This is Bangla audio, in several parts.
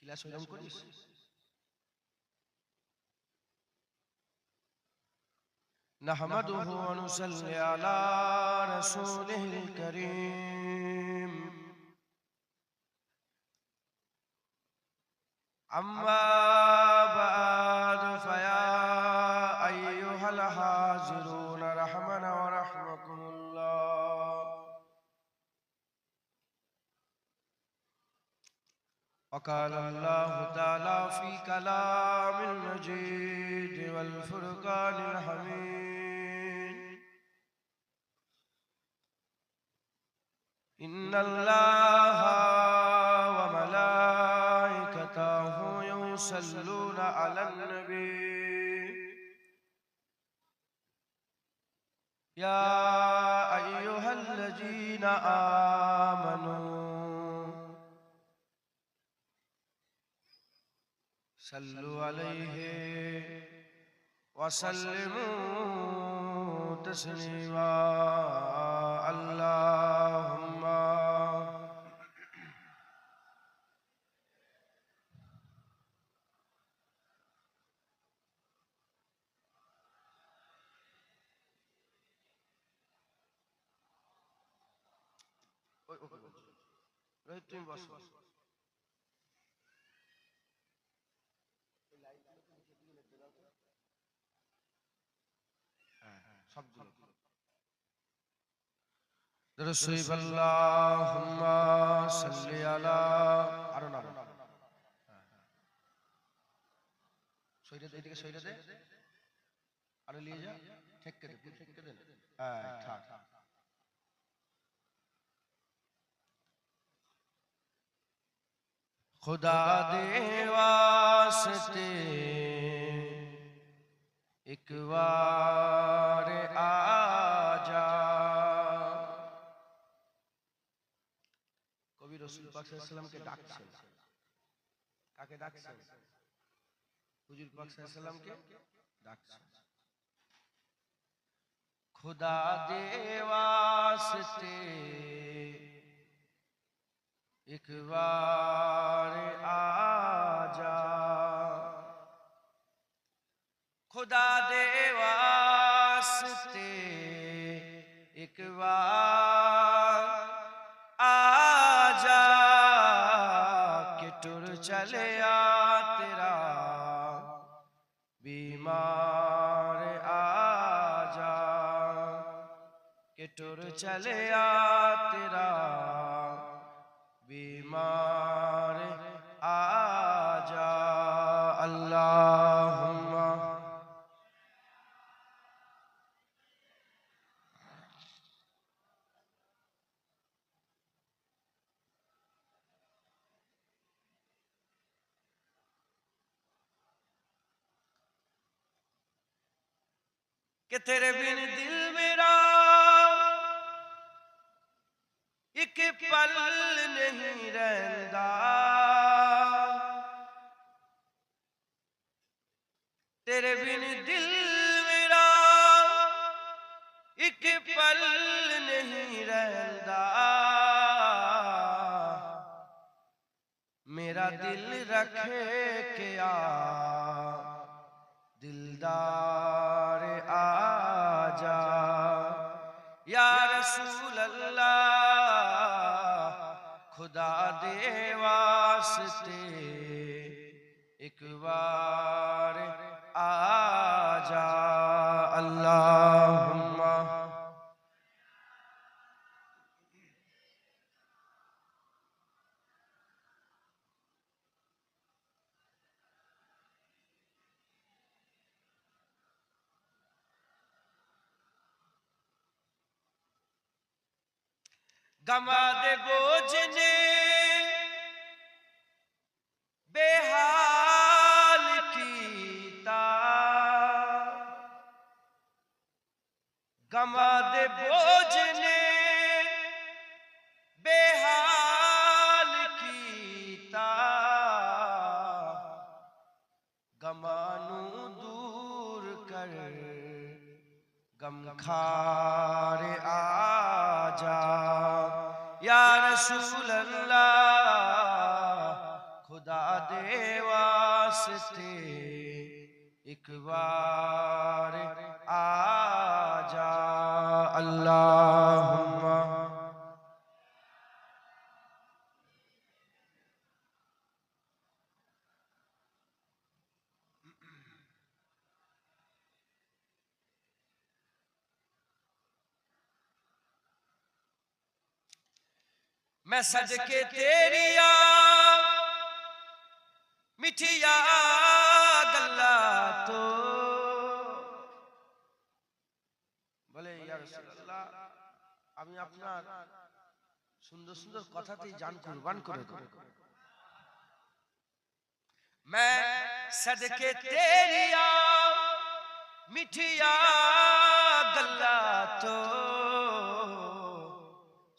ক্লাস ওইরকম করিস? নাহমাদুহু ওয়া নুসাল্লি আলা রাসূলিহিল কারীম। আম্মা বা'দু ফায়া আইয়ুহাল হাজিরুন রাহমানা ওয়া রাহমাকুমুল্লাহ। وقال الله تعالى في كلام المجيد والفرقان الحميد إن الله وملائكته يصلون على النبي يا أيها الذين آمنوا صلوا عليه وسلموا تسليما اللهم رسول اللهم صل على আরো না সইরে দে এদিকে সইরে দে আরো নিয়ে যা ঠেককে দে হ্যাঁ ঠিক खुदा दे वास्ते एक बार आजा। कवि रसूल पाक साल्लल्लाहु अलैहि वसल्लम के डाकছেন, কাকে ডাকছেন? হুজুর পাক সাল্লাল্লাহু আলাইহি ওয়াসাল্লাম কে ডাকছেন। खुदा दे वास्ते एक बार आजा, खुदा दे वास्ते एक बार आजा कि टुर चले आ तेरा बीमार आजा, कि टुर चले आ तेरा बीमार आजा। अल्लाहुम्मा कि तेरे बिन दिल मेरा एक पल नहीं रहता, तेरे बिन दिल मेरा एक पल नहीं रहता, मेरा दिल रखे क्या दिलदार आजा। या रसूल अल्लाह खुदा दे वास्ते एक बार आजा। अल्लाहुम्मा गमा दे बोझ ने बेहाल कीता, गमा दे बोझ ने बेहाल कीता, गमानू दूर कर गम खार आजा। या रसूल अल्लाह खुदा दे वास्ते एक बार आजा अल्लाहुम्मा मैं सदके तेरिया मिठिया गल्ला तो बोले या রাসূলুল্লাহ আমি আপনার সুন্দর সুন্দর কথাতেই জান কুরবান করে দেব मैं सदके तेरिया मिठिया गल्ला तो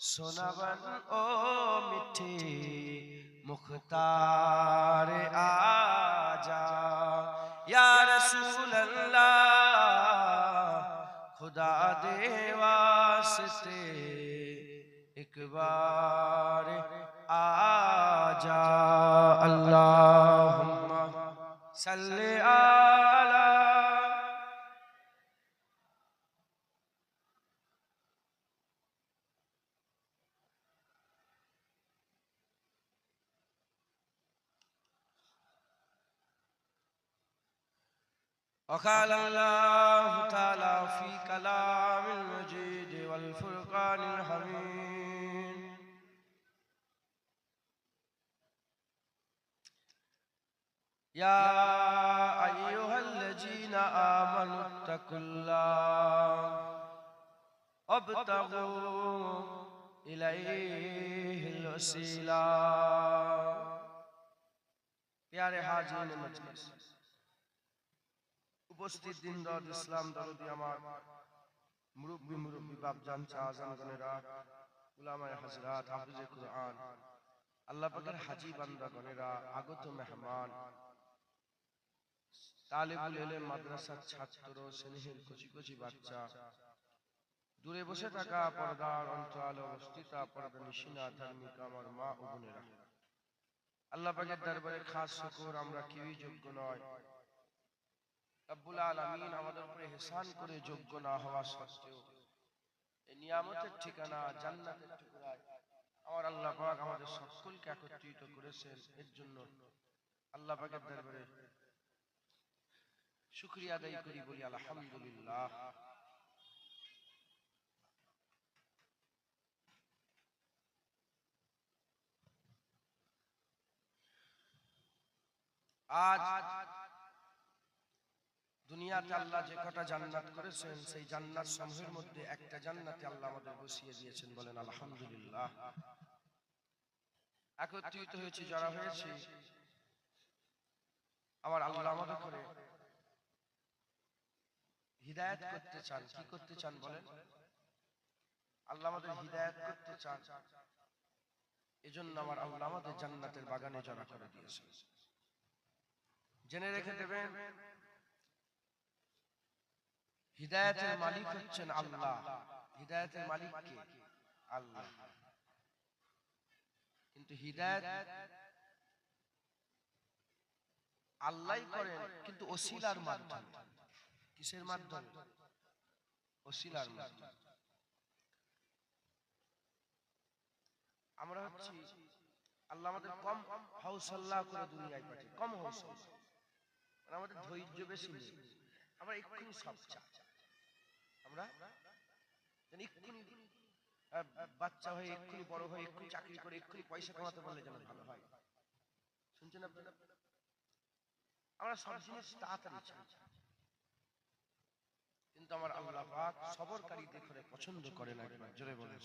सोनावन ओ मिठी मुख्तार आजा या रसूल अल्लाह खुदा दे वास्ते एक बार आजा अल्लाहुम्मा सल्ली अला وقال الله تعالى في كلام المجيد والفرقان الحميد يا أيها الذين آمنوا اتقوا الله وابتغوا إليه الوسيلة प्यारे हाजिर मजलिस উপস্থিত দিনদার ইসলাম দরদি আমার মুরব্বি বাপজান চাচাগণেরা উলামায়ে হযরত হাফিজে কুরআন আল্লাহ পাকের হাজী বান্দাগণেরা আগত মেহমান তালিবুল ইলম মাদ্রাসার ছাত্র স্নেহের কচি কচি বাচ্চা দূরে বসে থাকা পর্দার অন্তরালে অবস্থিত পর্দা নিশিনা ধার্মিক আমার মা ও বোনেরা আল্লাহ পাকের দরবারে খাস শুকর আমরা কেউই যোগ্য নয় রব্বুল আলামিন আমাদের উপরে ইহসান করে যোগ্য না হওয়া সত্ত্বেও এই নিয়ামতের ঠিকানা জান্নাতের টুকরায় আমার আল্লাহ পাক আমাদের সকলকে একত্রিত করেছেন এর জন্য আল্লাহ পাকের দরবারে শুকরিয়া আদায় করি বলি আলহামদুলিল্লাহ আজ দুনিয়াতে আল্লাহ যে কটা জান্নাত করেছেন সেই জান্নাত সমূহের মধ্যে একটা জান্নাতে আল্লাহ আমাদের বসিয়ে দিয়েছেন বলেন আলহামদুলিল্লাহ একত্রিত হয়েছে যারা হয়েছে আমার আল্লাহ আমাদের করে হিদায়াত করতে চান কি করতে চান বলেন আল্লাহ আমাদের হিদায়াত করতে চান এজন্য আমার আল্লাহ আমাদের জান্নাতের বাগানে জড়া করে দিয়েছেন জেনে রেখে দেবেন হিদায়াতের মালিক হচ্ছেন আল্লাহ হিদায়াতের মালিক কে আল্লাহ কিন্তু হিদায়াত আল্লাহই করেন কিন্তু ওসিলার মাধ্যমে কিসের মাধ্যমে ওসিলার মাধ্যমে আমরা হচ্ছি আল্লাহ আমাদের কম হাউসাল্লাহ করে দুনিয়ায় পাঠিয়ে কম হাউসাল্লাহ আমাদের ধৈর্য বেশি নেই আমরা এক্ষুনি সব চাই আমরা এক্ষুনি বাচ্চা হয়ে এক্ষুনি বড় হয়ে এক্ষুনি চাকরি করে এক্ষুনি পয়সা কামাতে পারলে যেন ভালো হয় শুনছেন আপনারা আমরা সব জিনিস তাড়াতাড়ি চাই কিন্তু আমার আল্লাহ পাক সবরকারীদের করে পছন্দ করে না একবার জোরে বলেন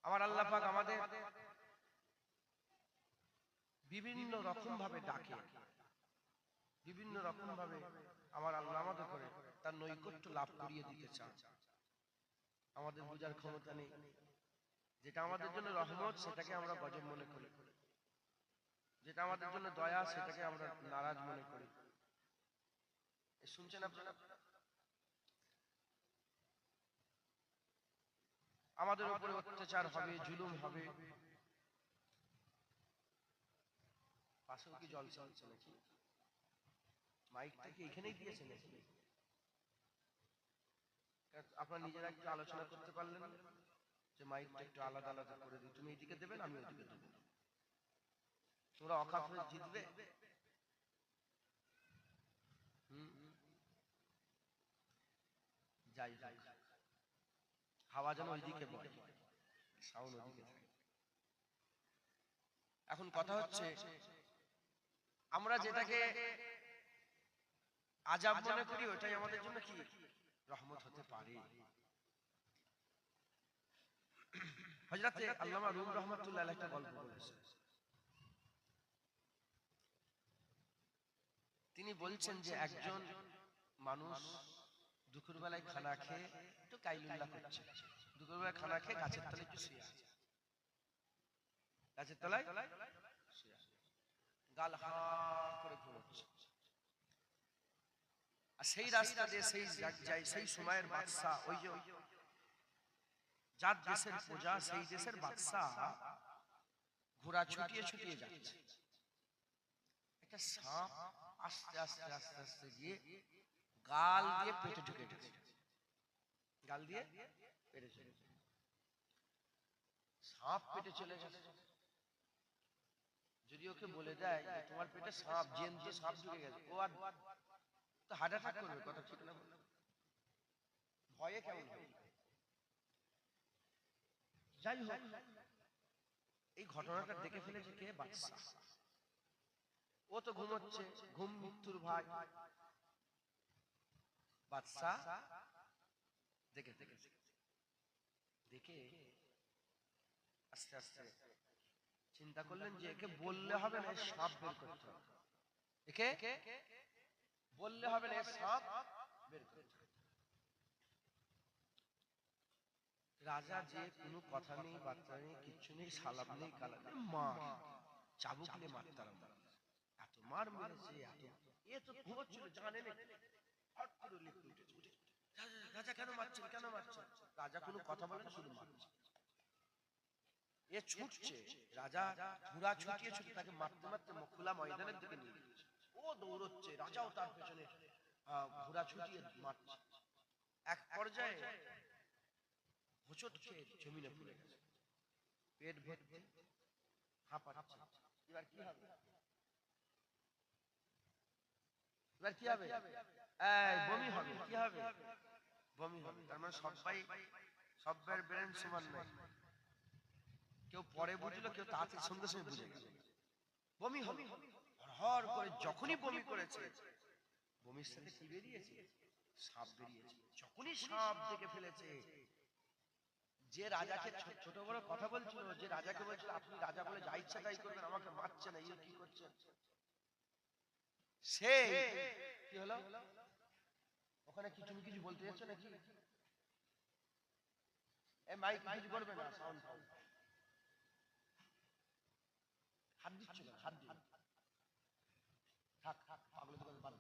আমার আল্লাহ পাক আমাদের বিভিন্ন রকম ভাবে ডাকে বিভিন্ন রকম ভাবে আমার আল্লাহ আমাদের করে তার নৈকট্য লাভ করিয়ে দিতে চান আমাদের বোঝার ক্ষমতা নেই যেটা আমাদের জন্য রহমত সেটাকে আমরা গজব মনে করি যেটা আমাদের জন্য দয়া সেটাকে আমরা নারাজ মনে করি শুনছেন আপনারা আমাদের উপরে অত্যাচার হবে জুলুম হবে পাশেও কি জলসা হচ্ছে নাকি? মাইকটা কি এখানেই দিয়েছে নাকি? আপনারা নিজেরা একটু আলোচনা করতে পারলেন যে মাইকটা একটু আলাদা আলাদা করে দিই, তুমি এইদিকে দেবেন, আমি ওইদিকে দেবো। তোমরা অকাপে জিতবে। যাই যাই, হাওয়া যেন ওইদিকে বয়, সাউন্ড ওইদিকে থাকে। এখন কথা হচ্ছে, আমরা যেটাকে আযাব মনে করি ওটাই আমাদের জন্য কি রহমত হতে পারে। হযরত আল্লামা রুম রাহমাতুল্লাহ আলাইহি একটা গল্প বলেছেন। তিনি বলছেন যে একজন মানুষ দুপুর বেলায় খানা খেয়ে একটু কাইলুল্লাহ করছে, দুপুর বেলায় খানা খেয়ে গাছের তলায় একটু শুয়ে আছে, গাছের তলায় শুয়ে আছে, গাল হা করে ঘুমোচ্ছে। আর সেই রাস্তা দিয়ে সেই সময়ের বাদশা, ওই যে যার দেশের প্রজা সেই দেশের বাদশা ঘোড়া ছুটিয়ে ছুটিয়ে যাচ্ছে। একটা সাপ আস্তে আস্তে আস্তে আস্তে গিয়ে গাল দিয়ে পেটে ঢুকে গেছে, গাল দিয়ে পেটে চলে গেছে। সাপ পেটে চলে গেছে, যদি ওকে বলে দেয় যে তোমার পেটে সাপ, জ্যান্ত সাপ ঢুকে গেছে, ও আর তো হার্ট অ্যাটাক করবে, কথা ঠিক না? ভয়ে কেমন হবে? যাই হোক, এই ঘটনাটা দেখে ফেলেছে কে? বাদশা। ও তো ঘুমোচ্ছে, ঘুম মৃত্যুর ভাই। বাদশা দেখে দেখে আস্তে আস্তে চিন্তা করলেন যে একে বললে হবে না, সাপ বের করতে হবে, একে বললে হবে না, সাপ বের করতে হবে। রাজা যে কোনো কথা নেই, বার্তা নেই, কিচ্ছু নেই, সালাম নেই, কালাম নেই, মার, চাবুক নিয়ে মারতাম, এত মার মেরেছে, এ তো ঘুমোচ্ছিল, জানে না, হট করে লিখে উঠেছে, রাজা কেন মারছেন, কেন মারছেন? রাজা কোনো কথা বলেন, শুধু মারছে। এ ছুটছে, রাজা ঘোড়া ছুটিয়ে ছুটিয়ে তাকে মারতে মারতে খোলা ময়দানের দিকে নিয়ে যাচ্ছে। ও দৌড়চ্ছে, রাজাও তার পেছনে ঘোড়া ছুটিয়ে মারছে। এক পর্যায়ে হোঁচট খেয়ে জমিনে পড়ে গেছে, পেট ভর্তি হাঁপাচ্ছে। এবার কি হবে? এবার কি হবে? বমি হবে। কি হবে? বমি হবে। তার মানে সবার ব্রেন সমান নয়, কেউ পরে বুঝলো, কেউ তাড়াতাড়ি সঙ্গে সঙ্গে বুঝে গেল বমি হবে। হর করে যখনই বমি করেছে, বমির সাথে কি বেরিয়েছে? সাপ বেরিয়েছে। যখনই সাপ দেখে ফেলেছে, যে রাজাকে ছোট বড় কথা বলছিল, যে রাজাকে বলছিল আপনি রাজা বলে যা ইচ্ছা তাই করবেন, আমাকে মারছে না, ইয়ে কি করছেন, সে কি হলো? ওখানে কি তুমি কিছু বলতে যাচ্ছ নাকি? এই মাইক কিছু করবে না, সাউন্ড হাত দিচ্ছ না, হাত দিও থাক থাক, পাগলের দোকানে বাদ।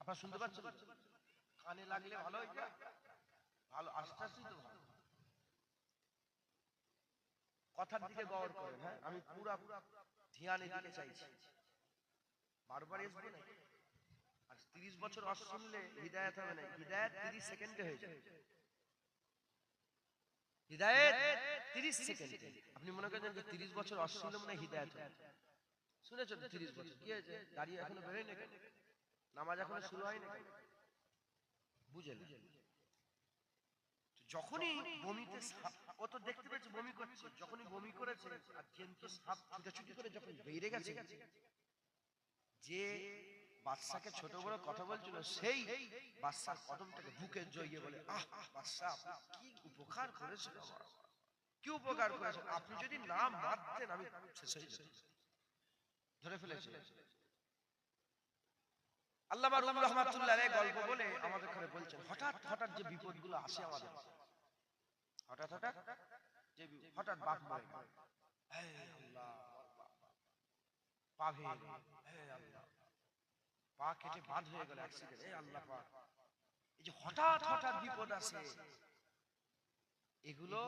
আপনারা শুনতে পাচ্ছেন? কানে লাগলে ভালো হয় না? ভালো, আস্তে আস্তেই তো ভালো। কথার দিকে গৌর করেন। হ্যাঁ, আমি পুরা ধ্যানে দিতে চাইছি, বারবার আসবো না। আর 30 বছর ওয়াজ শুনলে হিদায়াত হবে না, হিদায়াত 30 সেকেন্ডে হয়ে যায়। হিদায়াত 30 সেকেন্ডে। আপনি মনে করেন যে 30 বছর ওয়াজ শুনলে মনে হিদায়াত হবে। শুনেছেন 30 বছর কি হয়েছে? দাঁড়িয়ে এখনো বেরোয় না কেন? নামাজ এখনো শুরু হয় না কেন? বুঝেন? যখনই বমিতে ও তো দেখতে পেয়েছে বমি করছে, যখনই বমি করেছে আর জ্যান্ত সাপ ছুটাছুটি করে যখন বেরিয়ে গেছে, যে বাদশাকে ছোট বড় কথা বলছিল, সেই বাদশার কদমটাকে বুকে জড়িয়ে বলে, আহ বাদশা, আপনি কি উপকার করেছেন আমার, কি উপকার করেছেন, আপনি যদি না মারতেন আমি শেষ হয়ে যেতাম। ধরে ফেলেছে। আল্লামা রুম রাহমাতুল্লাহ আলাইহি গল্প বলে আমাদের ঘরে বলছেন, হঠাৎ হঠাৎ যে বিপদগুলো আসে আমাদের, হঠাৎ হঠাৎ যে হঠাৎ বাপ মরে গেল, হে আল্লাহ, পা ভেঙে গেল, হে আল্লাহ, পা কেটে বাদ হয়ে গেল, অ্যাক্সিডেন্ট, হে আল্লাহ পাক। এই যে হঠাৎ হঠাৎ বিপদ আসে, এগুলো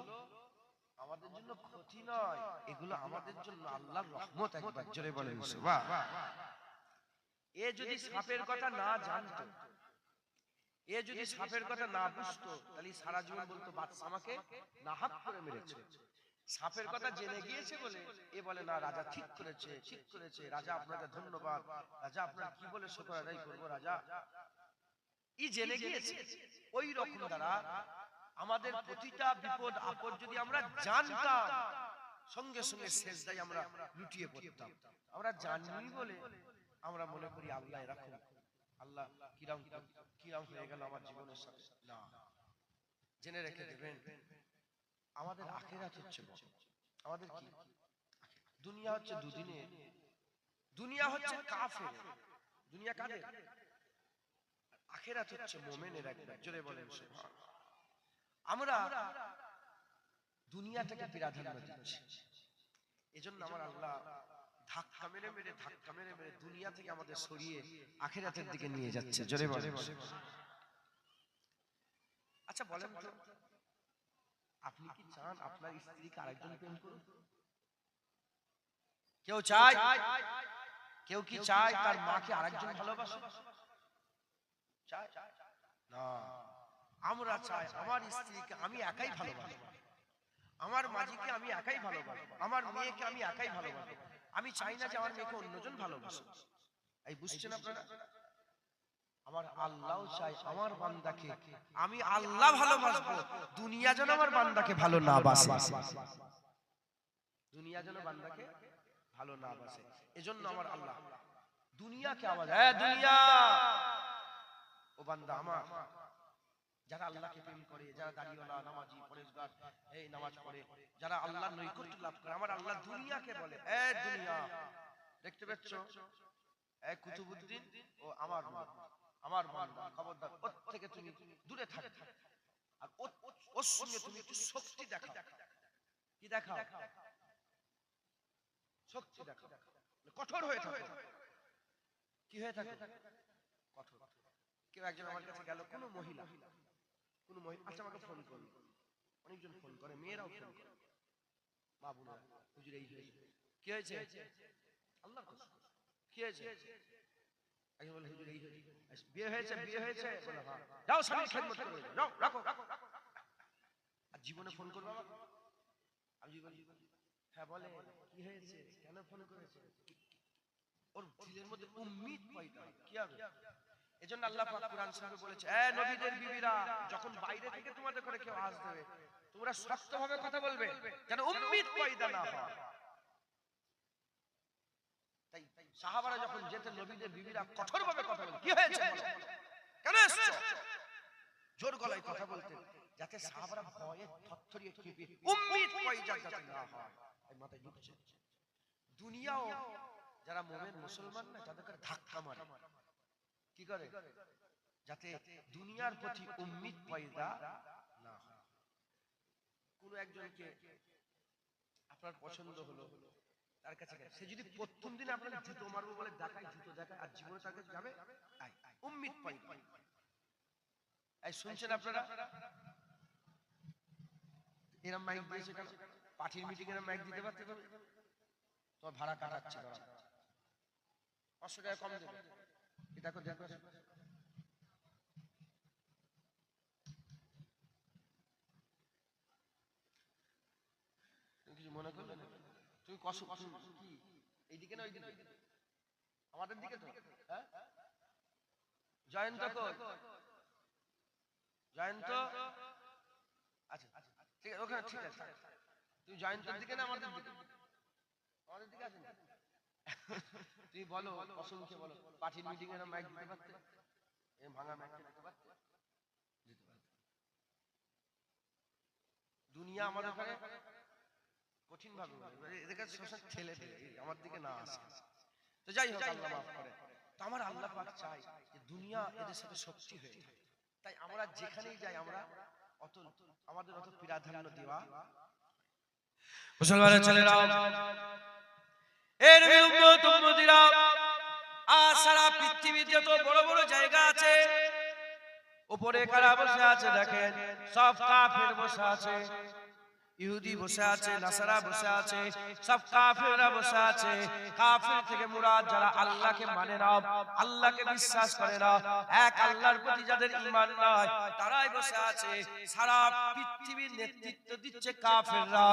আমাদের জন্য ক্ষতি নয়, এগুলো আমাদের জন্য আল্লাহর রহমত। একবার জোরে বলেন সুবহান। এ যদি সাপের কথা না জানতো, এ যদি সাপের কথা না বুঝতো, তাহলে সারা জীবন বলতো বাদশা আমাকে নাহাক করে মেরেছে। সাপের কথা জেনে গিয়েছে বলে এ বলে না রাজা ঠিক করেছে, ঠিক করেছে রাজা, আপনাকে ধন্যবাদ রাজা, আপনার কি বলে শুকর আদায় করবো রাজা। ই জেনে গিয়েছে। ওই রকম দ্বারা আমাদের প্রতিটা বিপদ আপদ যদি আমরা জানতাম, সঙ্গে সঙ্গে সেজদায় আমরা লুটিয়ে পড়তাম। আমরা জানি বলে আমরা মনে করি আল্লাহ এরকম, আল্লাহ কিরাম কিরাম হয়ে গেল আমার জীবনের সাথে। না, জেনে রেখে দেবেন আমাদের আখিরাত হচ্ছে বড়। আমাদের কি দুনিয়া হচ্ছে দুদিনের, দুনিয়া হচ্ছে কাফের, দুনিয়া কাদের, আখিরাত হচ্ছে মুমিনের। একবার জোরে বলেন সুবহান। আমরা দুনিয়াটাকে প্রাধান্য দিচ্ছি, এজন্য আমার আল্লাহ ধাক্কা মেরে মেরে ধাক্কা মেরে মেরে দুনিয়া থেকে আমাদের সরিয়ে আখিরাতের দিকে নিয়ে যাচ্ছে। জোরে বলেন। আচ্ছা বলেন তো, আপনি কি চান আপনার স্ত্রীকে আরেকজন প্রেম করুন? কেউ চায়? কেউ কি চায় তার মাকে আরেকজন ভালোবাসে? চায় না। আমরা চাই আমার স্ত্রীকে আমি একাই ভালোবাসি, আমার মাঝিকে আমি একাই ভালোবাসি, আমার মেয়েকে আমি একাই ভালোবাসি। আমি চাই না যে আমার মেয়েকে অন্যজন ভালোবাসে। এই বুঝছেন আপনারা? আমার আল্লাহও চাই আমার বান্দাকে আমি আল্লাহ ভালোবাসবো, দুনিয়া যেন আমার বান্দাকে ভালো না বাসে, দুনিয়া যেন বান্দাকে ভালো না বাসে। এজন্য আমার আল্লাহ দুনিয়াকে আওয়াজ, হ্যাঁ দুনিয়া ও বান্দা আমার, যারা আল্লাহকে প্রেম করে, যারা দাঁড়িওয়ালা নামাজি পরেশগার এই নামাজ পড়ে, যারা আল্লাহর নৈকট্য লাভ করে, আমার আল্লাহ দুনিয়াকে বলে এ দুনিয়া, দেখতে পাচ্ছ এ কুতুবউদ্দিন ও আমার আমার বান্দা, খবরদার ওর থেকে তুমি দূরে থাকো, আর ওর সঙ্গে তুমি একটু শক্তি দেখাও। কি দেখাও? শক্তি দেখাও, কঠোর হয়ে থাকো। কি হয়ে থাকো? কঠোর। কেউ একজন আমার কাছে গেল, কোন মহিলা, আচ্ছা আমাকে ফোন করলো, অনেকজন ফোন করে, মেয়েরাও ফোন করে, মা বোনেরা, হুজুর এই হয়েছে, কি হয়েছে? আল্লাহর কসম, কি হয়েছে? একজন বলে হুজুর এই হয়েছে, বিয়ে হয়েছে, বিয়ে হয়েছে, বলে হ্যাঁ, যাও স্বামীর খেদমত করো, যাও রাখো। আর জীবনে ফোন করবো আমি বলি হ্যাঁ বলে কি হয়েছে, কেন ফোন করেছে? ওর দিলের মধ্যে উম্মীদ পয়দা হয়। কি হবে? এজন্য আল্লাহ পাক কুরআন শরীফে বলেছে, এ নবীদের বিবিরা, যখন বাইরে থেকে তোমাদের করে কেউ আওয়াজ দেবে, তোমরা শক্তভাবে কথা বলবে যেন উম্মীদ পয়দা না হয়। তাই সাহাবারা যখন যেতেন, নবীদের বিবিরা কঠোরভাবে কথা বলতেন, কি হয়েছে কেন এসেছো, জোর গলায় কথা বলতেন, যাতে সাহাবারা ভয়ে থরথরিয়ে কেঁপে উম্মীদ পয়দা যাতে না হয়। এই মাথায় ঢুকছে। দুনিয়াও যারা মুমিন মুসলমান না, তাদেরকে ধাক্কা মারে, কি করে? যাতে দুনিয়ার প্রতি উম্মীদ পয়দা না হয়। কোন একজনকে আপনার পছন্দ হলো, তার কাছে সে যদি প্রথম দিন আপনার জুতো মারবো বলে দেখায়, জুতো দেখায়, আর জীবনে তার কাছে যাবে উম্মীদ পয়দা। এই শুনছেন আপনারা? এরকম মাইক দিয়েছে কেন? পার্টির মিটিং এর মাইক দিতে পারতে পারবে? তোমার ভাড়া কাটাচ্ছে, 500 টাকা কম দেবে। দেখো দেখো, কিছু মনে করলে তুমি কষ্ট কি এইদিকে না ওইদিকে? আমাদের দিকে তো। হ্যাঁ জয়ন্ত কই? জয়ন্ত আচ্ছা ঠিক আছে, ওখানে ঠিক আছে। তুমি জয়ন্তের দিকে না আমাদের দিকে? আমাদের দিকে আছেন। তুমি বলো, অসংখ্য বলো, পার্টির মিটিং এর মাইক দিতে পারতে? এই ভাঙা মাইক দিতে পারতে? দুনিয়া আমাদের ওখানে কঠিন ভাবে এদের কাছে সবসময় ঠেলে দেয়, আমার দিকে না আসে। তো যাই হোক, আল্লাহ মাফ করে। তো আমার আল্লাহ পাক চাই যে দুনিয়া এদের সাথে শক্তি হয়ে থাকে। তাই আমরা যেখানেই যাই আমরা আমাদের অত প্রাধান্য দেওয়া। মুসলমানের ছেলেরা, এর উম্মত উম্মতিরা, আর সারা পৃথিবীতে যত বড় বড় জায়গা আছে, উপরে কারা বসে আছে দেখেন, সব কাফের বসে আছে। ইহুদি বসে আছে, নাসারা বসে আছে, সব কাফেররা বসে আছে। কাফের থেকে মুরাদ যারা আল্লাহকে মানে না, আল্লাহকে বিশ্বাস করে না, এক আল্লাহর প্রতি যাদের ঈমান নাই, তারাই বসে আছে। সারা পৃথিবীর নেতৃত্ব দিচ্ছে কাফেররা।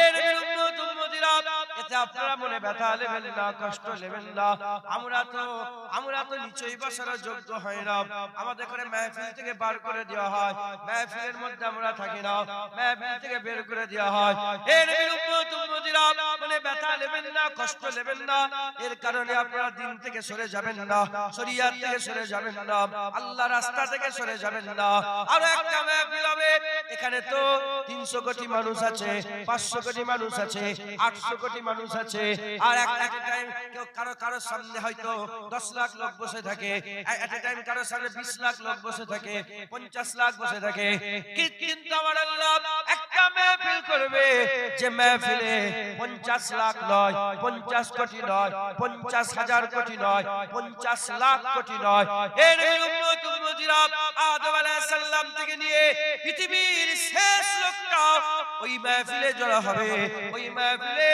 এর বিরুদ্ধে উম্মতিরা, এতে আপনারা মনে ব্যথা নেবেন না, কষ্ট নেবেন না। আমরা তো নিচই বসার যোগ্য হয় না। আমাদের করে মাহফিল থেকে বার করে দেওয়া হয়, মাহফিলের মধ্যে আমরা থাকি না, মাহফিল থেকে বের করে দেওয়া হয়। এর বিরুদ্ধে উম্মতিরা মনে ব্যথা নেবেন না, কষ্ট নেবেন না। এর কারণে আপনারা দিন থেকে সরে যাবেন না, শরিয়ত থেকে সরে যাবেন না, আল্লাহর রাস্তা থেকে সরে যাবেন না। আর একটা মাহফিল হবে, এখানে তো 300 কোটি মানুষ আছে, 500 কোটি মানুষ আছে, 800 কোটি মানুষ আছে। আর এক টাইম কেউ কারো সামনে হয়তো 10 লাখ লোক বসে থাকে, এট এ টাইম কারো সামনে 20 লাখ লোক বসে থাকে, 50 লাখ বসে থাকে। কিন্তু আমার আল্লাহ একটা মাহফিল করবে, যে মাহফিলে 50 লাখ নয়, 50 কোটি নয়, 50,000 কোটি নয়, 50 লাখ কোটি নয়। এর উম্মত উম্মতিরা আদম আলাইহিস সালাম থেকে নিয়ে পৃথিবীর শেষ লোকটা ওই মাহফিলে জড়ো হবে। ওই মাহফিলে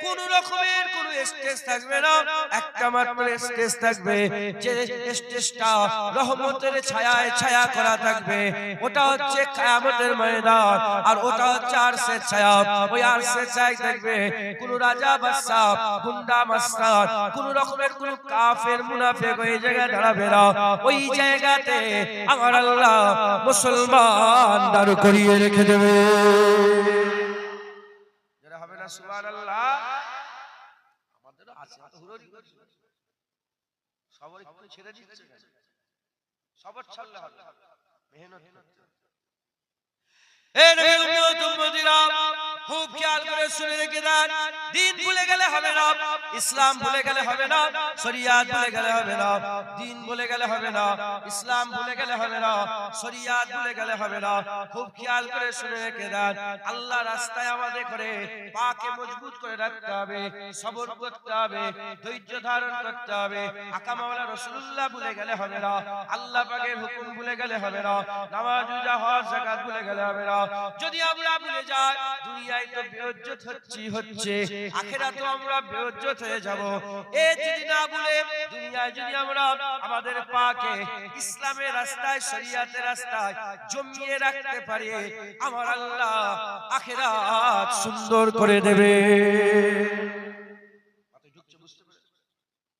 কোন রকমের কোন স্টেজ থাকবে না, একটা মাত্র স্টেজ থাকবে, যে স্টেজটা রহমতের ছায়ায় ছায়া করা থাকবে। ওটা হচ্ছে কিয়ামতের ময়দান, আর ওটা হচ্ছে আরশের ছায়া। ওই আরশের ছায়ায় থাকবে কোন রাজা বাদশা, গুন্ডা মাস্টার, কোন রকমের কোন কাফের মুনাফিক ওই জায়গায় দাঁড়াবে না। ওই জায়গাতে আমার আল্লাহ মুসলমান দাঁড় করিয়ে রেখে দেবে। যারা হবে না সুবহানাল্লাহ। আমাদেরও আছে, তো হুররি সবার একটু ছেড়ে দিচ্ছে, সবার ছাড়লে হবে, মেহনত করতে। এই নবীর উম্মত উম্মতিরা খুব খেয়াল করে শুনে রেখে দেন, দিন ভুলে গেলে হবে না, ইসলাম ভুলে গেলে হবে না, শরিয়াত ভুলে গেলে হবে না। দিন ভুলে গেলে হবে না, ইসলাম ভুলে গেলে হবে না, শরিয়াত ভুলে গেলে হবে না। খুব খেয়াল করে শুনে রেখে দেন, আল্লাহ রাস্তায় আমাদের করে পাকে মজবুত করে রাখতে হবে, সবর করতে হবে, ধৈর্য ধারণ করতে হবে। আকা মাওলানা রাসূলুল্লাহ ভুলে গেলে হবে না, আল্লাহ পাকের হুকুম ভুলে গেলে হবে না, নামাজ রোজা হজ যাকাত ভুলে গেলে হবে না। যদি আমরা ভুলে যাই, দুনিয়ায় তো বেইজ্জত হচ্ছে, আখিরাতেও আমরা বেইজ্জত হয়ে যাব। এই যদি না ভুলে দুনিয়ায় যদি আমরা আমাদের পাকে ইসলামের রাস্তায়, শরিয়াতের রাস্তায় জমিয়ে রাখতে পারি, আমার আল্লাহ আখিরাত সুন্দর করে দেবে।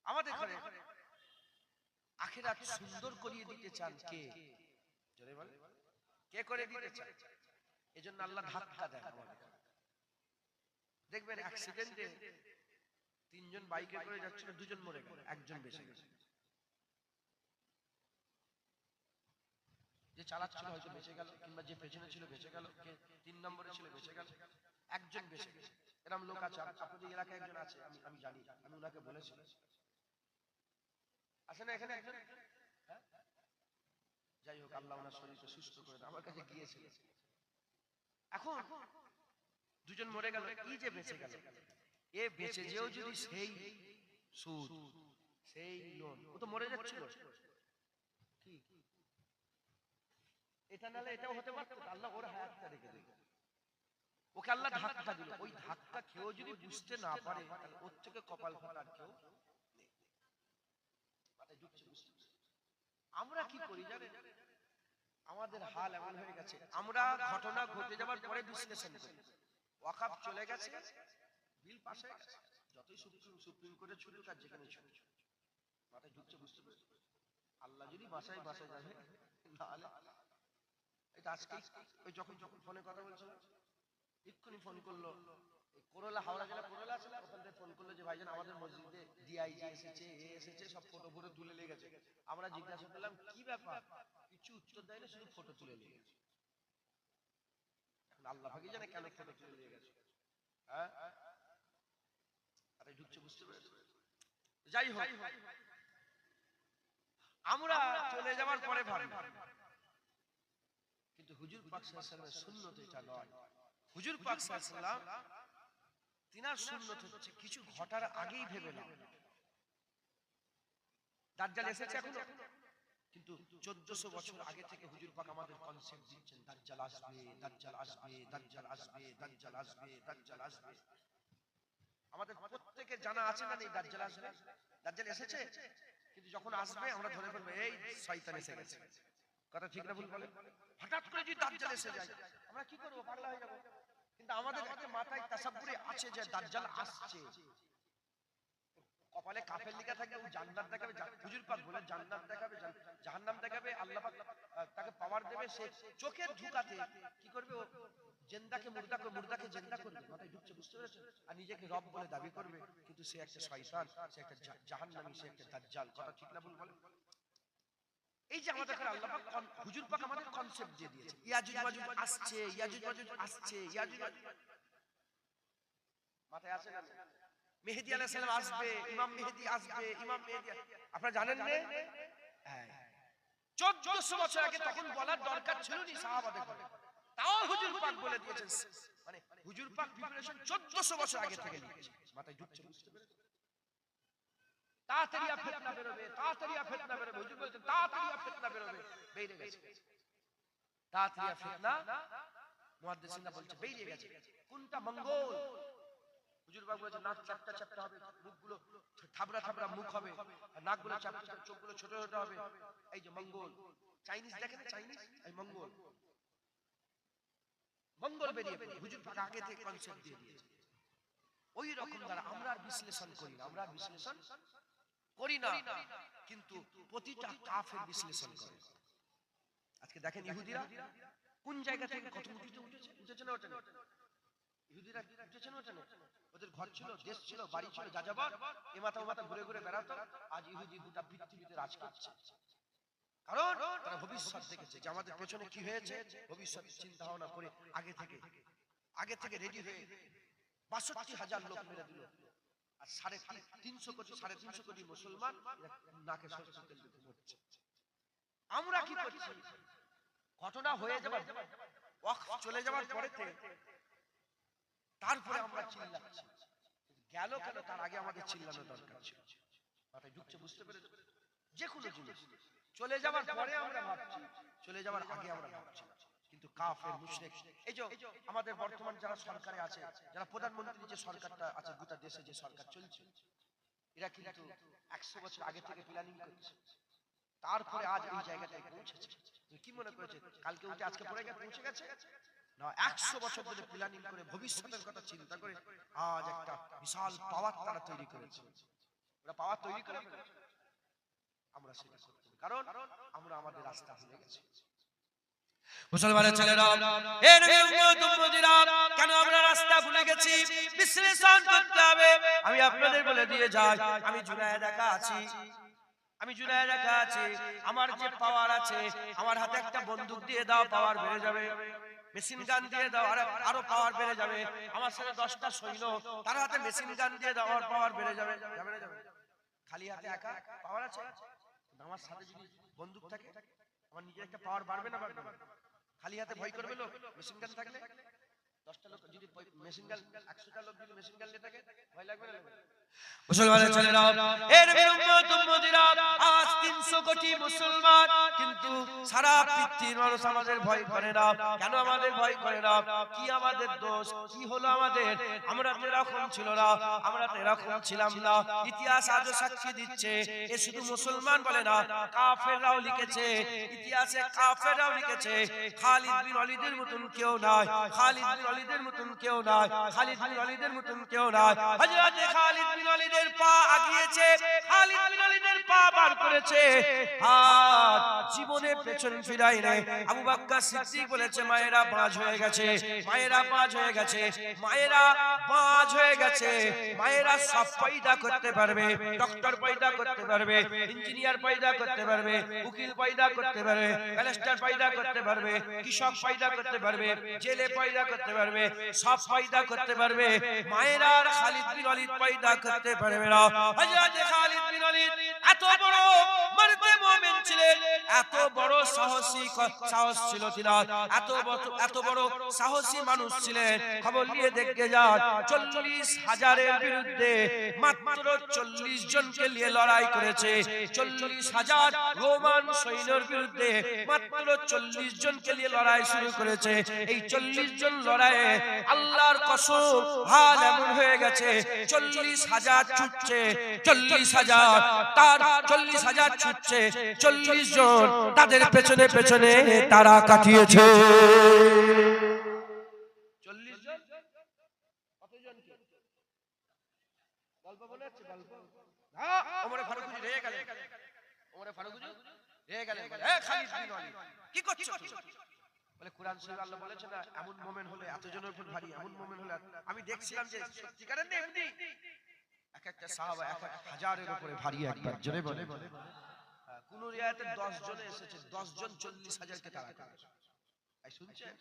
আমাদের ঘরে আখিরাত সুন্দর করিয়ে দিতে চান কে? জোরে বল, কে করে দিতে চান? এজন্য আল্লাহ ধাক্কা দেয় আমাদের। দেখবেন অ্যাক্সিডেন্টে 3 জন বাইকে করে যাচ্ছিল, 2 জন মরে গেল, একজন বেঁচে গেল। যে চালাচ্ছিল হয়তো বেঁচে গেল, কিংবা যে পেছনে ছিল বেঁচে গেল, কে 3 নম্বরে ছিল বেঁচে গেল, একজন বেঁচে গেছে। এরকম লোক আছে আপনাদের এলাকায়, একজন আছে, আমি জানি, আমি ওনাকে বলেছি। আছে না এখানে একজন? হ্যাঁ, যাই হোক, আল্লাহ ওনার শরীরকে সুস্থ করে দেয়। আমার কাছে গিয়েছিল। এখন 2 জন মরে গেল, কি যে বেঁচে গেল। এ বেঁচে যেও যদি সেই সুদ, সেই লোন, ও তো মরে যাচ্ছিল। কি এটা নালে এটাও হতে পারত, আল্লাহ ওর হায়াতটা রেখে দিল, ওকে আল্লাহ ধাক্কা দিল। ওই ধাক্কা খেয়েও যদি বুঝতে না পারে, তাহলে ওর থেকে কপাল ফাটার কেউ নেই। আমরা কি করি জানেন? আমাদের হাল এমন হয়ে গেছে, আমরা ঘটনা ঘটে যাবার পরে বিশ্লেষণ করি। ওয়াকফ চলে গেছে, বিল পাস হয়ে গেছে, যতই সুপ্রিম কোর্টে ছুটুক আর যেখানে ছুটুক, মাথায় ঢুকছে, বুঝতে পেরেছি। আল্লাহ যদি বাসায় যাবে, তাহলে এটা আজকে ওই যখন ফোনে কথা বলছিলাম, এক্ষুনি ফোন করলো, করোলা, হাওড়া জেলা করোলা আছে না, ওখান থেকে ফোন করলো যে ভাইজান আমাদের মসজিদে ডিআইজি এসেছে, এ এসেছে, সব ফটো ফটো তুলে নিয়ে গেছে। আমরা জিজ্ঞাসা করলাম কি ব্যাপার, কিছু উত্তর দেয় না, শুধু ফটো তুলে নিয়ে গেছে। এখন আল্লাহ ভাগই জানে কেন ফটো তুলে নিয়ে গেছে। হ্যাঁ, আরে ঢুকছে, বুঝতে পেরেছি। যাই হোক, আমরা চলে যাওয়ার পরে ভাবি, কিন্তু হুজুর পাক সাল্লাল্লাহু আলাইহি ওয়াসাল্লামের সুন্নাত এটা নয়। হুজুর পাক সাল্লাল্লাহু আলাইহি ওয়াসাল্লাম তিনার সুন্নাত হচ্ছে কিছু ঘটার আগেই ভেবে নাও। দাজ্জাল এসেছে এখনো, কিন্তু 1400 বছর আগে থেকে হুজুর পাক আমাদের কনসেপ্ট দিচ্ছেন, দাজ্জাল আসবে, দাজ্জাল আসবে, দাজ্জাল আসবে, দাজ্জাল আসবে, দাজ্জাল আসবে। আমাদের প্রত্যেকের জানা আছে না নেই দাজ্জাল আসবে? দাজ্জাল এসেছে, কিন্তু যখন আসবে আমরা ধরে ফেলবো এই শয়তান এসে গেছে। কথা ঠিক না ভুল বলেন? হঠাৎ করে যদি দাজ্জাল এসে যায় আমরা কি করব? পাগলা হয়ে যাব। কিন্তু আমাদের একটা মাথায় তাসাব্বুরে আছে যে দাজ্জাল আসছে, কপালে কাফের লেখা থাকবে, ও জান্নাত দেখাবে, হুজুর পাক বলে জান্নাত দেখাবে, জাহান্নাম দেখাবে, আল্লাহ পাক তাকে পাওয়ার দেবে। সে চোখের ধোঁকাতে কি করবে? ও জিন্দাকে মুর্দা করে, মুর্দাকে জিন্দা করবে। মাথায় ঢুকছে, বুঝতে পেরেছেন? আর নিজেকে রব বলে দাবি করবে, কিন্তু সে একটা শয়তান, সে একটা জাহান্নামী, সে একটা দাজ্জাল। কথা ঠিক না ভুল বলেন? এই যে আমাদের আল্লাহ পাক হুজুর পাক আমাদের কনসেপ্ট দিয়ে দিয়েছে, ইয়াজুজ মাজুজ আসছে, ইয়াজুজ মাজুজ আসছে, ইয়াজুজ মাজুজ মাথায় আছে না? মেহেদী আলাইহিস সালাম আসবে, ইমাম মেহেদী আসবে, ইমাম মেহেদী আপনারা জানেন না? হ্যাঁ, 1400 বছর আগে তখন বলার দরকার ছিল না সাহাবাদের কথা, তাও হুজুর পাক বলে দিয়েছেন। মানে হুজুর পাক প্রিপারেশন 1400 বছর আগে থেকে নিয়েছে। মাথায় ঢুকছে, বুঝতে পেরেছেন? তাড়াতাড়ি ফিতনা বেরোবে, তাড়াতাড়ি ফিতনা বেরোবে। হুজুর বলেছেন তাড়াতাড়ি ফিতনা বেরোবে, বেরিয়ে গেছে। তাড়াতাড়ি ফিতনা মুহাদ্দিসিনরা বলছে বেরিয়ে গেছে। কোনটা? মঙ্গল। হুজুর পাক বলেছেন নাক চ্যাপ্টা চ্যাপ্টা হবে, মুখগুলো থাবড়া থাবড়া মুখ হবে, আর নাকগুলো চ্যাপ্টা চ্যাপ্টা, চোখগুলো ছোট ছোট হবে। এই যে মঙ্গল। চাইনিজ দেখেন, চাইনিজ এই মঙ্গল, মঙ্গল বেরিয়ে পড়ে। হুজুর পাক আগে থেকে কনসেপ্ট দিয়ে দিয়েছে। ওই রকম দ্বারা আমরা আর বিশ্লেষণ করি না, আমরা বিশ্লেষণ করি না, কিন্তু প্রতিটা কাফের বিশ্লেষণ করে। আজকে দেখেন ইহুদিরা কোন জায়গা থেকে কত উঁচুতে উঠেছে, উঠেছে না ওঠেনি? ইহুদিরা উঠেছে না ওঠেনি? ওদের ঘর ছিল, দেশ ছিল, বাড়ি ছিল, যাযাবর, এ মাথা ও মাথা ঘুরে ঘুরে বেড়াতো। আজ ইহুদি গোটা পৃথিবীতে রাজ করছে, কারণ তারা ভবিষ্যৎ দেখেছে যে আমাদের পেছনে কি হয়েছে। ভবিষ্যৎ চিন্তা ভাবনা করে আগে থেকে রেডি হয়ে ৬২,০০০ লোক মেরে দিল। আর ৩৫০ কোটি মুসলমান নাকে সরষের তেল দিতে মরছে। আমরা কি করছি? ঘটনা হয়ে যাবার, ওয়াক্ত চলে যাবার পরেতে তারপরে আমরা চিল্লাচ্ছি, গেল কেন? তার আগে আমাদের চিল্লানো দরকার ছিল। মাথায় ঢুকছে, বুঝতে পেরেছেন? যে কোনো জিনিস চলে যাবার পরে আমরা ভাবছি, চলে যাবার আগে আমরা ভাবছি। কিন্তু কাফের মুশরিক, এই যে আমাদের বর্তমান যারা সরকারে আছে, যারা প্রধানমন্ত্রী যে সরকারটা আছে, গোটা দেশে যে সরকার চলছে, এরা কিন্তু 100 বছর আগে থেকে প্ল্যানিং করছে, তারপরে আজ এই জায়গাটায় পৌঁছেছে। কি মনে করেছে কালকে উঠে আজকে পড়ে পৌঁছে গেছে? না, 100 বছর ধরে প্ল্যানিং করে ভবিষ্যতের কথা চিন্তা করে আজ একটা বিশাল পাওয়ার তারা তৈরি করেছে। ওরা পাওয়ার তৈরি করে ফেলেছে, আমরা সেটা করতে হবে, কারণ আমরা আমাদের রাস্তা ভুলে গেছি। মুসলমানের ছেলেরা, এ নবীর উম্মত উম্মতিরা, কেন আমরা রাস্তা ভুলে গেছি? বিশ্লেষণ করতে হবে। আমি আপনাদের বলে দিয়ে যাই, আমি জুনায়েদ একা আছি, আমার যে পাওয়ার আছে, আমার হাতে একটা বন্দুক দিয়ে দাও, পাওয়ার বেড়ে যাবে। মেশিন গান দিয়ে দাও, আরো পাওয়ার বেড়ে যাবে। আমার সাথে 10টা সৈন্য, তার হাতে মেশিন গান দিয়ে দাও, আমার পাওয়ার বেড়ে যাবে। খালি হাতে একা পাওয়ার আছে, আমার সাথে যদি বন্দুক থাকে আমার নিজের একটা পাওয়ার বাড়বে না? বাড়বে না। খালি হাতে ভয় করবে লোক? মেশিন গান থাকলে 10টা লোক যদি মেশিন গান, 100টা লোক যদি মেশিন গান নিয়ে থাকে, ভয় লাগবে না? মুসলমানের ছেলেরা, এ নবীর উম্মত উম্মতিরা, আজ 300 কোটি মুসলমান, কিন্তু সারা পৃথিবীর মানুষ আমাদের ভয় করে না। কেন আমাদের ভয় করে না? কি আমাদের দোষ? কি হলো আমাদের? আমরা তো এরকম ছিল না, আমরা তো এরকম ছিলাম না। ইতিহাস আজও সাক্ষী দিচ্ছে। এ শুধু মুসলমান বলে না, কাফেররাও লিখেছে, ইতিহাসে কাফেররাও লিখেছে, খালিদ বিন ওয়ালিদের মতন কেউ নাই, খালিদ বিন ওয়ালিদের মতন কেউ নাই, খালিদ বিন ওয়ালিদের মতন কেউ নাই। হযরত খালিদ বিন ওয়ালিদের পা আগিয়েছে, খালিদ বিন ওয়ালিদের পা বার করেছে, আর জীবনে পেছন ফিরাই নাই। আবু বকর সিদ্দিক বলেছে মায়েরা বাজ হয়ে গেছে, মায়েরা বাজ হয়ে গেছে, মায়েরা বাজ হয়ে গেছে। মায়েরা সব পয়দা করতে পারবে, ডক্টর পয়দা করতে পারবে, ইঞ্জিনিয়ার পয়দা করতে পারবে, উকিল পয়দা করতে পারবে, ব্যারিস্টার পয়দা করতে পারবে, কৃষক পয়দা করতে পারবে, জেলে পয়দা করতে পারবে, সব পয়দা করতে পারবে। মায়েরা আর খালিদ বিন ওয়ালিদ পয়দা করতে পারবে না। হযরত খালিদ বিন ওয়ালিদ এত বড় মর্দে মুমিন ছিলেন, এত বড় সাহস ছিল তিনার, এত বড় সাহসী মানুষ ছিলেন। খবর নিয়ে দেখতে যান, 40,000-এর বিরুদ্ধে মাত্র মাত্র 40 জনকে নিয়ে লড়াই করেছে। 40,000 রোমান সৈন্যের বিরুদ্ধে মাত্র 40 জনকে নিয়ে লড়াই শুরু করেছে। এই 40 জন লড়াইয়ে আল্লাহর কসম হাল এমন হয়ে গেছে, 40,000 ছুটছে, 40,000 তার 40,000 ছুটছে, 40 জন তাদের পেছনে পেছনে তারা কাটিয়েছে। 40 জন কতজন কি গল্প বলে আছে গল্প? হ্যাঁ, ওমর ফারুক জি রেগে গেলেন। ওমর ফারুক জি রেগে গেলেন, এ খালিদ বিন ওয়ালিদ কি করছো? বলে কুরআন শরীফে আল্লাহ বলেছে না, এমন মোমেন হলে এতজনের উপর ভারী, এমন মোমেন হলে আমি দেখছিলাম যে সত্যিকারের না এমনি এক একটা সাহাবা এক এক হাজারের উপরে ভারী একবার জোরে বলে। কোন রিয়ায়াতে 10 জন এসেছে, 10 জন 40,000 কে তাড়া করেছে। এই শুনছেন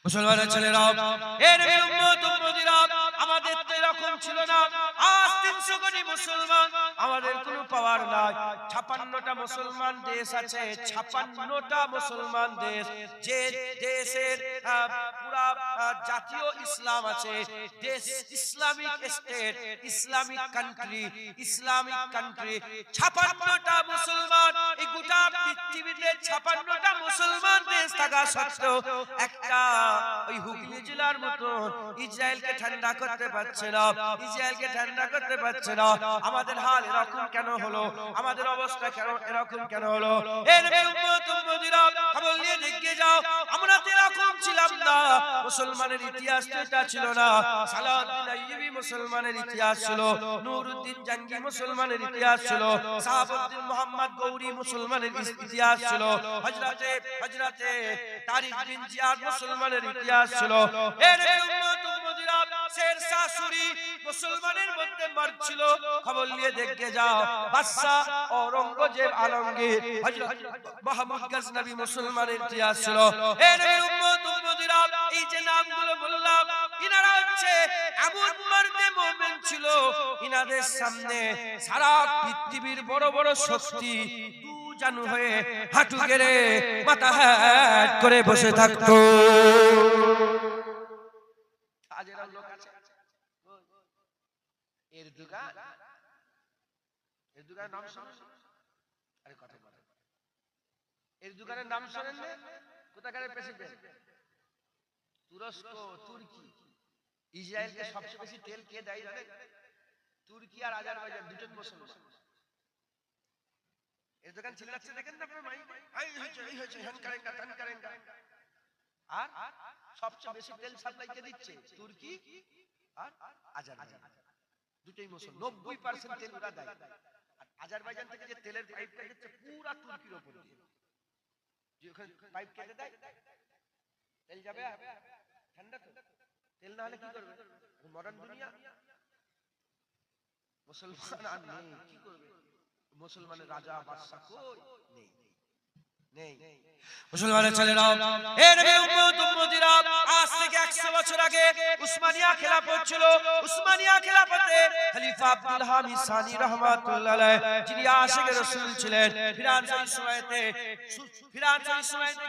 মুসলমানের ছেলেরা, এর উম্মত উম্মতিরা, আমাদের তো এরকম ছিল না। আজ 300 কোটি মুসলমান, আমাদের কোনো পাওয়ার নাই। 56টা মুসলমান দেশ আছে, 56টা মুসলমান দেশ। যে দেশের পুরা জাতীয় ইসলাম আছে, দেশ ইসলামিক স্টেট, ইসলামিক কান্ট্রি, 56টা মুসলমান। এই গোটা পৃথিবীতে 56টা মুসলমান দেশ থাকা সত্ত্বেও একটা ওই হুগলি জেলার মতো ইসরায়েলকে ঠান্ডা করতে পারছে না, ইসরায়েলকে ঠান্ডা করতে পারছে না। আমাদের হাল এরকম কেন হলো? আমাদের অবস্থা কেন এরকম কেন হলো? এর উম্মত উম্মতিরা, খবর নিয়ে দেখে যাও, আমরা তো এরকম ছিলাম না। মুসলমানের ইতিহাস তো এটা ছিল না। সালাউদ্দিন আইয়ুবী মুসলমানের ইতিহাস ছিল, নুরউদ্দিন জাঙ্গি মুসলমানের ইতিহাস ছিল, সাহাবউদ্দিন মোহাম্মদ গৌরী মুসলমানের ইতিহাস ছিল, হযরতে তারিক বিন জিয়াদ মুসলমানের ইতিহাস ছিল। এর উম্মত উম্মতিরা, শেরশাহ সূরি মুসলমানের মধ্যে মারছিল। খবর নিয়ে দেখে যাও, বাদশা ঔরঙ্গজেব আলমগীর, হযরত মাহমুদ গজনবী মুসলমানের ইতিহাস ছিল। এর উম্মত উম্মতিরা, এই যে নামগুলো বললাম, ইনারা হচ্ছে এমন মর্দে মুমিন ছিল, ইনাদের সামনে সারা পৃথিবীর বড় বড় শক্তি জানু হয়ে হাঁটু গেড়ে মাথা হ্যাট করে বসে থাকতো। আজের লোক আছে এরদোগান, এরদোগানের নাম শুনেন? আরে কথা বলেন, এরদোগানের নাম শুনেন না? কোথাকার প্রেসিডেন্ট? তুরস্ক, তুর্কি। ইসরায়েলকে সবচেয়ে বেশি তেল কে দেয় জানেন? তুর্কি আর আজারবাইজান, দুজন মুসলমান। এরদোগান চিল্লাচ্ছে দেখেন না আপনার মাইকে, এই হয়েছে হ্যান কারেঙ্গা টান কারেঙ্গা। আর সবচেয়ে বেশি তেল সাপ্লাই কে দিচ্ছে? তুর্কি আর আজারবাইজান, দুটোই মুসলমান। 90% তেল ওরা দেয়। আর আজারবাইজান থেকে যে তেলের পাইপটা যাচ্ছে পুরো তুর্কির উপর দিয়ে, যে ওখানে পাইপ কেটে দেয়, তেল যাবে ঠান্ডা তো, তেল না হলে কি করবে? মডার্ন দুনিয়া, মুসলমান আর নেই, কি করবে? মুসলমানের রাজা বাদশা কই? নেই। মুসলমানের ছেলেরা, এর উম্মত উম্মতিরা, আজ থেকে 100 বছর আগে উসমানিয়া খেলাফত ছিল। উসমানিয়া খেলাফতে খলিফা আব্দুল হামিদ সানি রাহমাতুল্লাহ আলাইহি, যিনি আশিকে রাসূল ছিলেন, ফিরানসই সময়তে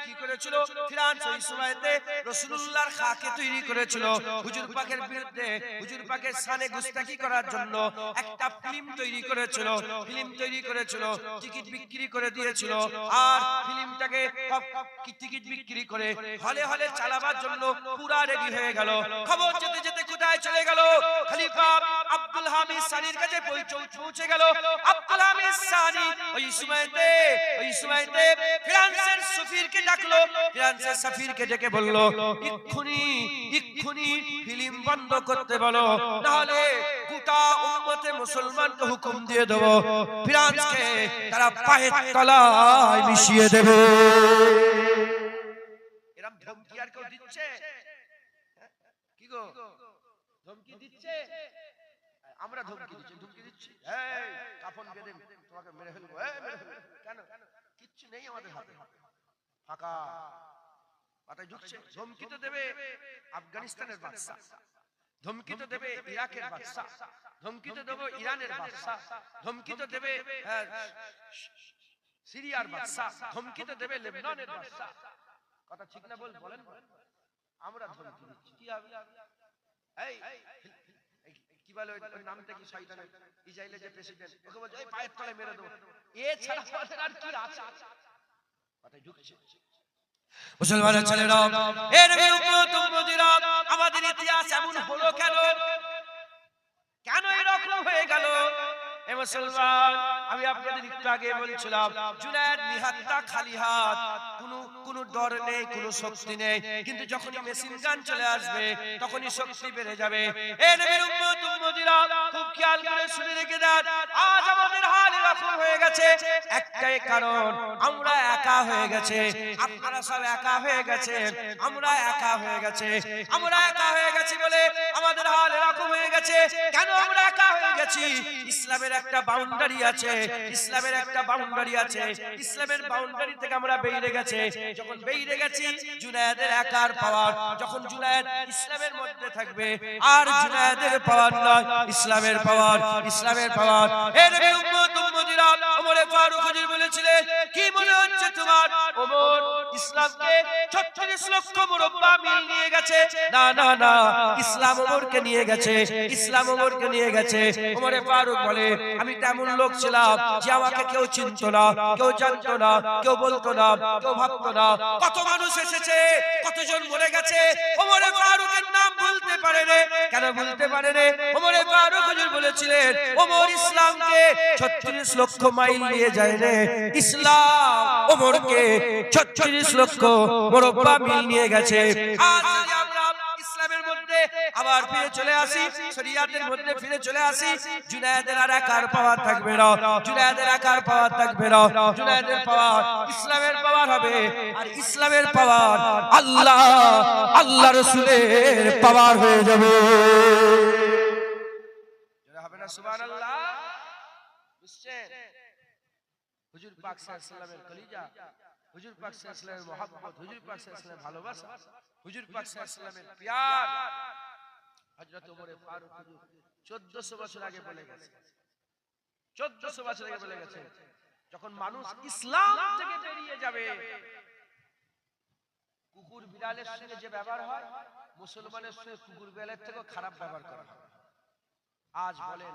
কি করেছিল? ফিরানসই সময়তে রাসূলুল্লাহর খাকে তৈরি করেছিল। হুজুর পাকের বিরুদ্ধে, হুজুর পাকের শানে গুস্তাখি করার জন্য একটা ফিল্ম তৈরি করেছিল। টিকিট বিক্রি করে দিয়েছিল। আর ফিল্মটাকে টিকিট বিক্রি করে হলে হলে চালাবার জন্য পুরা রেডি হয়ে গেল। খবর যেতে যেতে কোথায় চলে গেল? খলিফা আব্দুল হামিদ সানির কাছে পৌঁছে গেল। আব্দুল হামিদ সানি ওই সময়তে ফ্রান্সের সফিরকে ডাকলো। ফ্রান্সের সফিরকে ডেকে বলল, এক্ষুনি ফিল্ম বন্ধ করতে বলো, না হলে গোটা উম্মতে মুসলমানকে হুকুম দিয়ে দেব, ফ্রান্সকে তারা পায়ের তলায় মিশিয়ে দেবে। এরকম ধমকি আর কেউ দিচ্ছে? কি গো, ধমকি দিচ্ছে? আমরা ধমকি দিচ্ছি, এই কাফন বেঁধে তোমাকে মেরে ফেলবো, কেন? কিচ্ছু নেই আমাদের হাতে, ফাঁকা মাথায় ঢুকছে। ধমকি তো দেবে আফগানিস্তানের বাদশা, ধমকি তো দেবে ইরাকের বাদশা, ধমকি তো দেবে ইরানের বাদশা, ধমকি তো দেবে সিরিয়ার বাদশা, ধমকি তো দেবে লেবাননের বাদশা। কথা ঠিক না বলেন? আমরা ধমকি দিচ্ছি, কি হবে? এই কি বলে ওই নামটা কি শয়তানের, ইসরায়েলের যে প্রেসিডেন্ট, ওকে বলছে ওই পায়ের তলায় মেরে দেবো। এ ছাড়া আমাদের আর কি আছে? কথায় ঢুকছে। মুসলমানের ছেলেরা, এ নবীর উম্মত উম্মতিরা, আমাদের ইতিহাস এমন হলো কেন? কেন এরকম হয়ে গেল? এ মুসলমান, আমি আপনাদের একটু আগে বলছিলাম জুনায়েদ নিহাত্তা খালি হাত, কোনো ডর নেই, কোনো শক্তি নেই, কিন্তু যখনই মেশিন গান চলে আসবে তখনই শক্তি বেড়ে যাবে। এ নবীর উম্মত উম্মতিরা, খুব খেয়াল করে শুনে রেখে দেন, আজ আমাদের হাল এরকম হয়ে গেছে একটাই কারণ, আমরা একা হয়ে গেছে। আপনারা সব একা হয়ে গেছে, আমরা একা হয়ে গেছে। আমরা একা হয়ে গেছি বলে আমাদের হাল এরকম হয়ে গেছে। কেন আমরা একা হয়ে গেছি? ইসলামের একটা বাউন্ডারি আছে, ইসলামের একটা বাউন্ডারি আছে, ইসলামের বাউন্ডারি থেকে আমরা বেরিয়ে গেছে। যখন বেরিয়ে গেছি জুনায়েদের একার পাওয়ার, যখন জুনায়েদ ইসলামের মধ্যে থাকবে আর জুনায়েদের পাওয়ার নয়, ইসলামের পাওয়ার, ইসলামের পাওয়ার। এ নবীর উম্মত উম্মতিরা, ওমর ফারুক হুজুর বলেছিলেন, কি মনে হচ্ছে তোমার ওমর ইসলামকে 36 লক্ষ মুরব্বা মিল নিয়ে গেছে? না না না, ইসলাম ওমরকে নিয়ে গেছে, ইসলাম ওমরকে নিয়ে গেছে। ওমর ফারুক বলে, আমি তেমন লোক ছিলাম যে আমাকে কেউ চিনতো না, কেউ জানতো না, কেউ বলতো না, কেউ ভাবতো না। কত মানুষ এসেছে, কতজন মরে গেছে, ওমর ফারুকের নাম বলতে পারে রে। কেন বলতে পারে রে? ওমর ফারুক হুজুর বলেছিলেন, ওমর ইসলামকে 36 লক্ষ মাইল নিয়ে যায় রে, ইসলাম ওমরকে 36 লক্ষ মুরব্বা মিল নিয়ে গেছে। আজ যদি আমরা ইসলামের মধ্যে আবার ফিরে চলে আসি, শরিয়াতের মধ্যে ফিরে চলে আসি, জুনায়েদের আর একার পাওয়ার থাকবে না, জুনায়েদের একার পাওয়ার থাকবে না। জুনায়েদের পাওয়ার ইসলামের পাওয়ার হবে, আর ইসলামের পাওয়ার আল্লাহ, আল্লাহ রাসূলের পাওয়ার হয়ে যাবে। যারা হবে না সুবহানাল্লাহ। বুঝছেন? হুজুর পাক সাল্লাল্লাহু আলাইহি ওয়াসাল্লামের কলিজা, হুজুর পাক সাল্লাল্লাহু আলাইহি ওয়াসাল্লামের মহব্বত, হুজুর পাক সাল্লাল্লাহু আলাইহি ওয়াসাল্লামের ভালোবাসা, হুজুর পাক সাল্লাল্লাহু আলাইহি ওয়াসাল্লামের প্যার হযরত ওমর ফারুক হুজুর 1400 বছর আগে বলে গেছে। 1400 বছর আগে বলে গেছে, যখন মানুষ ইসলাম থেকে বেরিয়ে যাবে, কুকুর বিড়ালের সঙ্গে যে ব্যবহার হয়, মুসলমানের সঙ্গে কুকুর বিড়ালের থেকেও খারাপ ব্যবহার করা হয়। আজ বলেন,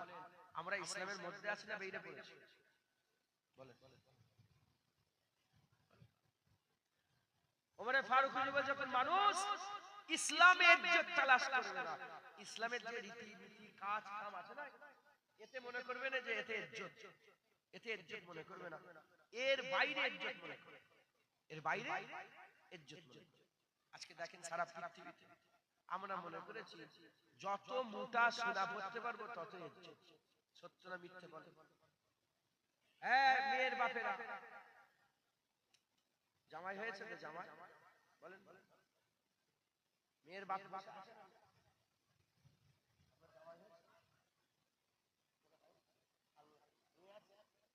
আমরা ইসলামের মধ্যে আছি না বেরিয়ে পড়েছি? বলেন। ওমর ফারুক হুজুর, যখন মানুষ ইসলামের ইজ্জত তালাশ করবে না, ইসলামের যে রীতি নীতি কাজ কাম আছে না, এতে মনে করবে না যে এতে ইজ্জত, এতে ইজ্জত মনে করবে না, এর বাইরে ইজ্জত মনে করবে, এর বাইরে ইজ্জত মনে করবে। আজকে দেখেন সারা পৃথিবীতে আমরা মনে করেছি যত মোটা সোনা পড়তে পারবো তত ইজ্জত। সত্য না মিথ্যে বলেন? হ্যাঁ, মেয়ের বাপেরা জামাই হয়েছে তো, জামাই বলেন, মেয়ের বাপ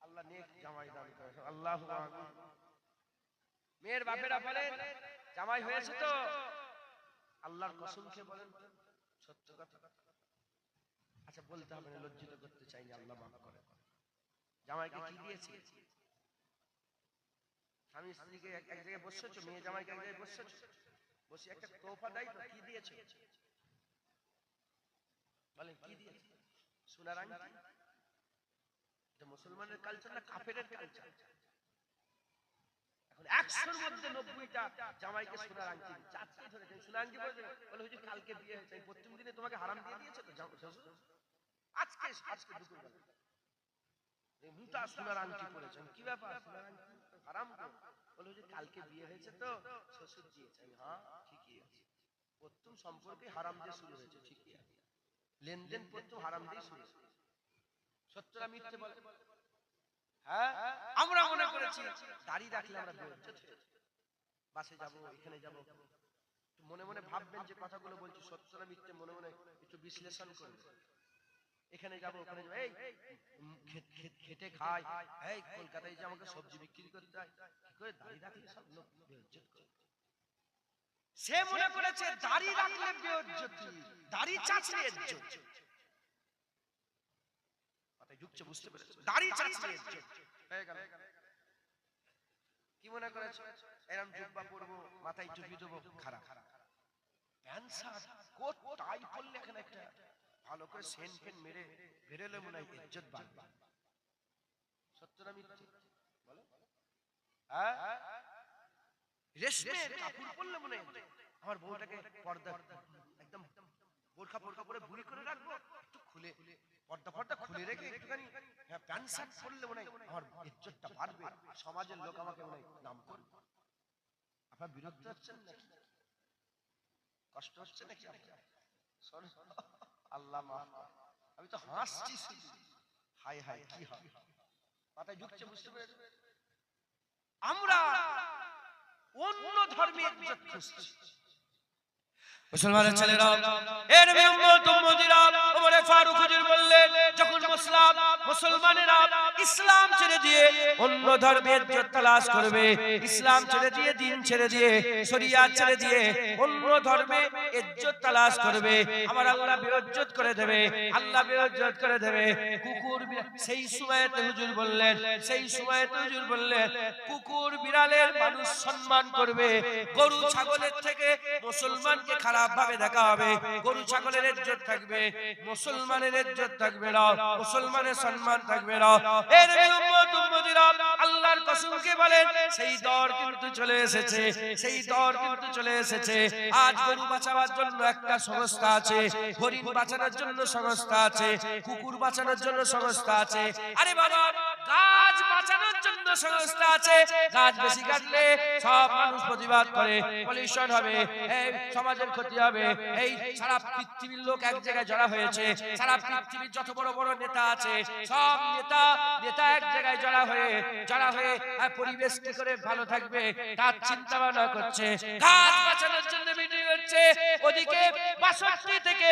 আল্লাহ নেক জামাই দান করে, আল্লাহু আমিন। মেয়ের বাপেরা বলেন, জামাই হয়েছে তো, আল্লাহর কসম খেয়ে বলেন সত্য কথা। আচ্ছা বলতে হবে না, লজ্জিত করতে চাইনি, আল্লাহ মাফ করে। জামাইকে কি দিয়েছে? স্বামী স্ত্রীকে এক জায়গায় বসেছো, মেয়ে জামাইকে এক জায়গায় বসেছো, বসে একটা তোফা দাই তো, কি দিয়েছো? বলেন কি দিয়েছে? সোনার আংটি। এটা মুসলমানের কালচার না কাফেরের কালচার? এখন 100-র মধ্যে 90টা জামাইকে সোনার আংটি চাচি ধরে দেয়, সোনার আংটি বলে হুজুর কালকে বিয়ে হয়েছে, প্রথম দিনে তোমাকে হারাম দিয়ে দিয়েছে তো আজকে দুপুরবেলা এই মোটা সোনার আংটি পরেছেন, কি ব্যাপার সোনার আংটি হারাম তো? বলে হুজুর কালকে বিয়ে হয়েছে তো শ্বশুর দিয়েছে। হ্যাঁ ঠিকই আছে, প্রথম সম্পর্কে হারাম দিয়ে শুরু হয়েছে, ঠিকই আছে, লেনদেন প্রথম হারাম দিয়ে শুরু। সত্যটা মিথ্যে বলে? হ্যাঁ, আমরা মনে করেছি দাড়ি রাখলে আমরা বেইজ্জত হয়ে যাব, বাসে যাব, এখানে যাব, মনে মনে ভাববেন যে কথাগুলো বলছি সত্যটা মিথ্যে, মনে মনে একটু বিশ্লেষণ করবেন। এখানে যাব, ওখানে যাব, এই খেটে খাই, এই কলকাতায় যে আমাকে সবজি বিক্রি করতে হয়, কি করে দাড়ি রাখলে সব লোক বেইজ্জত করে। সে মনে করেছে দাড়ি রাখলে বেইজ্জতি, দাড়ি চাচলে ইজ্জত। মাথায় ঢুকছে, বুঝতে পেরেছে? দাড়ি চাচলে ইজ্জত হয়ে গেল। কি মনে করেছে এরকম জুব্বা পরবো, মাথায় টুপি দেবো, খারাপ। প্যান্ট শার্ট কোট টাই পরলে এখানে একটা ভালো করে সেন ফেন মেরে বেরোলে মনে হয় ইজ্জত বাড়বে। সত্য না মিথ্যে বলো? হ্যাঁ, রেশমের কাপড় পরলে মনে হয় আমার বউটাকে পর্দা একদম বোরখা বোরখা পরে বুড়ি করে রাখবো, একটু খুলে পর্দা পর্দা খুলে রেখে একটুখানি প্যান্ট শার্ট পরলে মনে হয় আমার ইজ্জতটা বাড়বে, সমাজের লোক আমাকে মনে হয় নাম করবে। আপনার বিরক্ত হচ্ছেন নাকি? কষ্ট হচ্ছে নাকি? আল্লাহ মাফ, আমি তো হাসছি শুধু। হাই হাই কি হয় মাথায় ঢুকছে, বুঝতে পেরেছি? আমরা অন্য ধর্মের ইজ্জত খুঁজছি। মুসলমানের ছেলেরা, এ নবী উম্মত উম্মতিরা, ওমরে ফারুক হুজুর বললেন, যখন মুসলমানেরা ইসলাম ছেড়ে দিয়ে অন্য ধর্মের ইজ্জত তালাশ করবে, ইসলাম ছেড়ে দিয়ে, দিন ছেড়ে দিয়ে, শরিয়াত ছেড়ে দিয়ে অন্য ধর্মে ইজ্জত তালাশ করবে, আমার আল্লাহ বেইজ্জত করে দেবে, আল্লাহ বেইজ্জত করে দেবে। কুকুর সেই সময়তে হুজুর বললেন, কুকুর বিড়ালের মানুষ সম্মান করবে, গরু ছাগলের থেকে মুসলমানকে খারাপ ভাবে দেখা হবে। গরু ছাগলের ইজ্জত থাকবে, মুসলমানের ইজ্জত থাকবে না, মুসলমানের সম্মান থাকবে না। এর উম্মত উম্মতিরা, আল্লাহর কসমকে বলেন, সেই দর কিন্তু চলে এসেছে, সেই দর কিন্তু চলে এসেছে। আজ গরু বাঁচাবার জন্য একটা সংস্থা আছে, হরিণ বাঁচানোর জন্য সংস্থা আছে, কুকুর বাঁচানোর জন্য সংস্থা আছে। আরে বাবা, গাছ বাঁচানোর জন্য সংস্থা আছে। গাছ বেশি কাটলে সব মানুষ প্রতিবাদ করে, পলিউশন হবে, এই সমাজের ক্ষতি হবে। এই সারা পৃথিবীর লোক এক জায়গায় জড়া হয়েছে, সারা পৃথিবীর যত বড় বড় নেতা আছে, সব নেতা এক জায়গায় জড়া হয়ে পরিবেশ কি করে ভালো থাকবে তার চিন্তা ভাবনা করছে। গাছ বাঁচানোর জন্য মিটিং হচ্ছে। ওদিকে 62 থেকে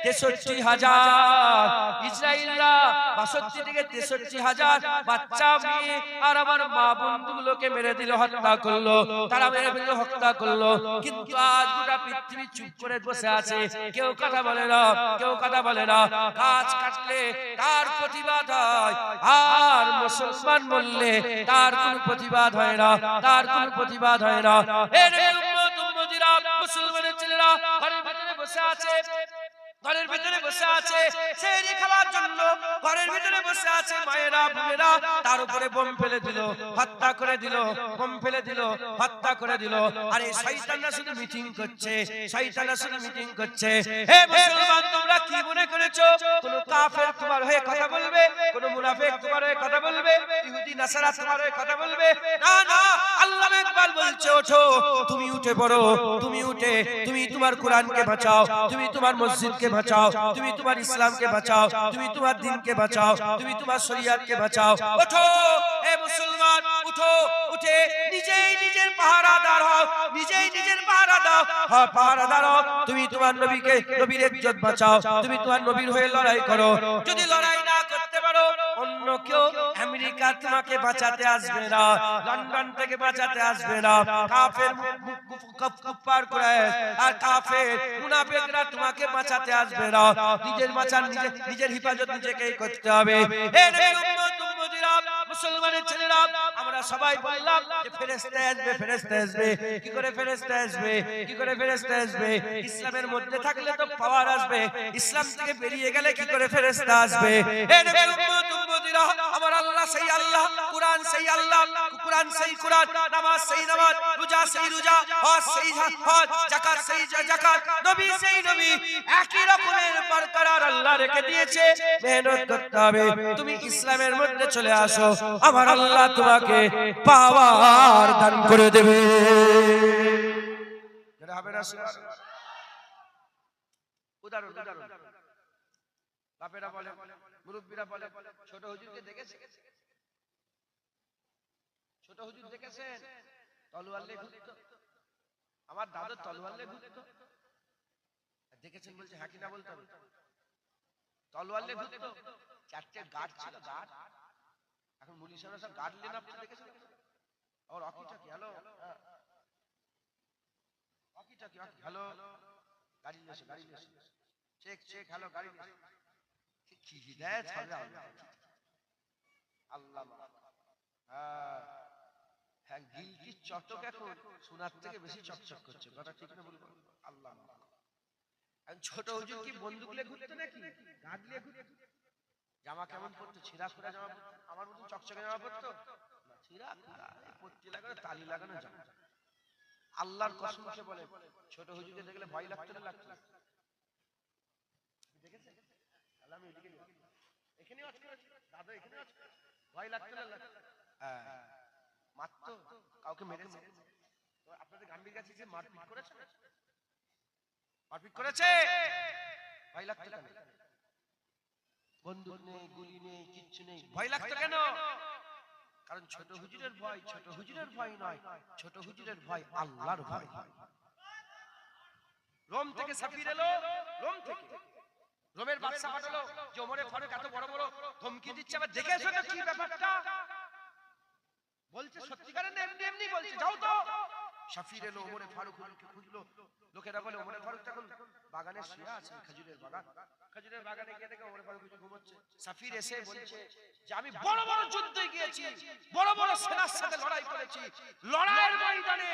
63,000 ইসরায়েলরা, 62 থেকে 63,000 বাচ্চা মেয়ে আর আমার মা বন্ধুগুলোকে মেরে দিল, হত্যা করলো, তারা মেরে ফেললো, হত্যা করলো। কিন্তু আজ গোটা পৃথিবী চুপ করে বসে আছে, কেউ কথা বলে না, কেউ কথা বলে না। গাছ কাটলে তার প্রতিবাদ হয়, আর মুসলমান বললে তার কোনো প্রতিবাদ হয় না, তার কোনো প্রতিবাদ হয় না। এর উম্মত উম্মতিরা, মুসলমানের ছেলেরা ঘরের ভিতরে বসে আছে, ঘরের ভিতরে বসে আছে সেহরি খাওয়ার জন্য, ঘরের ভিতরে বসে আছে মায়েরা বোনেরা, তার উপরে বোম ফেলে দিল, হত্যা করে দিল, বোম ফেলে দিল, হত্যা করে দিল। আরে শয়তানরা শুধু মিটিং করছে, শয়তানরা শুধু মিটিং করছে। হে মুসলমান, তোমরা কি মনে করেছো কোন কাফের তোমার হয়ে কথা বলবে, কোন মুনাফিক তোমার হয়ে কথা বলবে, ইহুদি নাসারা তোমার হয়ে কথা বলবে? না না, আল্লাহ ইকবাল বলছে, ওঠো, তুমি উঠে পড়ো, তুমি উঠে তুমি তোমার কোরআনকে বাঁচাও, তুমি তোমার মসজিদকে বাঁচাও, তুমি তোমার ইসলামকে বাঁচাও, তুমি তোমার দ্বীনকে বাঁচাও, তুমি তোমার শরিয়াতকে বাঁচাও। ওঠো হে মুসলমান, উঠো, উঠে নিজেই নিজের পাহারাদার হও, নিজেই নিজের পাহারা দাও, হ্যাঁ পাহারাদার হও। তুমি তোমার নবীকে, নবীর ইজ্জত বাঁচাও, তুমি তোমার নবীর হয়ে লড়াই করো। যদি লড়াই না করতে পারো, অন্য কেউ আমেরিকা তোমাকে বাঁচাতে আসবে না, লন্ডন থেকে বাঁচাতে আসবে না, কাফের কুফার কুরাইশ আর কাফের মুনাফিকরা তোমাকে বাঁচাতে আসবে না। নিজের বাঁচান, নিজের হিফাজত নিজেকেই করতে হবে। হে নবীর উম্মত উম্মতিরা, মুসলমানের ছেলেরা, আমরা সবাই বললাম যে ফেরেশতা আসবে, ফেরেশতা আসবে। কি করে ফেরেশতা আসবে, কি করে ফেরেশতা আসবে? ইসলামের মধ্যে থাকলে তো পাওয়ার আসবে, ইসলাম থেকে বেরিয়ে গেলে কি করে ফেরেশতা আসবে? হে নবীর উম্মত উম্মতিরা, আমার আল্লাহ সেই আল্লাহ, কুরআন সেই আল্লাহ, কুরআন সেই কুরআন, নামাজ সেই নামাজ, রোজা সেই রোজা, হজ সেই হজ, যাকাত সেই যাকাত, নবী সেই নবী, একই রকমের বরকরার আল্লাহ রেখে দিয়েছে। মেহনত করতে হবে। তুমি ইসলামের মধ্যে চলে আসো, আমার আল্লাহ তোমাকে পাওয়ার দান করে দেবে। যেটা হবে না উদাহরণ, বাপেরা বলে, মুরব্বীরা বলে, ছোট হুজুরকে দেখেছে, ছোট হুজুর দেখেছেন তলোয়ার নিয়ে ঘুরতো, আমার দাদু তলোয়ার নিয়ে ঘুরতো, দেখেছেন বলছে হ্যাঁ কি না বলতে হবে, তলোয়ার নিয়ে ঘুরতো, 4টে গার্ড ছিল, গার্ড। এখন মুলি সাহেব সব গার্ড নিয়ে নামতে দেখেছেন, আর অকিটাকি হ্যালো, অকিটাকি হ্যালো, গাড়ি নিয়ে এসো, গাড়ি নিয়ে এসো, চেক চেক, হ্যালো গাড়ি নিয়ে এসো। কি হিদায়াত হবে আল্লাহ। হ্যাঁ, গিলটির চটক এখন সোনার থেকে বেশি চকচক করছে, কথা ঠিক না বলবো? আল্লাহ ছোট হুজুর কি বন্দুক নিয়ে ঘুরতো নাকি, গাদ নিয়ে ঘুরতো? জামা কেমন পরতো? ছিঁড়া খুঁড়া জামা পরতো? আমার মতন চকচকে জামা পরতো না, ছিঁড়া খুঁড়া পট্টি লাগানো, তালি লাগানো জামা। আল্লাহর কসম খেয়ে বলে, ছোট হুজুরকে দেখলে ভয় লাগতো না? লাগতো? দেখেছেন? আল্লাহ আমি এদিকে এখানেও আছে, দাদা এখানেও আছে, ভয় লাগতো না? লাগতো? হ্যাঁ, মারতো, কাউকে মেরেছে? তো আপনাদের গাম্ভীর কাছে যে মারপিট করেছে, মারপিট করেছে, ভয় লাগতো কেন? বন্দুক নেই, গুলি নেই, কিচ্ছু নেই, ভয় লাগতো কেন? কারণ ছোট হুজুরের ভয় ছোট হুজুরের ভয় নয়, ছোট হুজুরের ভয় আল্লাহর ভয়। রোম থেকে সাফির এলো, রোম থেকে রোমের বাদশা পাঠালো যে ওমরে ফারুক এত বড় বড় ধমকি দিচ্ছে, আবার দেখে এসো তো কি ব্যাপারটা। বলছে সত্যিকারের না এমনি এমনি বলছে, যাও তো। সাফির এলো, ওমরে ফারুক হুজুরকে খুঁজলো। লোকেরা বলে ওমরে ফারুক তখন বাগানে শুয়ে আছে, খেজুরের বাগান, খেজুরের বাগানে গিয়ে দেখে ওমরে ফারুক হুজুর ঘুমোচ্ছে। সাফির এসে বলছে যে আমি বড় বড় যুদ্ধে গিয়েছি, বড় বড় সেনার সাথে লড়াই করেছি, লড়াইয়ের ময়দানে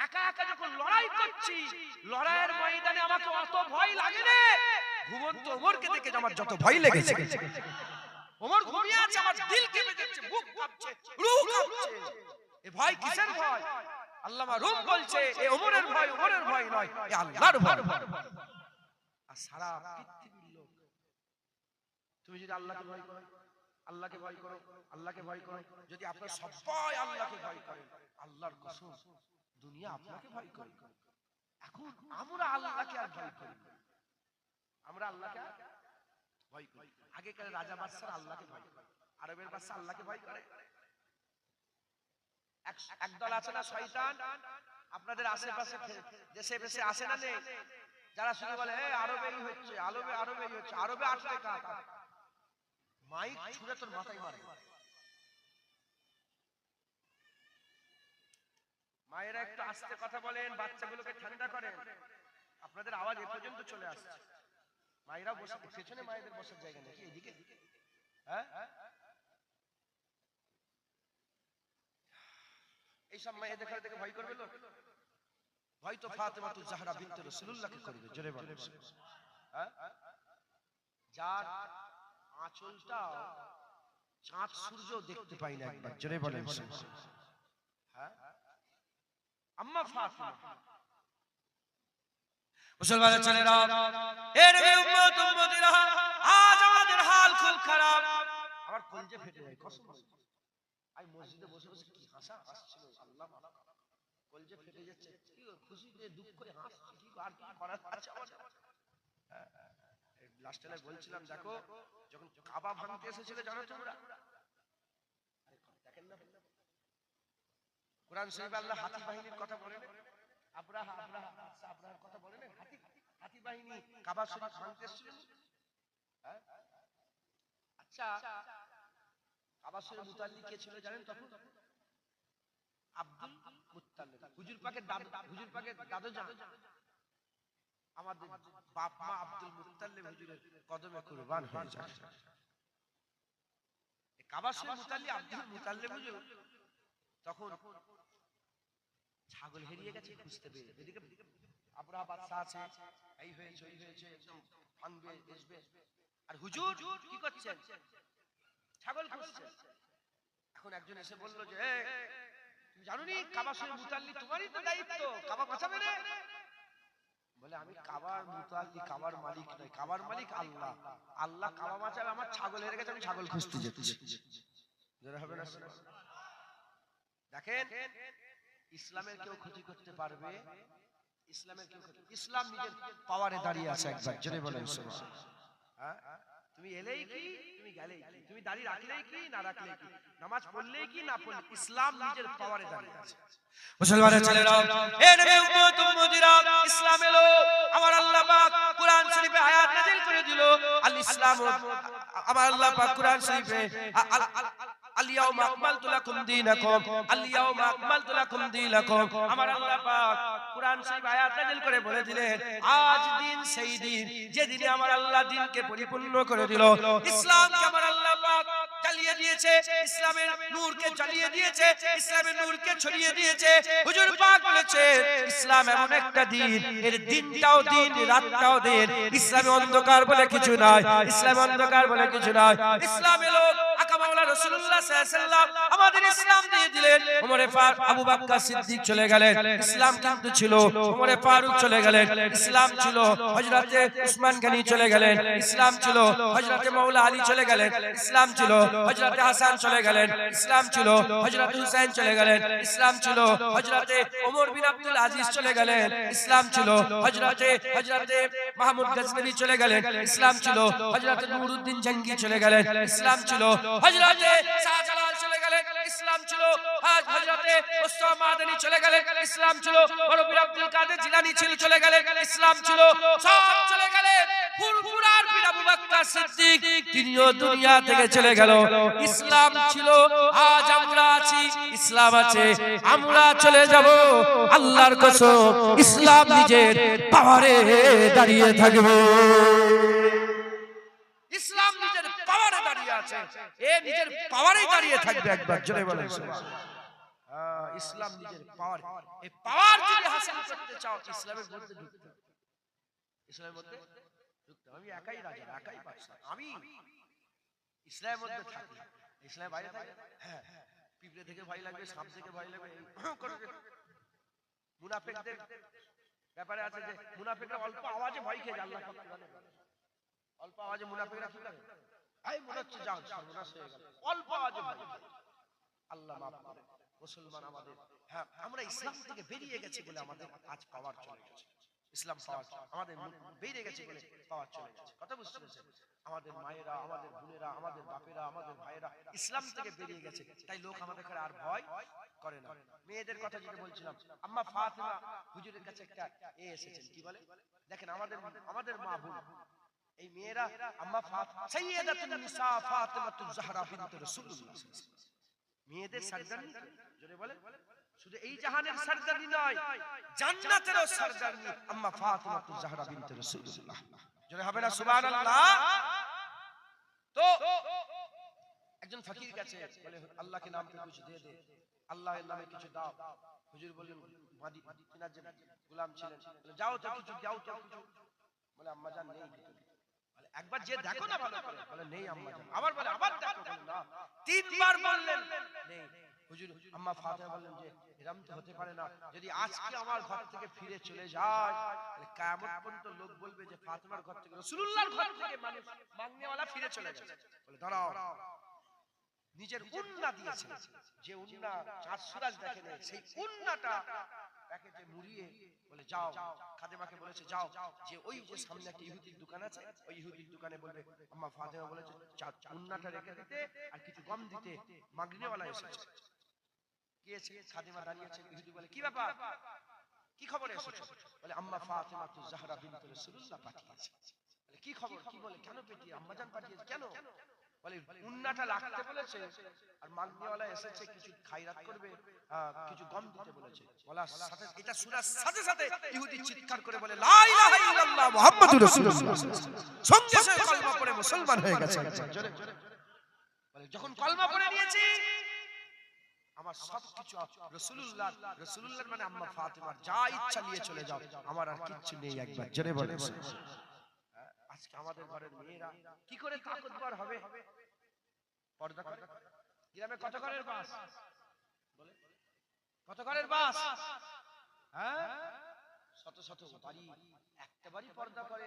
একা একা যখন লড়াই করছি, লড়াইয়ের ময়দানে আমাকে অত ভয় লাগে না, ঘুমন্ত ওমরকে দেখে আমার যত ভয় লেগেছে। ওমর ঘুমিয়ে আছে, আমার দিল কেঁপে যাচ্ছে, বুক কাঁপছে, রূহ কাঁপছে। এ ভয় কিসের ভয়? আল্লামা রূম বলছে এ ওমরের ভয়, ওমরের ভয় নয়, এ আল্লাহর ভয়। আর সারা পৃথিবীর লোক, তুমি যদি আল্লাহকে ভয় করো, আল্লাহকে ভয় করো, আল্লাহকে ভয় করো, যদি আপনারা সবাই আল্লাহকে ভয় করেন, আল্লাহর কসম দুনিয়া আপনাকে ভয় করে। এখন আমরা আল্লাহকে আর ভয় করি, আমরা আল্লাহকে ভয় করি। আগেকার রাজা বাদশারা আল্লাহকে ভয় করে, আরবের বাদশা আল্লাহকে ভয় করে। একদল আছে না শয়তান, আপনাদের আশেপাশে দেশে দেশে আসে না নেই, যারা শুধু বলে আরবেই হচ্ছে, আরবে আরবেই হচ্ছে, আরবে আসলে কাক মাইক ছুঁড়ে তোর মাথায় মারে। মায়েরা একটু আস্তে কথা বলেন, বাচ্চাগুলোকে ঠান্ডা করেন, আপনাদের আওয়াজ এ পর্যন্ত চলে আসছে। মায়েরা বসে, পেছনে মায়েদের বসার জায়গা নেই, এদিকে হ্যাঁ, এইসব মায়ের দেখার দেখে ভয় করবে লোক? ভয় তো ফাতেমাতুজ জাহরা বিনতে রাসূলুল্লাহকে করবে, জোরে বলেন। হ্যাঁ, যার আঁচলটা চাঁদ সূর্য দেখতে পাই না একবার, জোরে বলেন। হ্যাঁ, আম্মা ফাতেমা। মুসলমানের ছেলেরা, এ নবী উম্মত উম্মতিরা, আজ আমাদের হাল খুব খারাপ। আমার কলিজা ফেটে যায়, কসম করে আমি মসজিদে বসে বসে কি হাসা হাসছিল, আল্লাহ মাফ করো, কলিজা ফেটে যাচ্ছে, কি খুশিতে দুঃখে হাসছি, কি আর কি করার আছে আমাদের। লাস্টে বলছিলাম, দেখো যখন কাবা ভাঙতে এসেছিল জানো তোমরা, দেখেন না কোরআন শরীফে আল্লাহ হাতি বাহিনীর কথা বলেন, আব্রাহা আব্রাহার কথা বলেন, হাতি বাহিনী কাবা শরীফ ভাঙতে এসেছিল। আচ্ছা, কাবা শরীফ মুতাল্লি কে ছিল জানেন তখন? আব্দুল মুত্তালিব, হুজুর পাকের দাদু, হুজুর পাকের দাদু জান, আমাদের বাপ মা আব্দুল মুত্তালিব হুজুরের কদমে কুরবান হয়ে যায়। কাবা শরীফ মুতাল্লি আব্দুল মুত্তালিব হুজুর তখন ছাগল হারিয়ে গেছে, খুঁজতে পেরে, এদিকে আব্রাহা বাদশা আছে, এই হয়েছে ওই হয়েছে, একদম ভাঙবে আসবে, আর হুজুর কি করছেন? ছাগল খুঁজছেন। এখন একজন এসে বলল যে তুমি জানো নি কাবা শরীফ মুতাল্লি তোমারই তো দায়িত্ব, কাবা বাঁচাবে না? বলে আমি কাবার মুতাল্লি, কাবার মালিক নই, কাবার মালিক আল্লাহ, আল্লাহ কাবা বাঁচাবে, আমার ছাগল হেরে গেছে, আমি ছাগল খুঁজতে যাচ্ছি। যারা হবে না, দেখেন ইসলামের কেউ ক্ষতি করতে পারবে? ইসলামের কেউ ক্ষতি, ইসলাম নিজের পাওয়ারে দাঁড়িয়ে আছে, একবার জোরে বলেন সুবহানাল্লাহ। হ্যাঁ, তুমি এলেই কি, তুমি গেলেই কি, তুমি দাঁড়িয়ে রাখলেই কি না রাখলেই কি, নামাজ পড়লেই কি না পড়লে, ইসলাম নিজের পাওয়ারে দাঁড়িয়ে আছে। মুসলমানের ছেলেরা, এ নবী উম্মত উম্মতিরা, ইসলাম এলো, আমার আল্লাহ পাক কোরআন শরীফে আয়াত নাযিল করে দিল, আল ইসলাম, আমার আল্লাহ পাক কোরআন শরীফে আল-ইয়াউমা আকমালতু লাকুম দীনাকুম, আল-ইয়াউমা আকমালতু লাকুম দীনাকুম, আমার আল্লাহ পাক কোরআন শরীফ আয়াত নাযিল করে বলে দিলেন আজ দিন সেই দিন যেদিনে আমার আল্লাহ দ্বীনকে পরিপূর্ণ করে দিল, ইসলামকে আমার আল্লাহ পাক জ্বালিয়ে জ্বালিয়ে দিয়েছে, ইসলামের নূরকে জ্বালিয়ে দিয়েছে, ইসলামের নূরকে ছড়িয়ে দিয়েছে। হুজুর পাক বলেছে ইসলাম এমন একটা দিন, এর দিনটাও দিন, রাতটাও দিন। ইসলামে অন্ধকার বলে কিছু নাই, ইসলামে অন্ধকার বলে কিছু নাই। ইসলাম এলো আকা মাওলা রাসূলুল্লাহ সাল্লাল্লাহু আলাইহি ওয়াসাল্লাম আমাদের ইসলাম দিয়ে দিলেন। ওমরে ফারুক, আবু বকর সিদ্দিক চলে গেলেন, ইসলাম কিন্তু ছিল। ওমরে ফারুক চলে গেলেন, ইসলাম ছিল। হযরতে উসমান গনি চলে গেলেন, ইসলাম ছিল। হযরতে মাওলা আলী চলে গেলেন, ইসলাম ছিল। হযরতে হাসান চলে গেলেন, ইসলাম ছিল। হযরতে হুসাইন চলে গেলেন, ইসলাম ছিল। হযরতে ওমর বিন আব্দুল আজিজ চলে গেলেন, ইসলাম ছিল। হযরতে মাহমুদ গজনবী চলে গেলেন, ইসলাম ছিল। হযরতে নুরউদ্দিন জঙ্গি চলে গেলেন, ইসলাম ছিল। হযরতে শাহজালাল চলে গেলেন, ইসলাম ছিল। হযরতে মুস্তাফা মাদানী চলে গেলেন, ইসলাম ছিল। বড় আব্দুল কাদের জিলানী চলে গেলেন, ইসলাম ছিল। সব চলে গেলেন। ফুরফুরার পীর আবু বকর সিদ্দিক তিনিও দুনিয়া থেকে চলে গেল। ইসলাম ছিল, আজ আমরা আছি, ইসলাম আছে, আমরা চলে যাব। আল্লাহর কসম ইসলাম নিজের পাওয়ারে দাঁড়িয়ে থাকবে। ইসলাম নিজের পাওয়ারে দাঁড়িয়ে আছে, এ নিজের পাওয়ারেই দাঁড়িয়ে থাকবে। একবার জোরে বলেন সুবহানাল্লাহ। ইসলাম নিজের পাওয়ার, এই পাওয়ার যদি হাসিল করতে চাও ইসলামের মধ্যে ঢুকতে হবে। ইসলামের মধ্যে ঢুকতে হবে। আমি একাই রাজা, একাই বাদশা, আমি ইসলামের মধ্যে থাকি। ইসলামের বাইরে থাকি, হ্যাঁ, পিঁপড়ে থেকে ভয় লাগবে, সাপ থেকে ভয় লাগবে। মুনাফিকদের ব্যাপারে আছে যে মুনাফিকরা অল্প আওয়াজে ভয় খেয়ে যায়। আল্লাহ পাক জানেন, অল্প আওয়াজে মুনাফিকরা কি করে? এই মনে হচ্ছে যাও সর্বনাশ হয়ে গেল, অল্প আওয়াজে ভয়। আল্লাহ মাফ করে। মুসলমান আমাদের, হ্যাঁ, আমরা ইসলাম থেকে বেরিয়ে গেছি বলে আমাদের আজ পাওয়ার চলে গেছে। ইসলাম পাওয়ার আমাদের বেরিয়ে গেছে বলে পাওয়ার চলে গেছে। কথা বুঝতে পেরেছেন? আমাদের মায়েরা, আমাদের বোনেরা, আমাদের বাপেরা, আমাদের ভাইয়েরা ইসলাম থেকে বেরিয়ে গেছে, তাই লোক আমাদের আর ভয় করে না। মেয়েদের কথা যেটা বলছিলাম, আম্মা ফাতেমা হুজুরের কাছে একটা এসেছেন, কি বলে দেখেন, আমাদের মা বোন এই মেয়েরা, আম্মা ফাতেমা সাইয়্যিদাতুন নিসা ফাতেমাতুজ জাহরা বিনত রাসূলুল্লাহ, মেয়েদের সরদারনি। জোরে বলেন, শুধু এই জাহানের সরদারনি নয়, জান্নাতেরও সরদারনি আম্মা ফাতেমাতুজ জাহরা বিনত রাসূলুল্লাহ। জোরে হবে না সুবহানাল্লাহ? তো একজন ফকির কাছে বলে, আল্লাহকে নাম पे कुछ दे दे, আল্লাহর নামে কিছু দাও। হুজুর বলেন, তিনার যে গোলাম ছিলেন, বলে যাও তো কিছু দাও তো কিছু। বলে আম্মা জান নেই কিছু। বলে একবার যে দেখো না ভালো করে। বলে নেই আম্মা জান। আবার বলে আবার দেখো। বলে না। তিনবার বললেন নেই। হুজুর আম্মা ফাতেমা বললেন যে এরকম তো হতে পারে না, যদি আজকে আমার ঘর থেকে ফিরে চলে যায় তাহলে কিয়ামত পর্যন্ত লোক বলবে যে ফাতেমার ঘর থেকে, রাসূলুল্লাহর ঘর থেকে মানুষ মাংনেওয়ালা ফিরে চলে গেছে। বলে দাঁড়াও, নিজের উন্না দিয়েছে, যে উন্না চাঁদ সূরজ দেখে না, সেই উন্নাটা প্যাকেটে মুড়িয়ে বলে যাও। খাদেমাকে বলেছে যাও, যে ওই যে সামনে একটা ইহুদির দোকান আছে, ওই ইহুদির দোকানে বলবে আম্মা ফাতেমা বলেছে উন্নাটা রেখে দিতে আর কিছু গম দিতে, মাগনেওয়ালা এসেছে। গিয়েছে, খাদেমা দাঁড়িয়েছে, ইহুদি বলে কি ব্যাপার, কি খবর এসেছে? বলে আম্মা ফাতেমাতুজ জাহরা বিনত রাসূলুল্লাহ পাঠিয়েছে। বলে কি খবর, কি বলে, কেন পাঠিয়েছে? আম্মা জান পাঠিয়েছে, কেন? বলে উন্নাটা রাখতে বলেছে আর মাগনেওয়ালা এসেছে কিছু খায়রাত করবে, কিছু গম দিতে বলেছে। বলার সাথে এটা শোনার সাথে সাথে ইহুদি চিৎকার করে বলে লা ইলাহা ইল্লাল্লাহ মুহাম্মাদুর রাসূলুল্লাহ, সঙ্গে সঙ্গে কলমা পড়ে মুসলমান হয়ে গেছে। বলে যখন কলমা পড়ে নিয়েছি আমার সবকিছু রাসূলুল্লাহর মানে আম্মা ফাতেমার, যা ইচ্ছা নিয়ে চলে যাও, আমার আর কিচ্ছু নেই। একবার জোরে বলেন। আজকে আমাদের ঘরের মেয়েরা কি করে তাকতবর হবে? পর্দা করে। গ্রামে কত ঘরের বাস, বলে কত ঘরের বাস, হ্যাঁ, শত শত বাড়ি, একটা বাড়ি পর্দা করে।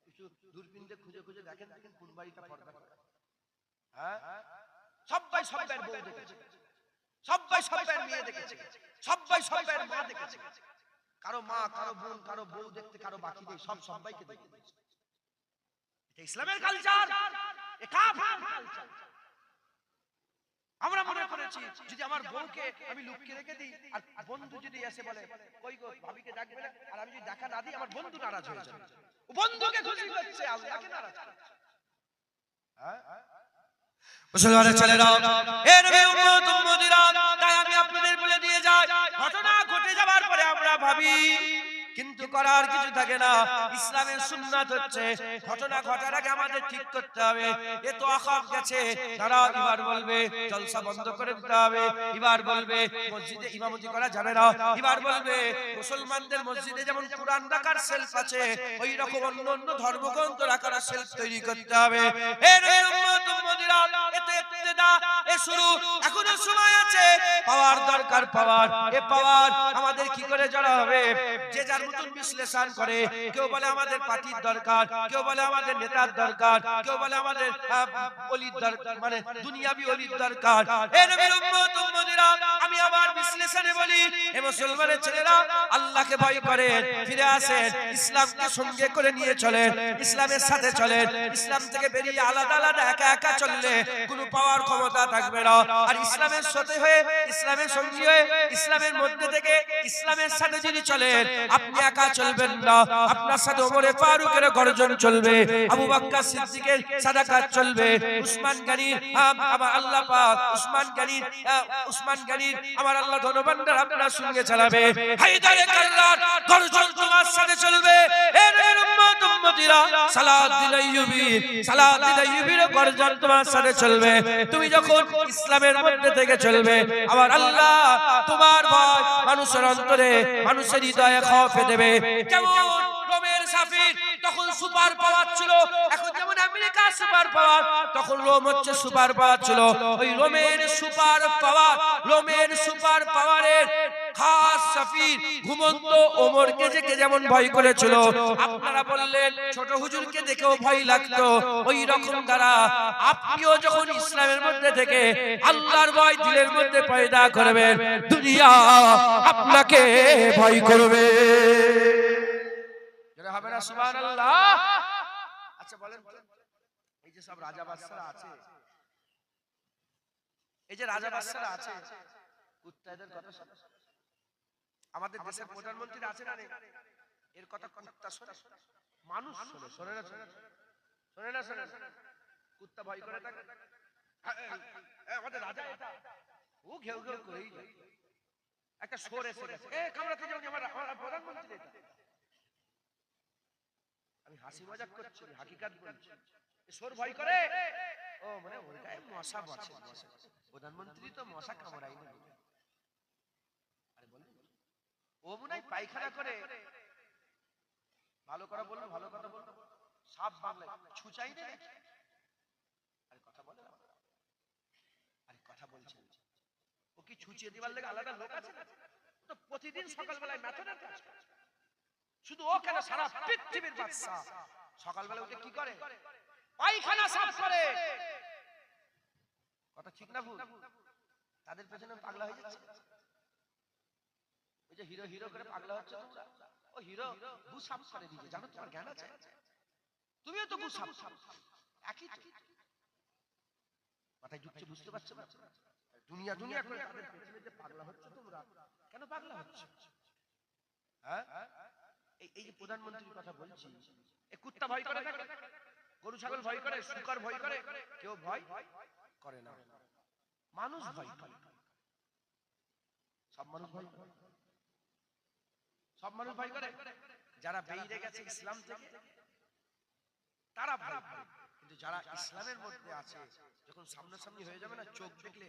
কিছু দূরবীন দিয়ে খুঁজে খুঁজে দেখেন দেখেন কোন বাড়িটা পর্দা করে। হ্যাঁ, সবাই সবার বউ দেখেছে, সবাই সবার মেয়ে দেখেছে, সবাই সবার মা দেখেছে। কারো মা, কারো বোন, কারো বউ দেখতে কারো বাকি নেই, সব সবাইকে দেখেছে। এটা ইসলামের কালচার, এ কাফের কালচার। আমরা মনে করেছি যদি আমার বউকে আমি লুকিয়ে রেখে দিই আর বন্ধু যদি এসে বলে কই গো ভাবিকে ডাকবে না, আর আমি যদি দেখা না দিই আমার বন্ধু নারাজ হয়ে যাবে। ও বন্ধুকে খুশি করছে, আল্লাহকে নারাজ করছে। হ্যাঁ, মুসলমানের ছেলেরা, এ নবী উম্মত উম্মতিরা, তাই আমি আপনাদের বলে দিয়ে যাই, ঘটনা ঘটে যাবার পরে আমরা ভাবি কিন্তু করার কিছু থাকে না। ইসলামের সুন্নাত হচ্ছে ঘটনা ঘটার আগে আমাদের ঠিক করতে হবে এ তো আখাব গেছে, তারা এবার বলবে জলসা বন্ধ করে দিতে হবে, এবার বলবে মসজিদে ইমামতি করা যাবে না, এবার বলবে মুসলমানদের মসজিদে যেমন কুরআন রাখার শেলফ আছে ওই রকম অন্য অন্য ধর্মগ্রন্থ রাখার শেলফ তৈরি করতে হবে। এ নবীর উম্মত উম্মতিরা, এতে ইবতিদা, এ শুরু, এখনো সময় আছে। পাওয়ার দরকার, পাওয়ার, এ পাওয়ার আমাদের কি করে জড়া হবে? যে যার মতন বিশ্লেষণ করে। কেউ বলে আমাদের পার্টির দরকার, কেউ বলে আমাদের নেতার দরকার, কেউ বলে আমাদের ওলির দরকার, মানে দুনিয়াবি ওলির দরকার। এ নবীর উম্মত উম্মতিরা, আমি আবার বিশ্লেষণে বলি, এ মুসলমানের ছেলেরা আল্লাহকে ভয় করেন, ফিরে আসেন, ইসলামকে সঙ্গে করে নিয়ে চলেন, ইসলামের সাথে চলেন। ইসলাম থেকে বেরিয়ে আলাদা আলাদা একা একা চললে কোনো পাওয়ার ক্ষমতা থাকবে না। আর ইসলামের সাথে হয়ে, ইসলামের সঙ্গী হয়ে, ইসলামের মধ্যে থেকে ইসলামের সাথে যদি চলেন, আপনি একা চলবেন না, আপনার সাথে ওমরে ফারুকের গর্জন চলবে, আবু বকর সিদ্দিকের সাদাকাত চলবে, উসমান গনির আমার আল্লাহ পাক উসমান গনির আমার আল্লাহ ধনভান্ডার আপনার সঙ্গে চালাবে, হায়দারে কাল্লার গর্জন তোমার সাথে চলবে। এর উম্মত উম্মতিরা, সালাউদ্দিন আইয়ুবীর গর্জন তোমার সাথে চলবে। তুমি যখন ইসলামের মধ্যে থেকে চলবে, আমার আল্লাহ তোমার ভয় মানুষের অন্তরে, মানুষের হৃদয়ে খৌফে দেবে। যেমন রোমের সাফির তখন সুপার পাওয়ার ছিল, এখন যেমন আমেরিকা সুপার পাওয়ার, তখন রোম হচ্ছে সুপার পাওয়ার ছিল। ওই রোমের সুপার পাওয়ারের খাস সাফির ঘুমন্ত ওমরকে যে যেমন ভয় করেছিল, আপনারা বললেন ছোট হুজুরকে দেখেও ভয় লাগতো, ওই রকম দ্বারা আপনিও যখন ইসলামের মধ্যে থেকে আল্লাহর ভয় দিলের মধ্যে পয়দা করবেন, দুনিয়া আপনাকে ভয় করবে। যারা হবে না সুবহানাল্লাহ। আচ্ছা বলেন, এই যে সব রাজা বাদশারা আছে, এই যে রাজা বাদশারা আছে, কুত্তাদের কথা শোনে? আমাদের দেশের প্রধানমন্ত্রী আছে না, এর কথা কুত্তা শোনে? মানুষ শোনে, শোনে না? শোনে না? শোনে না? কুত্তা ভয় করে থাকে। আমাদের রাজা এটা, ও ঘেউ ঘেউ করেই যায়। একটা সোর এসে গেছে, কামড়াতে যাও, আমার প্রধানমন্ত্রী এটা। আমি হাসি মজাক করছি, হাকিকাত বলছি। সোর ভয় করে, ও মানে ওর গায়ে মশা বসে, প্রধানমন্ত্রী তো মশা কামড়াই না। আরে বলুন, ও মনে হয় পায়খানা করে, ভালো করে বলুন, ভালো কথা বলুন, সাপ বাংলায় ছুচাই না। আরে কথা বলে, আরে কথা বলছেন, ও কি ছুচিয়ে দিবার লাগে আলাদা লোক আছে না? তো প্রতিদিন সকালবেলায় মেথডের কাজ করে। শুধু ও কেন, সারা পৃথিবীর বাদশা সকালবেলা উঠে কি করে? পায়খানা সাফ করে। কথা ঠিক না ভুল? তাদের পেছনে পাগলা হয়ে যাচ্ছে। ওই যে হিরো হিরো করে পাগলা হচ্ছে তোমরা, ও হিরো গু সাফ করে দিয়েছে, জানো তোমার জ্ঞান আছে? তুমিও তো গু সাফ, একই কথাই ঢুকছে, বুঝতে পারছো না? দুনিয়া দুনিয়া করে তাদের পেছনে যে পাগলা হচ্ছে তোমরা, কেন পাগলা হচ্ছে? হ্যাঁ, এই যে প্রধানমন্ত্রীর কথা বলছি, এই কুত্তা ভয় করে থাকে, গরু ছাগল ভয় করে, শুকর ভয় করে, কেউ ভয় করে না। মানুষ ভয় করে, সব মানুষ ভয় করে, সব মানুষ ভয় করে। যারা বেরিয়ে গেছে ইসলাম থেকে তারা ভয় করে, কিন্তু যারা ইসলামের মধ্যে আছে, যখন সামনাসামনি হয়ে যাবে না, চোখ দেখলে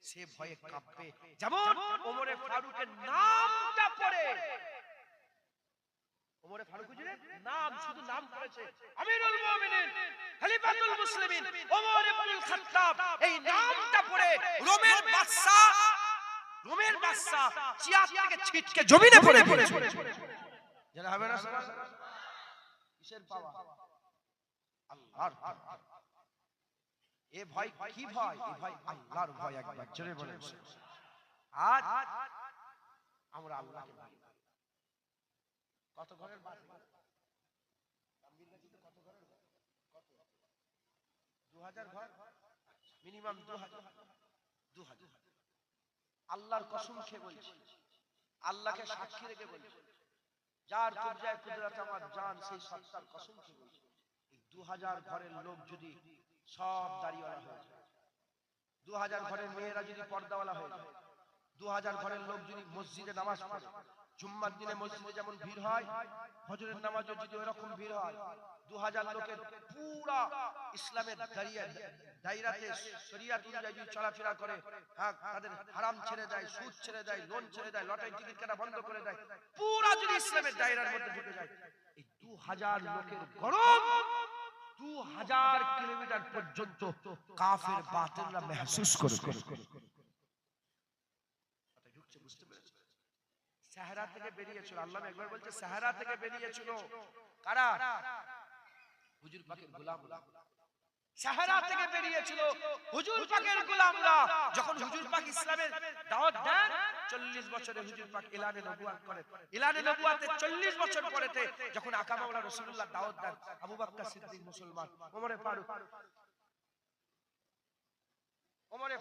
সে ভয়ে কাঁপবে। যেমন ওমরে ফারুকের নামটা পড়ে, ওমরে ফারুক হুজুরের নাম, শুধু নাম করেছে আমিরুল মুমিনিন খলিফাতুল মুসলিমিন ওমর ইবনুল খাত্তাব, এই নামটা পড়ে রোমের বাদশা চেয়ার থেকে ছিটকে জমিনে পড়ে পড়েছে। যারা হবে না কিসের পাওয়া? আল্লাহর ভয়। এ ভয় কি ভয়? এ ভয় আল্লাহর ভয়। একবার জোরে বলেন, আজ আমরা আল্লাহকে ভয়। কত ঘরের বাড়ি? কত ঘরের? কত? 2000 ঘর, মিনিমাম 2000। আল্লাহর কসম খেয়ে বলছি, আল্লাহকে সাক্ষী রেখে বলছি, যার কবজায় কুদরত আমার জান, সেই সত্তার কসম খেয়ে বলছি, এই 2000 ঘরের লোক যদি সব দাড়িওয়ালা হয়ে যায়, 2000 ঘরের মেয়েরা যদি পর্দাওয়ালা হয়ে যায়, 2000 ঘরের লোক যদি মসজিদে নামাজ পড়ে, জুম্মার দিনে মসজিদে যেমন ভিড় হয়, ফজরের নামাজে যদি ওরকম ভিড় হয়, 2000 লোকের পুরা ইসলামের দায়রাতে শরিয়াত অনুযায়ী যদি চলাফেরা করে, হ্যাঁ, তাদের হারাম ছেড়ে দেয়, সুদ ছেড়ে দেয়, লোন ছেড়ে দেয়, লটারি টিকিট কাটা বন্ধ করে দেয়, পুরা যদি ইসলামের দায়রার মধ্যে ঢুকে যায়, এই 2000 লোকের গরম 2000 কিলোমিটার পর্যন্ত কাফের বাতিলরা महसूस করবে। ঢুকছে, বুঝতে পেরেছো? সাহারা থেকে বেরিয়েছিল, আল্লাহ একবার বলছে সাহারা থেকে বেরিয়েছিল কারা? হুজুর পাকের গোলামরা। সাহারা থেকে বেরিয়েছিল হুজুর পাকের গোলামরা। যখন হুজুর পাক ইসলামের দাওয়াত দেন, 40 বছরে হুজুর পাক এলানে নবুয়ত করেন। এলানে নবুয়তে 40 বছর পরেতে যখন আকা মাওলা রাসূলুল্লাহ দাওয়াত দেন, আবু বকর সিদ্দিক মুসলমান, ওমর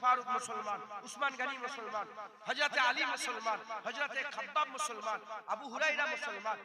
ফারুক মুসলমান, উসমান গনি মুসলমান, হযরত আলী মুসলমান, হযরত খাব্বাব মুসলমান, আবু হুরায়রা মুসলমান,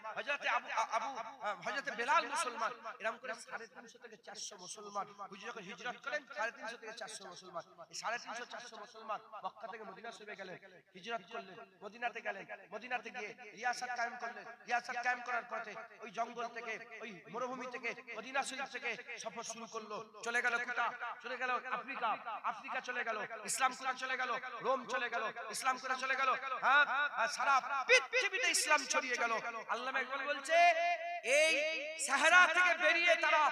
হযরত বেলাল মুসলমান, এরকম করে 350 থেকে 400 মুসলমান হুজুর যখন হিজরত করেন, 350 থেকে 400 মুসলমান, এই 350 400 মুসলমান মক্কা থেকে মদিনা শরীফে গেলেন, হিজরত করলেন, মদিনাতে গেলেন, মদিনাতে গিয়ে রিয়াসাত কায়েম করলেন। রিয়াসাত কায়েম করার পরে ওই জঙ্গল থেকে, ওই মরুভূমি থেকে, মদিনা শরীফ থেকে সফর শুরু করলো। চলে গেল কোথা? চলে গেল আফ্রিকা। আফ্রিকা চলে গেল, ইসলাম কোরআন চলে গেল, রোম চলে গেল, ইসলাম কোরআন চলে গেল, হ্যাঁ, সারা পৃথিবীতে ইসলাম ছড়িয়ে গেল। আল্লাহ একবার বলছে এই সাহারা থেকে বেরিয়ে তারা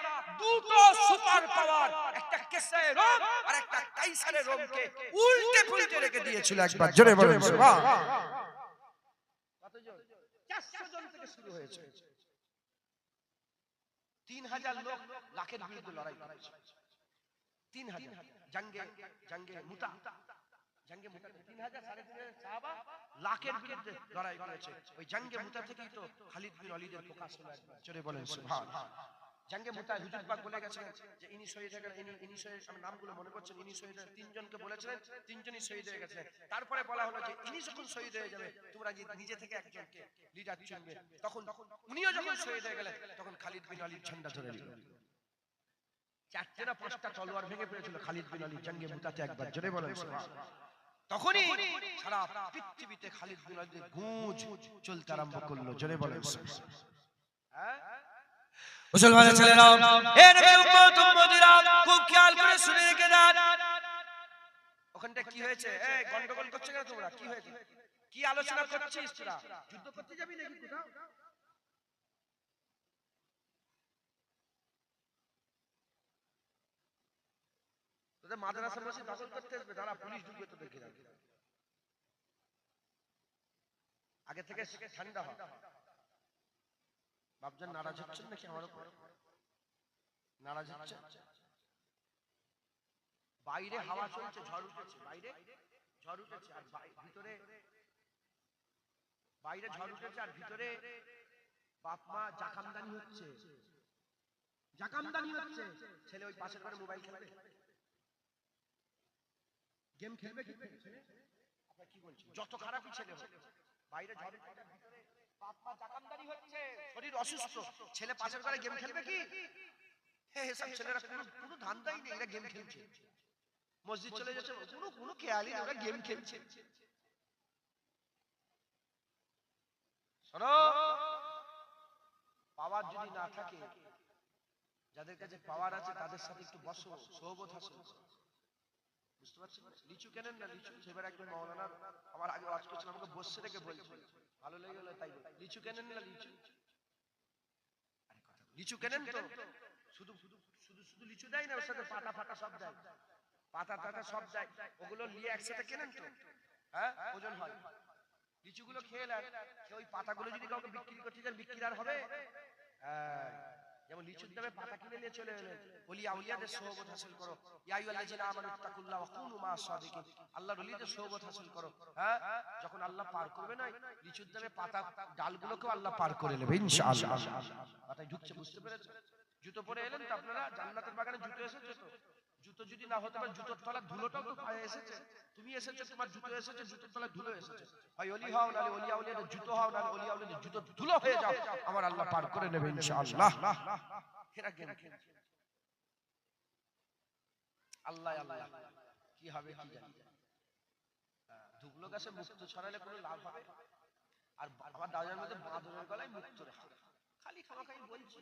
দুটো সুপার পাওয়ার, একটা কেসরে রোম আর একটা কাইসারে রোমকে উল্টে পুল্টে রেখে দিয়েছিল। একবার জোরে বলেন সুবহান। কতজন? 400 জন থেকে শুরু হয়েছে। 3000 লোক লাখের বিরুদ্ধে লড়াই করেছে। 3000 জঙ্গে মুতা 3000 3.5 সাহাবা লাখের বিরুদ্ধে লড়াই করেছে। ওই জঙ্গে মুতা থেকেই তো খালিদ বিন ওয়ালিদের প্রকাশ হলো। একবার জোরে বলেন সুবহানাল্লাহ। জঙ্গে মুতা হুজুর পাক বলে গেছেন যে ইনি শহীদ হয়ে গেলেন, ইনি শহীদ, আমি নামগুলো মনে করছেন, ইনি শহীদ, 3 জনকে বলেছিলেন, 3 জনই শহীদ হয়ে গেছেন। তারপরে বলা হলো যে ইনি যখন শহীদ হয়ে যাবে, তোমরা নিজে থেকে একজনকে লিডার চুনবে। তখন উনিও যখন শহীদ হয়ে গেলেন, তখন খালিদ বিন ওয়ালিদ ঝান্ডা ধরে নিলেন। 4টে না 5টা তলোয়ার ভেঙে পড়েছিল খালিদ বিন ওয়ালিদ জঙ্গে মুতাতে। একবার জোরে বলেন সুবহানাল্লাহ। তখনই সারা পৃথিবীতে খালিদ বিন ওয়ালিদের গূঁজ চলতে আরম্ভ করলো। জোরে বলেন সুবহানাল্লাহ। হ্যাঁ মুসলমানের ছেলেরা, এ নবীর উম্মত উম্মতিরা, খুব খেয়াল করে শুনে রেখে দেন। ওখানটা কি হয়েছে? এই গন্ডগোল করছে কেন তোমরা? কি হয়েছে? কি আলোচনা করছিস তোরা? যুদ্ধ করতে যাবি নাকি কোথাও? তোদের মাদ্রাসা মসজিদ দখল করতে আসবে, তারা পুলিশ ঢুকবে তো দেখে যাবে। আগে থেকে ঠান্ডা হয়। বাপজান নারাজ হচ্ছেন নাকি আমার উপর? নারাজ হচ্ছে? বাইরে হাওয়া চলছে, ঝড় উঠেছে, বাইরে ঝড় উঠেছে, আর ভিতরে বাইরে ঝড় উঠেছে, আর ভিতরে বাপ মা জাকামদানি হচ্ছে, জাকামদানি হচ্ছে। ছেলে ওই পাশের ঘরে মোবাইল খেলবে, গেম খেলবে, কি ছেলে? আপনারা কি বলছেন? যত খারাপই ছেলে হোক, বাইরে ঝড় উঠেছে, ভিতরে বাপ মা জাকামদানি হচ্ছে, শরীর অসুস্থ, ছেলে পাশের ঘরে গেম খেলবে কি? সব ছেলেরা কোনো ধান্দাই নেই, এরা গেম খেলছে। মসজিদ চলে যাচ্ছে, কোনো খেয়ালই নেই, ওরা গেম খেলছে। শোনো, পাওয়ার যদি না থাকে, যাদের কাছে পাওয়ার আছে তাদের সাথে একটু বসো, সোহবত হাসিল। বুঝতে পারছেন? লিচু কেনেন না, লিচু সেবার একজন মাওলানা আমার আগে ওয়াজ করছিল, আমাকে বসে রেখে বলছিল, ভালো লেগে গেল তাই। লিচু কেনেন না, লিচু, লিচু কেনেন তো? শুধু লিচু দেয় না, ওর সাথে পাতা ফাটা সব দেয়, পাতা টাতা সব দেয়, ওগুলো নিয়ে একসাথে কেনেন তো, হ্যাঁ, ওজন হয়। লিচুগুলো খেয়ে নেন, ওই পাতাগুলো যদি কাউকে বিক্রি করতে চান, বিক্রি আর হবে? যেমন লিচুর দামে পাতা কিনে নিয়ে চলে এলেন, ওলি আউলিয়াদের সোহবত হাসিল করো, ইয়া আইয়ুহাল্লাযিনা আমানু তাকুল্লাহ ওয়া কুনু মা'আস সাদিকিন, আল্লাহর ওলিদের সোহবত হাসিল করো। হ্যাঁ, যখন আল্লাহ পার করবে না, লিচুর দামে পাতা ডালগুলোকেও আল্লাহ পার করে নেবে ইনশাআল্লাহ। কথাই ঢুকছে, বুঝতে পেরেছেন? জুতো পরে এলেন তো আপনারা, জান্নাতের বাগানে জুতো এসেছে তো? জুতো যদি না হতে পারে, জুতোর তলার ধুলোটাও তো পায়ে এসেছে। তুমি এসেছো, তোমার জুতো এসেছে, জুতোর তলায় ধুলো এসেছে। হয় ওলি হও, নালে ওলি আউলিয়াদের জুতো হও, নালে ওলি আউলিয়াদের জুতো ধুলো হয়ে যাও, আমার আল্লাহ পার করে নেবে ইনশাআল্লাহ। এরা গেম খেলছে, আল্লাহ আল্লাহ, কি হবে কি জানি। ধুবলো গাছে মুক্ত ছড়ালে কোনো লাভ হবে? আর আমার দাদার মধ্যে বাঁদরের গলায় মুক্তর হার, খালি খামাখাই বলছি।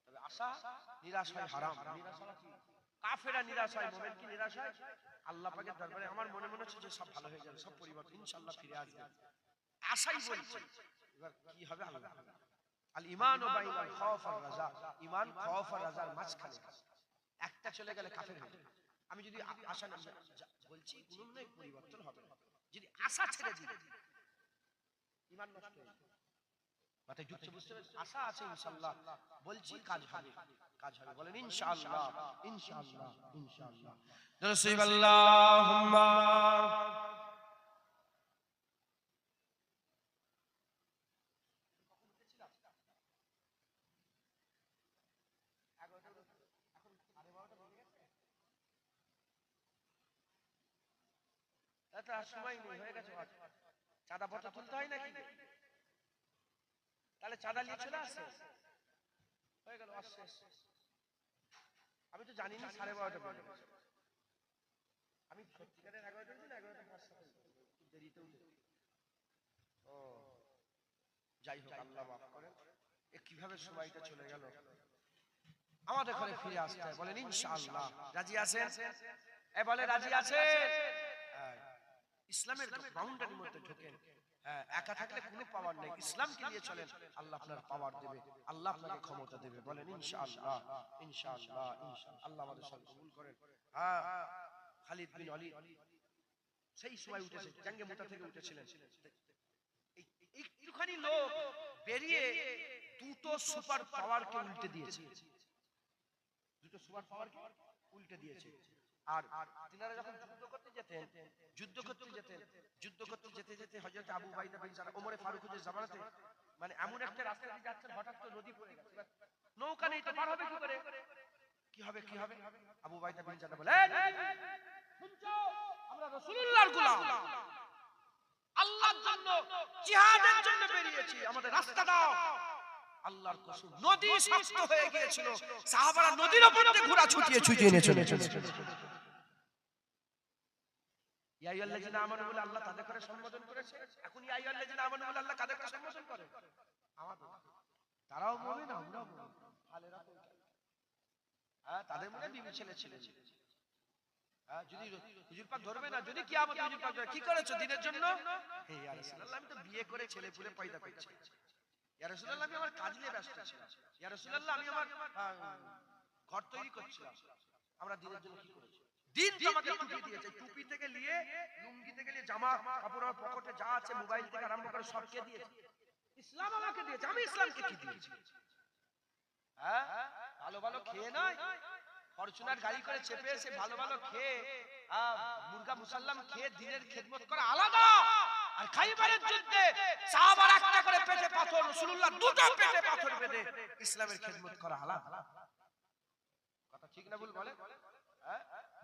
তবে আশা নিরাশ হয় হারাম। নিরাশ হয় কি? কাফেরা নিরাশ হয়, মুমিন কি নিরাশ হয়? আল্লাহ পাকের দরবারে আমার মনে হচ্ছে যে সব ভালো হয়ে যাবে, সব পরিবর্তন ইনশাআল্লাহ ফিরে আসবে, আশাই বলছে। এবার কি হবে আল্লাহ। আল ঈমান বাইনাল খাউফ আর রাজা, ঈমান খাউফ আর রাজার মাঝখানে, একটা চলে গেলে কাফের হয়ে যাবে। আমি যদি আশা না বলছি কোনদিনই পরিবর্তন হবে না, যদি আশা ছেড়ে দিই ঈমান নষ্ট হয়ে যাবে। মাথায় ঢুকছে, বুঝতে পারছেন? আশা আছে ইনশাআল্লাহ, বলছি কাজ হবে, কাজ হবে, বলেন ইনশাআল্লাহ, ইনশাআল্লাহ, ইনশাআল্লাহ। রাসূল আল্লাহুম্মা এটা সময় নেই, হয়ে গেছে। চাঁদা পত্র তুলতে হয় নাকি? তাহলে চাঁদা নিয়ে চলে আসে, হয়ে গেল, আসছে। আমি তো জানি না 12:30 বেজে গেছে। আমি সত্যিকারের 11টা দিন 11টা দেরিতে উঠে। ও যাই হোক, আল্লাহ মাফ করেন। এ কিভাবে সময়টা চলে গেল। আমাদের ঘরে ফিরে আসতে হয়, বলেন ইনশাআল্লাহ। রাজি আছেন? এ বলে রাজি আছেন? ইসলামের বাউন্ডারির মধ্যে ঢোকেন। একা থাকলে কোনো পাওয়ার নেই, ইসলামকে নিয়ে চলেন, আল্লাহ আপনার পাওয়ার দেবে, আল্লাহ আপনাকে ক্ষমতা দেবে, বলেন ইনশাআল্লাহ, ইনশাআল্লাহ, ইনশাআল্লাহ। আল্লাহ আমাদের সব কবুল করেন। খালিদ বিন ওয়ালিদ সেই সময় উঠেছে, জঙ্গে মুতা থেকে উঠেছিলেন। একটুখানি লোক বেরিয়ে দুটো সুপার পাওয়ারকে উল্টে দিয়েছে, দুটো সুপার পাওয়ারকে উল্টে দিয়েছে। আর তিনারা যখন যুদ্ধ করতে যেতেন, যুদ্ধ করতে যেতে যেতে হযরত আবু উবাইদা বিন জাররাহ, ওমরে ফারুকের জামানাতে, মানে এমন একটা রাস্তা দিয়ে যাচ্ছেন, হঠাৎ করে নদী পড়ে গেছে, নৌকা নেই তো পার হবে কি করে? কি হবে? আবু উবাইদা বিন জাররাহ বলে, শুনছো, আমরা রাসূলুল্লাহর গোলাম, আল্লাহর জন্য জিহাদের জন্য বেরিয়েছি, আমাদের রাস্তা দাও। আল্লাহর কসম, নদী শক্ত হয়ে গিয়েছিল, সাহাবারা নদীর উপর দিয়ে ঘোড়া ছুটিয়ে নিয়ে চলে এসেছে। ইয়া আইয়ুহাল্লাযিনা আমানু বলে আল্লাহ তাদের করে সম্বোধন করেছে। এখন ইয়া আইয়ুহাল্লাযিনা আমানু বলে আল্লাহ কাদের করে সম্বোধন করে? আমাদের। তারাও মুমিন, আমরাও মুমিন। আলেরা কই? তাদের মনে বিবি ছেলে ছিল। যদি হুজুর পাক ধরবে না, যদি কিয়ামত হুজুর পাক ধরে, কি করেছো দিনের জন্য? হে ইয়া রাসূলুল্লাহ, আমি তো বিয়ে করে ছেলে পুলে পয়দা করছি। ইয়া রাসূলুল্লাহ, আমি আমার কাজ নিয়ে ব্যস্ত ছিলাম। ইয়া রাসূলুল্লাহ, আমি আমার ঘর তৈরি করছিলাম। আমরা দিনের জন্য কি করেছি? দিন তো আমাকে টুপি দিয়েছে, টুপি থেকে নিয়ে লুঙ্গি থেকে নিয়ে জামা কাপড় আর পকেটে যা আছে, মোবাইল থেকে আরম্ভ করে সব কে দিয়েছে? ইসলাম আমাকে দিয়েছে। আমি ইসলামকে কি দিয়েছি? ভালো ভালো খেয়ে নয়, ফরচুনার গাড়ি করে চেপে এসে ভালো ভালো খেয়ে, মুরগা মুসাল্লাম খেয়ে দিনের খেদমত করা আলাদা। আর খাইবারের যুদ্ধে সাহাবারা একটা করে পেটে পাথর, রাসূলুল্লাহ দুটো পেটে পাথর বেঁধে ইসলামের খেদমত করা আলাদা। কথা ঠিক না ভুল বলে?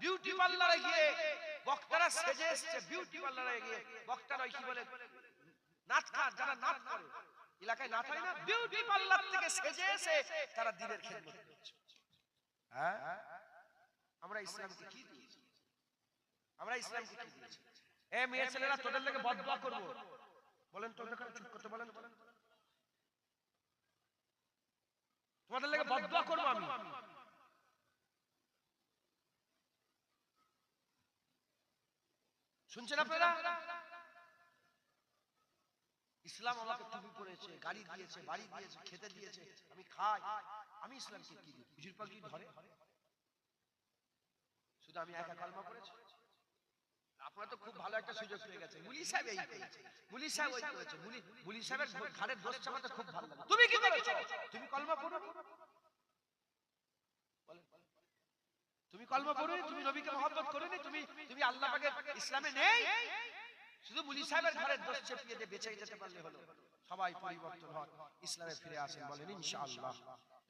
বিউটি পার্লারে গিয়ে বক্তারা সেজে এসেছে, বিউটি পার্লারে গিয়ে বক্তারা কি বলে, নাচ খান, যারা নাচ করে, এলাকায় নাচ হয় না, বিউটি পার্লার থেকে সেজে এসে তারা দিনের খেদমত করছে। আমরা ইসলামকে কি দিয়েছি? আমরা ইসলামকে কি দিয়েছি? এ মেয়ে ছেলেরা, তোদের লেগে বদদুয়া করব, বলেন তো, চুপ করতে বলেন, তোমাদের লেগে বদদুয়া করব আমি। শুনছেন আপনারা? ইসলাম আমাকে টুপি পরেছে, গাড়ি দিয়েছে, বাড়ি দিয়েছে, খেতে দিয়েছে, আমি খাই। আমি ইসলামকে কি দিই? হুজুর পাক কি ধরে? শুধু আমি একা কালমা পড়েছি? আপনারা তো খুব ভালো একটা সুযোগ পেয়ে গেছেন। মুলি সাহেব এই করেছে, মুলি সাহেব ওই করেছে, মুলি সাহেবের ঘাড়ে দোষ চাপাতে খুব ভালো লাগে। তুমি কি করেছো? তুমি কলমা পড়োনি? তুমি কলমা পড়োনি? তুমি নবীকে মহব্বত করোনি? তুমি আল্লাহ পাকের ইসলামে নেই? শুধু মুলি সাহেবের ঘরের দোষ চেপিয়ে দিয়ে বেঁচে যেতে পারলে হলো। সবাই পরিবর্তন হয়, ইসলামে ফিরে আসেন, বলেন ইনশাআল্লাহ।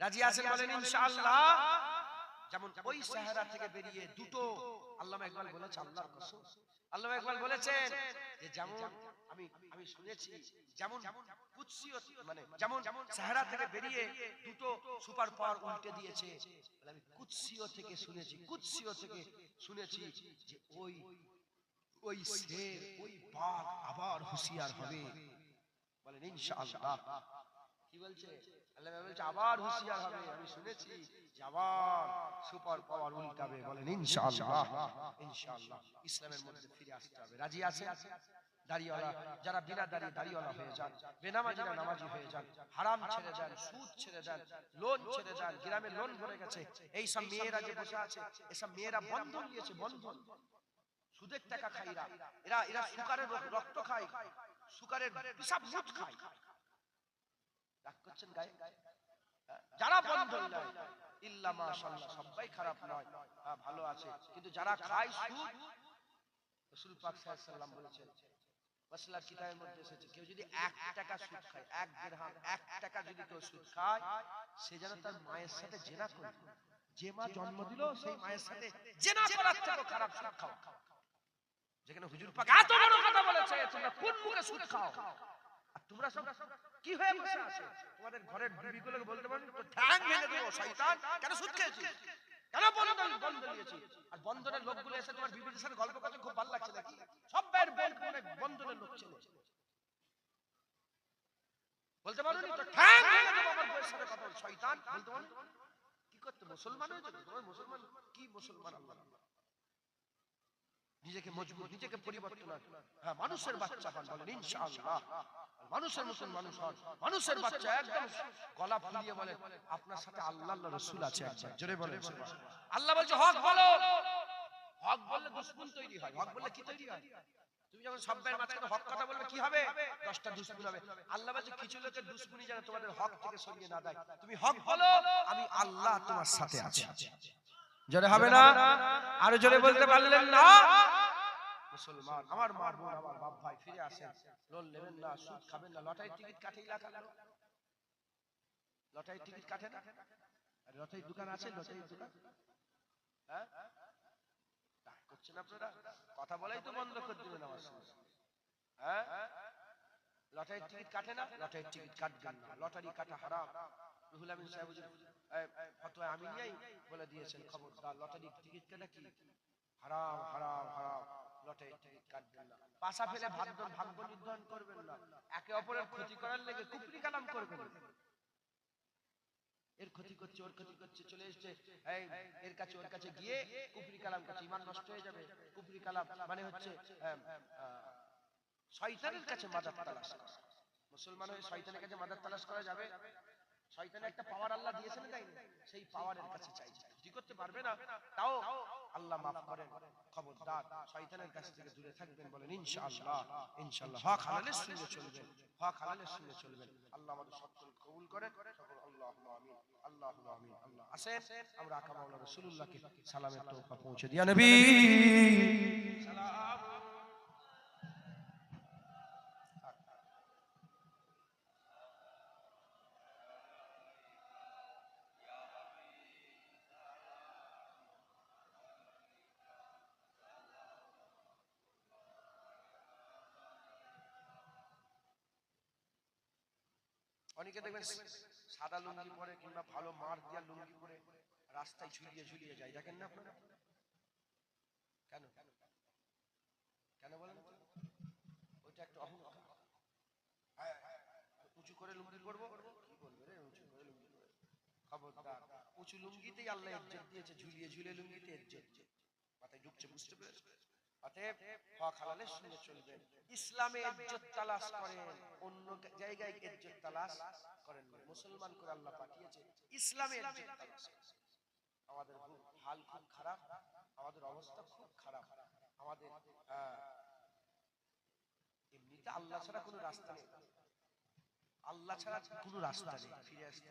রাজি আছেন? বলেন ইনশাআল্লাহ। যেমন ওই সাহারা থেকে বেরিয়ে দুটো, আল্লামা ইকবাল বলেছে, আল্লাহর কসম, আল্লামা ইকবাল বলেছেন যে যেমন আমি শুনেছি, যেমন কুদসিয়ত, মানে যেমন সাহারা থেকে বেরিয়ে দুটো সুপার পাওয়ার উল্টে দিয়েছে, আমি কুদসিয়ত থেকে শুনেছি যে ওই শের, ওই বাঘ আবার হুঁশিয়ার হবে, ইনশাআল্লাহ। কি বলছে আল্লাহ বলছে আবার হুঁশিয়ার হবে, আমি শুনেছি যে আবার সুপার পাওয়ার উল্টাবে, বলেন ইনশাআল্লাহ। ইনশাআল্লাহ ইসলামের মধ্যে ফিরে আসতে হবে। রাজি আছে? দাড়িওয়ালা যারা বিনা দাড়িওয়ালা হয়ে যান, বেনামাজিরা নামাজি হয়ে যান, হারাম ছেড়ে দেন, সুদ ছেড়ে দেন, লোন ছেড়ে দেন। গ্রামে লোন ভরে গেছে, এই সব মেয়েরা যে বসে আছে, এসব মেয়েরা বন্ধন নিয়েছে, বন্ধন, সুদের টাকা খায় এরা, এরা এরা সুকারের রক্ত খায়, সুকারের পিসাব মুত খায়। রাগ করছেন গায়ে? যারা বন্ধন নেয় ইল্লা মাশাআল্লাহ সবাই খারাপ নয়, ভালো আছে, কিন্তু যারা খায় সুদ, রাসূল পাক সাল্লাল্লাহু আলাইহি ওয়াসাল্লাম বলেছেন, মাসলার কিতাবের মধ্যে এসেছে, কেউ যদি 1 টাকা সুদ খায়, 1 দিরহাম 1 টাকা যদি কেউ সুদ খায়, সে যেন তার মায়ের সাথে জিনা করে। যে মা জন্ম দিল সেই মায়ের সাথে জিনা করার থেকে খারাপ সুদ খাও। যেখানে হুজুর পাক এত বড় কথা বলেছে, তোমরা কোন মুখে সুদ খাও? আর তোমরা সব কি হয়ে বসে আছো? তোমাদের ঘরের বিবিগুলোকে বলতে পারো তো ঠ্যাং ভেঙে দেবো, শয়তান কেন সুদ খেয়েছিস, কেন বন্ধ নিয়েছিস? আর বন্ধনের লোকগুলো এসে তোমার বিবির সাথে গল্প করতে খুব ভালো লাগছে নাকি? সব বাইরে বন্ধনের লোক ছিল, বলতে পারো নি তো ঠ্যাং ভেঙে দেবো আমার বউয়ের সাথে কথা, শয়তান বলতে পারো। কি করতে মুসলমান হয়েছে তোমার? মুসলমান কি মুসলমান? আল্লাহ নিজেকে মজবুত, নিজেকে পরিবর্তন, হ্যাঁ মানুষের বাচ্চা হন, বলেন ইনশাআল্লাহ। মানুষের মতন মানুষ হন, মানুষের বাচ্চা একদম গলা ফুলিয়ে বলেন আপনার সাথে আল্লাহ রাসূল আছে, একবার জোরে বলেন সুবহানাল্লাহ। আল্লাহ বলছে হক বলো, হক বললে দুশমন তৈরি হয়। হক বললে কি তৈরি হয়? তুমি যখন সবের মাঝখানে হক কথা বলবে কি হবে? 10টা দুশমন হবে। আল্লাহ বলছে কিছু লোকের দুশমনি যেন তোমাদের হক থেকে সরিয়ে না দেয়, তুমি হক বলো, আমি আল্লাহ তোমার সাথে আছি। জোরে হবে না? আরো জোরে বলতে পারলেন না? মুসলমান আমার মা বোন আমার বাপ ভাই ফিরে আসেন, লোন নেবেন না, সুদ খাবেন না, লটারির টিকিট কাটে এলাকা, লটারির টিকিট কাটে না? আর লটারির দোকান আছে, লটারির দোকান, হ্যাঁ করছেন আপনারা? কথা বলাই তো বন্ধ করে দিবেন আমার সঙ্গে, হ্যাঁ লটারির টিকিট কাটে না, লটারির টিকিট কাটবেন না, লটারি কাটা হারাম। রুহুল আমিন সাহেব ফতোয়া আমিনিয়াই বলে দিয়েছেন, খবরদার লটারির টিকিট কাটা কি হারাম, হারাম, হারাম। লটারির টিকিট কাটবেন না, পাশা ফেলে ভাগ্য নির্ধারণ করবেন না, একে অপরের ক্ষতি করার লেগে কুফরি কালাম করবেন না। এর ক্ষতি করছে, ওর ক্ষতি করছে, চলে এসছে এর কাছে ওর কাছে গিয়ে কুফরি কালাম করছে, ঈমান নষ্ট হয়ে যাবে। কুফরি কালাম মানে হচ্ছে শয়তানের কাছে মাদাত তালাশ করা। মুসলমান হয়ে শয়তানের কাছে মাদাত তালাশ করা যাবে? শয়তানের একটা পাওয়ার আল্লাহ দিয়েছেন তাই, সেই পাওয়ারের কাছে চাইছে, কি করতে পারবে না, তাও আল্লাহ মাফ করেন। খবরদার শয়তানের কাছ থেকে দূরে থাকবেন, বলেন ইনশাআল্লাহ। ইনশাআল্লাহ হক হালালের সঙ্গে চলবেন, হক হালালের সঙ্গে চলবেন। আল্লাহ আমাদের সকল কবুল করেন, সকল আল্লাহুম্মা আমিন, আল্লাহুম্মা আমিন। আল্লাহ আসেন আমরা আকা মাওলানা রাসূলুল্লাহকে সালামের তোহফা পৌঁছে দিয়া নবী সালাম। অনেকে দেখবেন সাদা লুঙ্গি পরে কিংবা ভালো মার দিয়া লুঙ্গি পরে রাস্তায় ঝুলিয়ে ঝুলিয়ে যায়, দেখেন না আপনারা? কেন কেন বলেন? ওইটা একটা অহংকার। উঁচু করে লুঙ্গি পরবো, কি বলবে রে উঁচু করে লুঙ্গি পরে? খবরদার, উঁচু লুঙ্গিতেই আল্লাহ ইজ্জত দিয়েছে, ঝুলিয়ে ঝুলিয়ে লুঙ্গিতে ইজ্জত মাথায় ঢুকছে, বুঝতে পেরেছে? অতএব হক হালালের সঙ্গে চলবেন, ইসলামে ইজ্জত তালাশ করেন, অন্য জায়গায় ইজ্জত তালাশ করেন না। মুসলমান করে আল্লাহ পাঠিয়েছে, ইসলামে ইজ্জত তালাশ করেন। আমাদের হাল খুব খারাপ, আমাদের অবস্থা খুব খারাপ, আমাদের এমনিতে আল্লাহ ছাড়া কোনো রাস্তা নেই, আল্লাহ ছাড়া কোনো রাস্তা নেই ফিরে আসতে।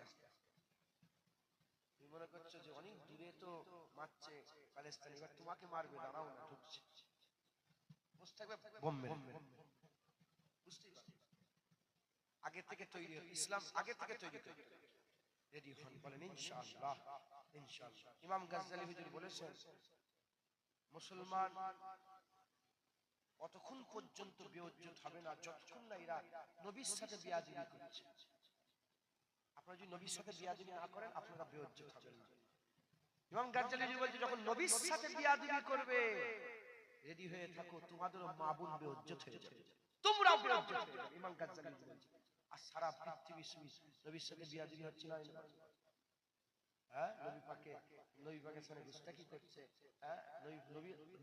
তুমি মনে করছো যে অনেক দূরে তো মারছে প্যালেস্তান, এবার তোমাকে মারবে, দাঁড়াও না, ঢুকছে, বুঝতে থাকবে বোম মেরে, বুঝতেই পারবে। আগে থেকে তৈরি, ইসলাম আগে থেকে তৈরি রেডি হন, বলেন ইনশাআল্লাহ। ইনশাআল্লাহ ইমাম গাজ্জালি হুজুর বলেছেন, মুসলমান অতক্ষণ পর্যন্ত বেইজ্জত হবে না যতক্ষণ না এরা নবীর সাথে বেয়াদবি করছে। আপনারা যদি নবীর সাথে বেয়াদবি না করেন আপনারা বেইজ্জত হবেন না। ইমাম গাজ্জালি হুজুর বলেছে, যখন নবীর সাথে বেয়াদবি করবে রেডি হয়ে থাকো, তোমাদেরও মা বোন বেইজ্জত হয়ে যাবে, তোমরাও বেইজ্জত হয়ে যাবে। ইমাম গাজ্জালি হুজুর বলেছে, আর সারা পৃথিবী নবীর সাথে বিয়াদবি হচ্ছে না? হ্যাঁ, নবী পাকের সাথে গুস্তাখি করছে। হ্যাঁ,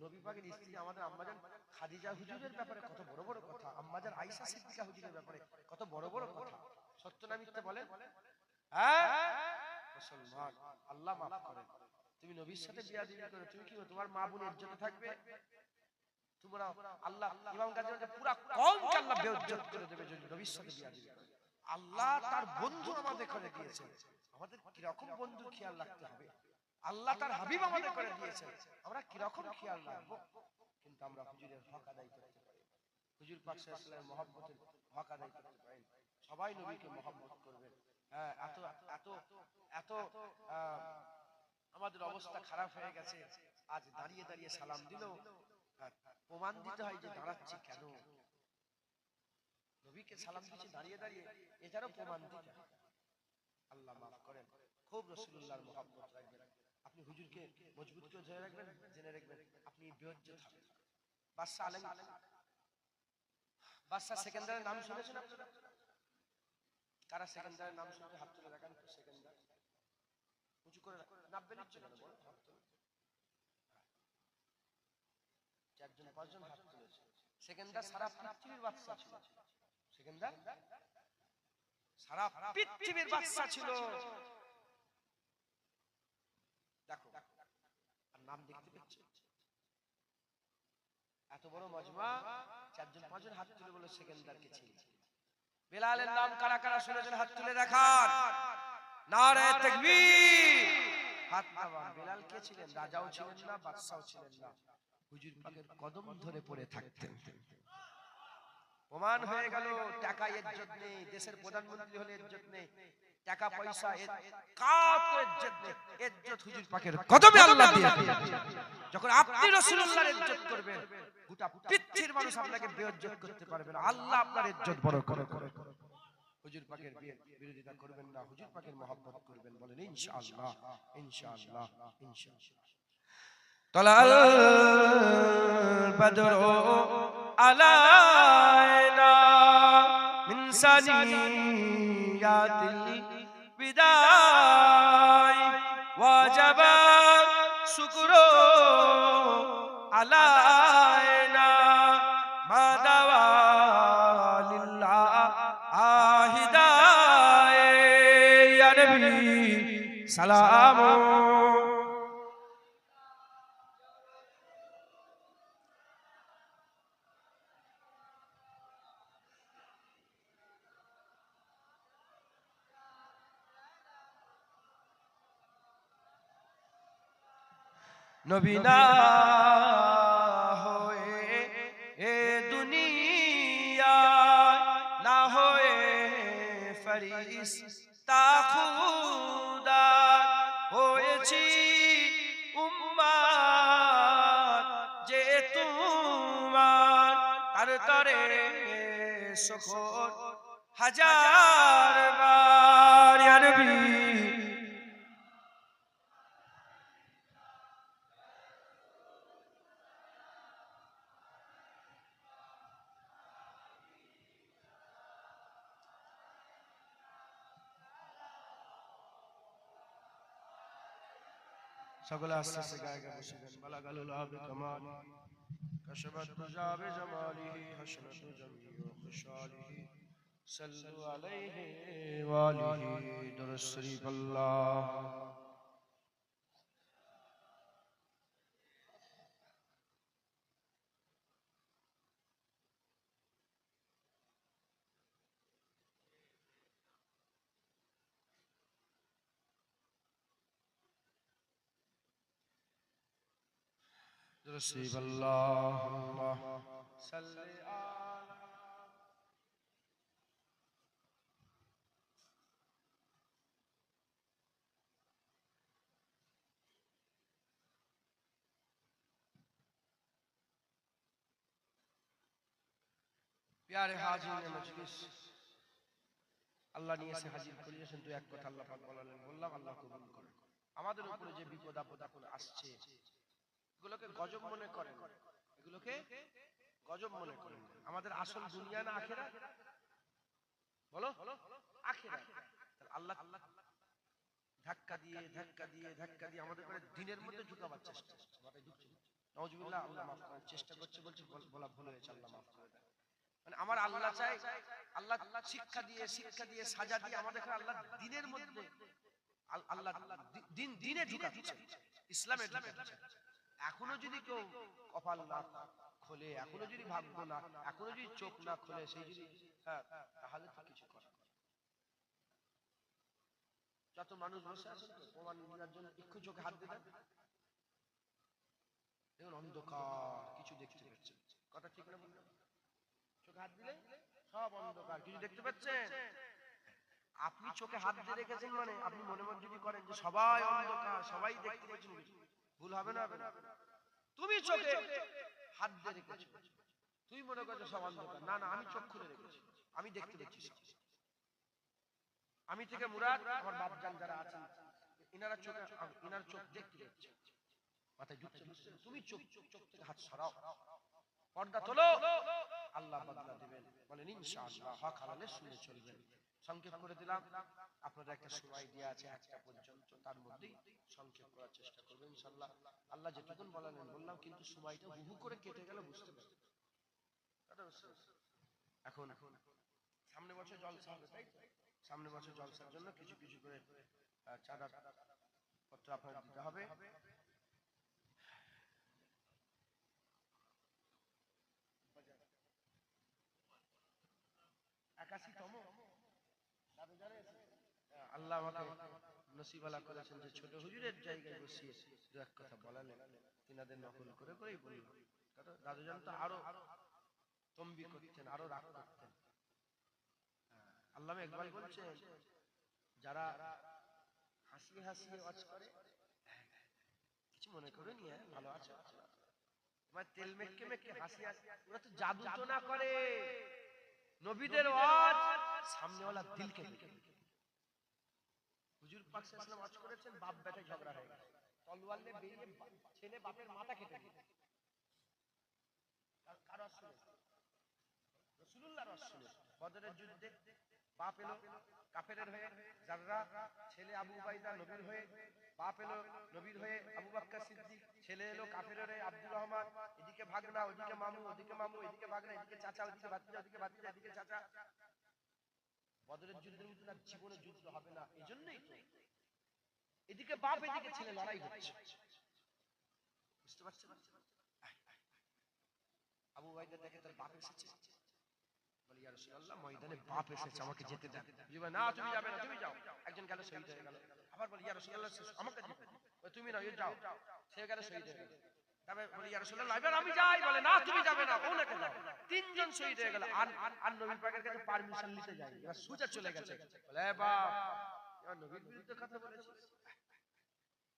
নবী পাকের স্ত্রী আমাদের আম্মাজান খাদিজা হুজুরের ব্যাপারে কত বড় বড় কথা, আম্মাজান আয়েশা সিদ্দিকা হুজুরের ব্যাপারে কত বড় বড় কথা। সত্য না মিথ্যা বলেন? হ্যাঁ মুসলমান, আল্লাহ মাফ করেন। তুমি নবীর সাথে বিয়াদবি করে তুমি কি তোমার মা বোনের ইজ্জত থাকবে? তোমরা আল্লাহ ইমাম গাজী বলেন পুরো কওমকে আল্লাহ বেইজ্জত করে দেবে যদি নবীর সাথে বিয়াদবি করে। আল্লাহ তার বন্ধু আমাদের করে দিয়েছেন, আমাদের কি রকম বন্ধু খেয়াল রাখতে হবে। আল্লাহ তার হাবিব আমাদের করে দিয়েছেন, আমরা কি রকম খেয়াল রাখবো। কিন্তু আমরা হুজুরের হক আদায় করতে পারি, হুজুর পাক সাল্লাল্লাহু আলাইহি ওয়াসাল্লামের মহব্বতের হক আদায় করতে পারেন। সবাই নবীকে মহব্বত করবেন। হ্যাঁ, এত এত এত আমাদের অবস্থা খারাপ হয়ে গেছে, আজ দাঁড়িয়ে দাঁড়িয়ে সালাম দিলেও প্রমাণ দিতে হয় যে দাঁড়াচ্ছি কেন, নবীকে সালাম দিচ্ছি দাঁড়িয়ে দাঁড়িয়ে, এটারও প্রমাণ দিতে হয়। আল্লাহ মাফ করেন। খুব রাসূলুল্লাহর মহব্বত রাখবেন। আপনি হুজুরকে মজবুত করে ধরে রাখবেন, জেনে রাখবেন আপনি বেইজ্জত হবেন। বাদশা আলম, বাদশা সেকেন্দারের নাম শুনেছেন আপনারা? কারা সেকেন্দারের নাম শুনতে হাত তুলে রাখেন। সেকেন্দার উঁচু করে নাববে নিচ্ছে কেন বল? হাত তুলে চারজন পাঁচজন হাত তুলেছে। সেকেন্দার সারা পৃথিবীর বাদশা ছিল। সেকেন্দার সারা পৃথিবীর বাদশা ছিল। দেখো আর নাম দেখতে পাচ্ছ, এত বড় মজমা, চারজন পাঁচজন হাত তুলে বলে সেকেন্দারকে চিনি। বেলালের নাম কারা কারা শুনেছেন হাত তুলে দেখান। নারে তাকবীর। হাত নামান। বেলাল কে ছিলেন? রাজাও ছিলেন না, বাদশাও ছিলেন না, হুজুর পাকের কদম ধরে পড়ে থাকতেন। প্রমাণ হয়ে গেল টাকায় ইজ্জত নেই, দেশের প্রধানমন্ত্রী হলে ইজ্জত নেই, টাকা পয়সা কাউকে ইজ্জত নেই, ইজ্জত হুজুর পাকের কদমে আল্লাহ দিয়ে দিয়েছে। যখন আপনি রাসূলুল্লাহর ইজ্জত করবেন, গোটা পৃথিবীর মানুষ আপনাকে বেইজ্জত করতে পারবে না। আল্লাহ আপনার ইজ্জত বড় করে। হুজুর পাকের বিরোধিতা করবেন না, হুজুর পাকের মহব্বত করবেন। বলেন ইনশাআল্লাহ, ইনশাআল্লাহ, ইনশাআল্লাহ। তালাল বদরু আলাইনা মিন সানিয়াতিল বিদাই ওয়াজাবা শুকরু আলাইনা মাদাওয়া লিল্লাহ আহিদায়ে ইয়া নবী সালাম। নবী না হয়ে এ দুনিয়া না হয়ে ফেরেশতা খুদা হয়েছি উম্মত যে তোমার তার তরে শুকর হাজার বার ইয়া নবী। সকলে আস্তে আস্তে গায়ে গায়ে বসে গেলেন। বালাগালুল আবি কামাল কাশাবাত তুজা বিজামালিহি হাসনাতু জামিউ খুশালিহি সাল্লু আলাইহি ওয়া আলিহি দুরূদ শরীফ। আল্লাহ দুরূদ শরীফ। আল্লাহুম্মা সাল্লি আলা। প্যারে হাজির মজলিস, আল্লাহ নিয়ে এসে হাজির করিয়েছেন। তো এক কথা আল্লাহ পাক বললেন, বললাম আল্লাহ কবুল করেন। আমাদের উপরে যে বিপদ আপদ এখন আসছে, এগুলোকে গজব মনে করেন, এগুলোকে গজব মনে করেন। আমাদের আসল দুনিয়া না আখিরাত? বলো আখিরাত। আল্লাহ ধাক্কা দিয়ে ধাক্কা দিয়ে ধাক্কা দিয়ে আমাদের করে দিনের মধ্যে ঢুকাবার চেষ্টা মাথায় ঢুকছে। নাউজুবিল্লাহ, আল্লাহ মাফ করেন, চেষ্টা করছে বলছে, বলা ভুল হয়েছে, আল্লাহ মাফ করে দেন। মানে আমার আল্লাহ চাই, আল্লাহ শিক্ষা দিয়ে সাজা দিয়ে আমাদের আল্লাহ দিনের মধ্যে আল্লাহ দিনে ঢুকাচ্ছে, ইসলামে ঢুকাচ্ছে। এখনো যদি কেউ কপাল না খোলে, এখনো যদি ভাগ্য না, এখনো যদি চোখ না খোলে, সেই যদি তাহলে তো কিছু করার। যত মানুষ বসে আছেন প্রমাণ নেওয়ার জন্য একটু চোখে হাত দিলেন, দেখুন অন্ধকার, কিছু দেখতে পাচ্ছেন। কথা ঠিক না বললাম? চোখে হাত দিলে সব অন্ধকার, কিছু দেখতে পাচ্ছেন? আপনি চোখে হাত দিয়ে রেখেছেন মানে আপনি মনে মনে যদি করেন যে সবাই অন্ধকার, সবাই দেখতে পাচ্ছেন, ভুল হবে না? তুমি চোখে হাত দিয়ে রেখেছো, তুই মনে করছো সব অন্ধকার। না না, আমি চোখ খুলে রেখেছি, আমি দেখতে পাচ্ছি। আমি থেকে মুরাদ, আমার বাপজান যারা আছেন, ইনারা চোখে, ইনার চোখ দেখতে পাচ্ছে, মাথায় ঢুকছে। তুমি চোখ থেকে হাত সরাও, পর্দা তোলো, আল্লাহ বদলা দিবেন। বলেন ইনশাআল্লাহ, হক হালালে শুনে চলবেন। সংক্ষেপ করে দিলাম, আপনাদের একটা সময় দেওয়া আছে 1টা পর্যন্ত, তার মধ্যেই সংক্ষেপ করার চেষ্টা করবেন ইনশাআল্লাহ। আল্লাহ যেটুকুন বলেন বললাম, কিন্তু সময়টা হুহু করে কেটে গেল, বুঝতে পারবেন। এখন সামনে বছর জলসা হবে, তাই তো? সামনে বছর জলসার জন্য কিছু কিছু করে চাঁদা পত্র আপনার দিতে হবে। 81তম আল্লাহ আমাকে নসিবালা করেছেন যে ছোট হুজুরের জায়গায় বসিয়ে দু এক কথা বলালেন, তিনাদের নকল করে করেই বললাম। দাদুজান তো আরো তম্বি করতেন, আরো রাগ করতেন। আল্লামা ইকবাল বলছেন, যারা হাসিয়ে হাসিয়ে ওয়াজ করে, কিছু মনে করে নিয়ে ভালো আছে, তোমার তেল মেখে মেখে হাসি হাসি, ওরা তো জাদু তো না করে, নবীদের ওয়াজ সামনেওয়ালা দিলকে দেখে। হুজুর পাক সাল্লাল্লাহু আলাইহি ওয়াসাল্লাম ওয়াজ করেছেন, বাপ বেটায় ঝগড়া হয়ে গেছে, তলোয়ার নিয়ে বেরিয়ে ছেলে বাপের মাথা কেটে দিয়েছে। কার ওয়াজ শুনে? রাসূলুল্লাহর ওয়াজ শুনে। বদরের যুদ্ধে বাপ এলো কাফেরের হয়ে জাররা, ছেলে আবু উবাইদা নবীর হয়ে, বাপ এলো নবীর হয়ে আবু বকর সিদ্দিক, ছেলে এলো কাফেরের হয়ে আব্দুর রহমান। এদিকে ভাগনা, ওদিকে মামু, ওদিকে মামু, এদিকে ভাগনা, এদিকে চাচা, ওদিকে ভাতিজা, ওদিকে ভাতিজা, এদিকে চাচা। বদরের যুদ্ধের মতো না জীবনে যুদ্ধ হবে না, এজন্যই তো এদিকে বাপ এদিকে ছেলে লড়াই হচ্ছে, বুঝতে পারছেন? আবু উবাইদা দেখে তার বাপ এসেছে, বলে ইয়া রাসূলুল্লাহ, ময়দানে বাপ এসেছে, আমাকে যেতে দেন। না তুমি যাবে না, তুমি যাও। একজন গেল, শহীদ হয়ে গেল। আবার বলে ইয়া রাসূলুল্লাহ, আমাকে যেতে দিন। তুমি না, যাও। সে গেল, শহীদ হয়ে গেল। তবে বলে ইয়া রাসূলুল্লাহ, এবার আমি যাই। বলে না তুমি যাবে না, ওনাকে দাও। তিনজন শহীদ হয়ে গেল। আর নবী পাকের কাছে পারমিশন নিতে যাই, এবার সুজা চলে গেছে। বলে বাপ, এবার নবীর বিরুদ্ধে কথা বলেছিস।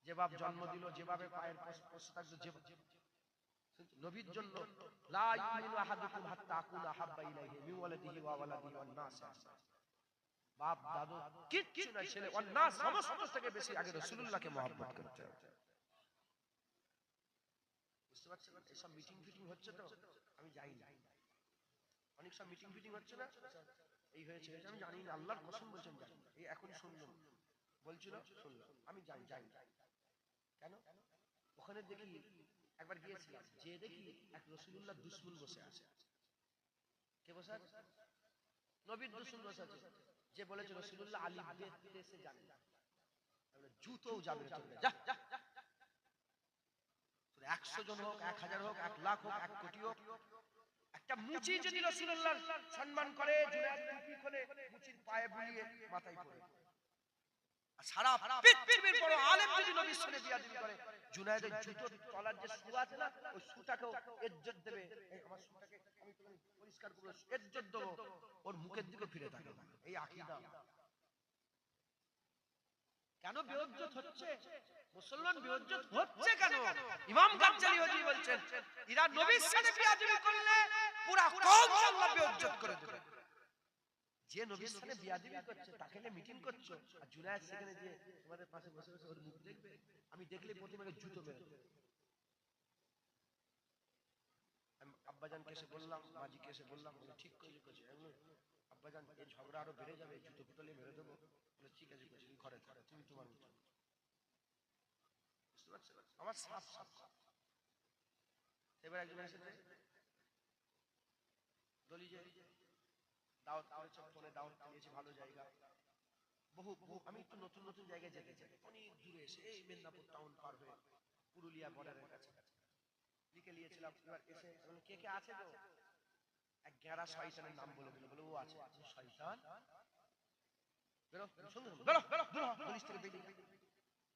যে বাপ জন্ম দিল, যেভাবে পায়ের পোষে থাকতো, যে নবীর জন্য লা ইউমিনু আহাদুকুম হাত্তা আকুনা হাব্বা ইলাইহি মিন ওয়ালাদিহি ওয়া ওয়ালাদিহি ওয়ান নাস। বাপ দাদু কিচ্ছু না, ছেলে ওয়ান নাস সমস্ত থেকে বেশি আগে রাসূলুল্লাহকে মহব্বত করতে হবে। বুঝতে পারছেন? এইসব মিটিং ফিটিং হচ্ছে তো আমি যাই না, অনেক সব মিটিং ফিটিং হচ্ছে না, এই হয়েছে আমি জানি না, আল্লাহর কসম বলছেন জানি না। এই এখন শুনলাম, বলছিল শুনলাম, আমি যাই না। কেন? ওখানে দেখি, একবার গিয়েছিলাম, যে দেখি এক রাসূলুল্লাহ দুশমন বসে আছে। কে বসে আছে? নবীর দুশমন বসে আছে, যে বলেছে রাসূলুল্লাহ আলী দেশে যাবে না, জুতোও যাবে না, যা 100 জন হোক, 1000 হোক, 1 লাখ হোক, 1 কোটি হোক, একটা মুচি যদি রাসূলুল্লাহ সম্মান করে, জুনায়েদ টুপি খুলে মুচির পায়ে বুলিয়ে মাথায় পড়ে, আর সারা পৃথিবীর বড় আলেম যদি নবীর সাথে বিয়াদবি করে, জুনায়েদের জুতোর তলার যে সু আছে না, ওই সুটাকেও ইজ্জত দেবে। এই আমার সুটাকে আমি পরিষ্কার করব, ইজ্জত দেব, ওর মুখের দিকে ফিরে তাকাবে। এই আকীদা কেন বেইজ্জত হচ্ছে? মুসলমান বেইজ্জত হচ্ছে কেন? ইমাম গাজ্জালী হুজুর বলছেন, এরা নবীর সাথে বিয়াদবি করলে পুরা কওম আল্লাহ বেইজ্জত করে দেবে। যে নবীর সাথে বিয়াদবি করছে তাকে নিয়ে মিটিং করছো, আর জুনায়েদ সেখানে যে তোমাদের পাশে বসে বসে ওর মুখ দেখবে, আমি দেখলে প্রথমে জুতো মেরে দেব। আমি আব্বাজানকে এসে বললাম, মাজিকে এসে বললাম, ঠিক করে আব্বাজান এই ঝগড়া ওরা আরো বেড়ে যাবে, জুতো পুতলে মেরে দেবো। বলে ঠিক আছে তুমি ঘরে থাকো, তুমি তোমার মতো। বুঝতে পারছো? আমার সাফ সাফ। এবার একজন এসেছে দলিজে দাওয়াত করেছে, ফোনে দাওয়াত দিয়েছে, ভালো জায়গা, বহু আমি একটু নতুন নতুন জায়গায় যেতে চাই, অনেক দূরে এসে এই মেদিনীপুর টাউন পার হয়ে পুরুলিয়া বর্ডারের কাছে লিখে নিয়েছিলাম। এবার এসে কে কে আছে তো এক গেরা শয়তানের নাম বলে দিল, বলে ও আছে। শয়তান বেরো, শুনুন বেরো বেরো বেরো, পুলিশ থেকে বেরিয়ে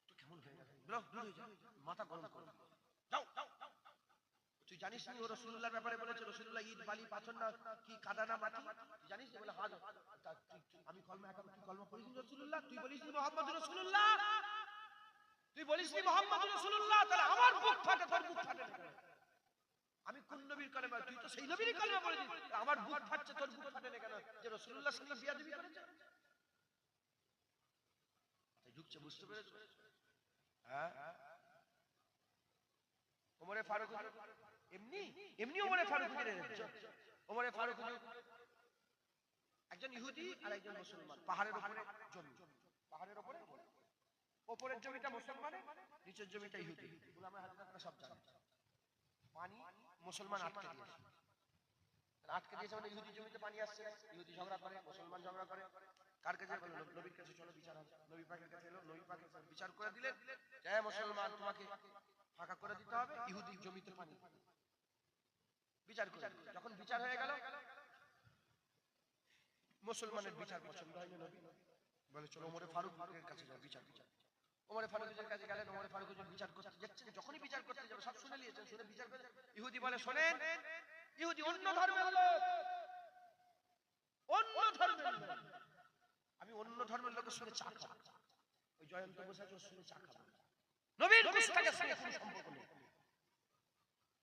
তো কেমন হয়ে গেল, বেরো দূর হয়ে যাও, মাথা গরম করো, যাও যাও। তুই জানিস নি ও রাসূলুল্লাহর ব্যাপারে বলেছে রাসূলুল্লাহ ইট বালি পাথর না কি কাদা না মাটি, তুই জানিস? বলে হ্যাঁ। আমি কলমা এখন তুই কলমা পড়িস রাসূলুল্লাহ, তুই বলিস নি মুহাম্মদুর রাসূলুল্লাহ, তুই বলিস নি মুহাম্মদুর রাসূলুল্লাহ, তাহলে আমার বুক ফাটে, তোর বুক ফাটে না। আমি কোন নবীর কলমা, তুই তো সেই নবীরই কলমা পড়েছিস, আমার বুক ফাটছে, তোর বুক ফাটে না কেন? যে রাসূলুল্লাহর সঙ্গে বিয়াদবি করেছে। তাই ঢুকছে, বুঝতে পেরেছো? হ্যাঁ, ওমরে ফারুক এমনি এমনি ওমরে ফারুক ওমরে ফারুক একজন ইহুদি আর একজন মুসলমান, পাহাড়ের উপরে জমি, পাহাড়ের উপরে উপরের জমিটা মুসলমানের, নিচের জমিটা ইহুদি। আমরা হাদিসটা সব জানি। পানি মুসলমান আটকে দিয়েছে, আটকে দিয়েছে মানে ইহুদি জমিতে পানি আসছে, ইহুদি ঝগড়া করে, মুসলমান ঝগড়া করে, কার কাছে বলে নবীর কাছে চলো বিচার হবে। নবী পাকের কাছে এলো, নবী পাক বিচার করে দিলেন, জয় মুসলমান তোমাকে ফাঁকা করে দিতে হবে, ইহুদি জমিতে পানি। বিচার করে যখন বিচার হয়ে গেল, মুসলমানের বিচার পছন্দ হয়নি, নবী বলে চলো ওমরে ফারুকের কাছে যাও বিচার। ওমরে ফারুকের কাছে গেলেন, ওমরে ফারুক বিচার করতে যাচ্ছেন, যখনই বিচার করতে যাবে সব শুনে নিয়েছেন, শুনে বিচার করে ইহুদি বলে শোনেন, ইহুদি অন্য ধর্মের লোক, অন্য ধর্মের লোক, আমি অন্য ধর্মের লোকের সঙ্গে চা খাবো, ওই জয়ন্ত বসে আছে ওর সঙ্গে চা খাবো, নবীর কুস্তাগের সঙ্গে কোনো সম্পর্ক নেই।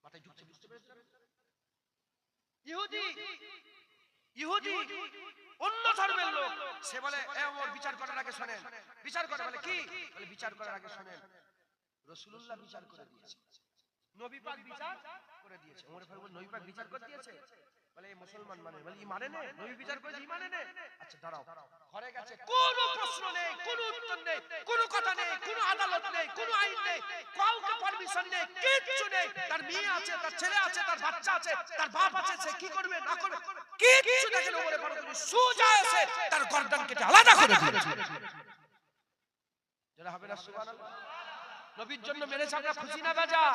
মাথায় ঢুকছে, বুঝতে পেরেছেন? ইহুদি ইহুদি অন্য ধর্মের লোক, সে বলে ওমর বিচার করার আগে শোনেন, বিচার করে বলে কি, বলে বিচার করার আগে শোনেন, রাসূলুল্লাহ বিচার করে দিয়েছে, নবী পাক বিচার করে দিয়েছে। ওমর ফারুক নবী পাক বিচার করে দিয়েছে, বলে এই মুসলমান মানে, বলে ই মানে না, নবী বিচার করেছে ই মানে না। আচ্ছা দাঁড়াও, ঘরে গেছে, কোনো প্রশ্ন নেই, কোনো উত্তর নেই, কোনো কথা নেই, কোনো আদালত নেই, কোনো আইন নেই, কাউকে পারমিশন নেই, কিচ্ছু নেই। তার মেয়ে আছে, তার ছেলে আছে, তার বাচ্চা আছে, তার বাপ আছে, সে কি করবে না করবে কিচ্ছু দেখেন। ওমর ফারুক সোজা এসে তার গর্দান কেটে আলাদা করে দিয়েছে। যারা হবে না সুবহানাল্লাহ, নবীর জন্য মেরেছে, আমরা খুশি না বেজার?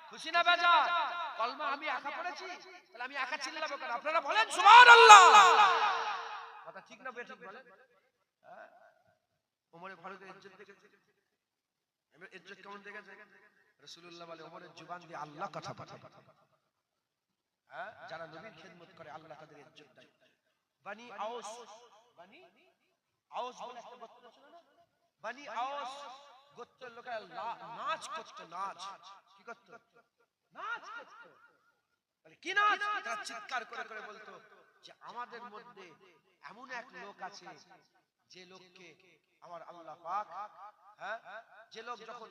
খুশি না বেজার? কলমা আমি একা পড়েছি, তাহলে আমি একা চিল্লাবো কেন? আপনারা বলেন সুবহানাল্লাহ। কথা ঠিক না বেঠিক বলেন? ওমরে ফারুকের ইজ্জত দেখেছে, এবার ইজ্জত কেমন দেখেছে? রাসূলুল্লাহ বলে ওমরের জবান দিয়ে আল্লাহ কথা পাঠায়, হ্যাঁ, যারা নবীর খেদমত করে আল্লাহ তাদের ইজ্জত দেয়। বনি আওস, বনি আওস বলে একটা গোত্র ছিল না, বনি আওস গোত্রের লোকেরা নাচ করতো, নাচ কি করতো? নাচ করতো। বলে কি নাচ? তারা চিৎকার করে করে বলতো যে আমাদের মধ্যে এমন এক লোক আছে, যে লোককে আমার আল্লাহ পাক, হ্যাঁ, যে লোক যখন,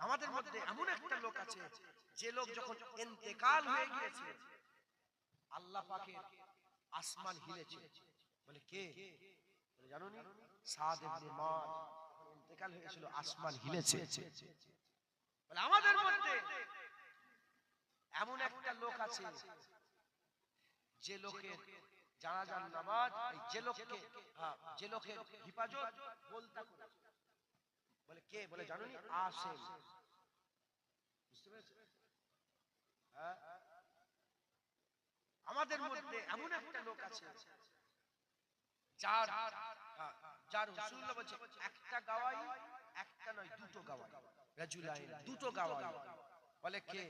আমাদের মধ্যে এমন একটা লোক আছে, যে লোক যখন ইন্তেকাল হয়ে গিয়েছে আল্লাহ পাকের আসমান হিলেছে। বলে কে? বলে জানো নি? সাদ ইবনে মাদ, ইন্তেকাল হয়েছিল, আসমান হিলেছে। বলে আমাদের মধ্যে এমন একটা লোক আছে, যে লোকের জানাজার নামাজ, যে লোককে, যে লোকের হিফাজত বলতে করেছে। বলে কে? বলে জানো নি? আসেম। বুঝতে পেরেছেন? আমাদের মধ্যে এমন একটা লোক আছে, যার যার রাসূলুল্লাহ বলেছে একটা গাওয়াই, একটা নয় দুটো গাওয়াই, রাজুলাইন, দুটো গাওয়াই। বলে কে?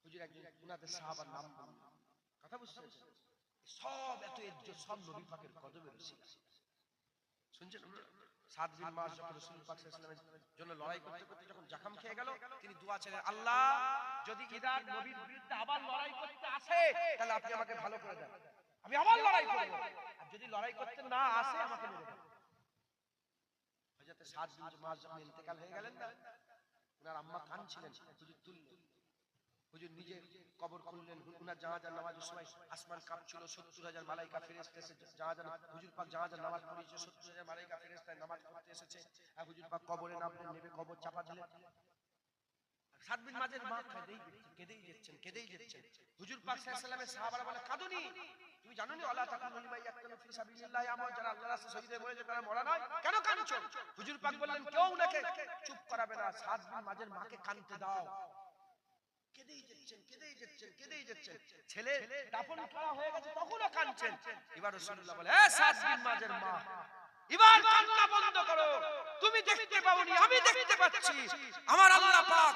হুজুর একজন উনাদের সাহাবার নাম কথা বুঝতে পেরেছেন? সব এত ইজ্জত সব নবী পাকের কদমে রসিলা। শুনছেন? সাদ বিন মাস যখন রাসূল পাক সাল্লাল্লাহু আলাইহি ওয়াসাল্লামের জন্য লড়াই করতে করতে যখন জখম খেয়ে গেল, তিনি দোয়া চাইলেন, আল্লাহ যদি ইদার নবীর বিরুদ্ধে আবার লড়াই করতে আসে তাহলে আপনি আমাকে ভালো করে দেন, আমি আবার লড়াই করব, আর যদি লড়াই করতে না আসে আমাকে মেরে দেন। হযরত সাদ বিন মাস যখন ইন্তেকাল হয়ে গেলেন না, ওনার আম্মা কাঁদছিলেন, হুজুর তুললেন, হুজুর নিজে কবর খুললেন, উনার জানাজার নামাজের সময় আসমান কাঁপছিল, 70,000 মালাইকা ফেরেশতা এসে জানাজার হুজুর পাক জানাজার নামাজ পড়িয়েছে, 70,000 মালাইকা ফেরেশতা নামাজ পড়তে এসেছে। আর হুজুর পাক কবরে নামলেন, নেমে কবর চাপা দিলেন। সাদ বিন মাযের মা কেঁদেই যাচ্ছেন। হুজুর পাক সাল্লাল্লাহু আলাইহি ওয়াসাল্লামের সাহাবারা বলে, কাঁদুনি, তুমি জানো না আল্লাহ তাকুনু লিমান ইয়াকতুলু ফি সাবিলিল্লাহ, আমার যারা আল্লাহর রাস্তায় শহীদ হয়ে মরেছে তারা মরা নয়, কেন কাঁদছো? হুজুর পাক বললেন, কেউ উনাকে চুপ করাবে না, সাদ বিন মাযের মাকে কাঁদতে দাও। কেঁদেই যাচ্ছেন। ছেলে দাফন করা হয়ে গেছে, তখনও কাঁদছেন। এবার রাসূলুল্লাহ বলে, এ সাদ বিন মাযের মা, এবার কান্না বন্ধ করো, তুমি দেখতে পাওনি, আমি দেখতে পাচ্ছি। আমার আল্লাহ পাক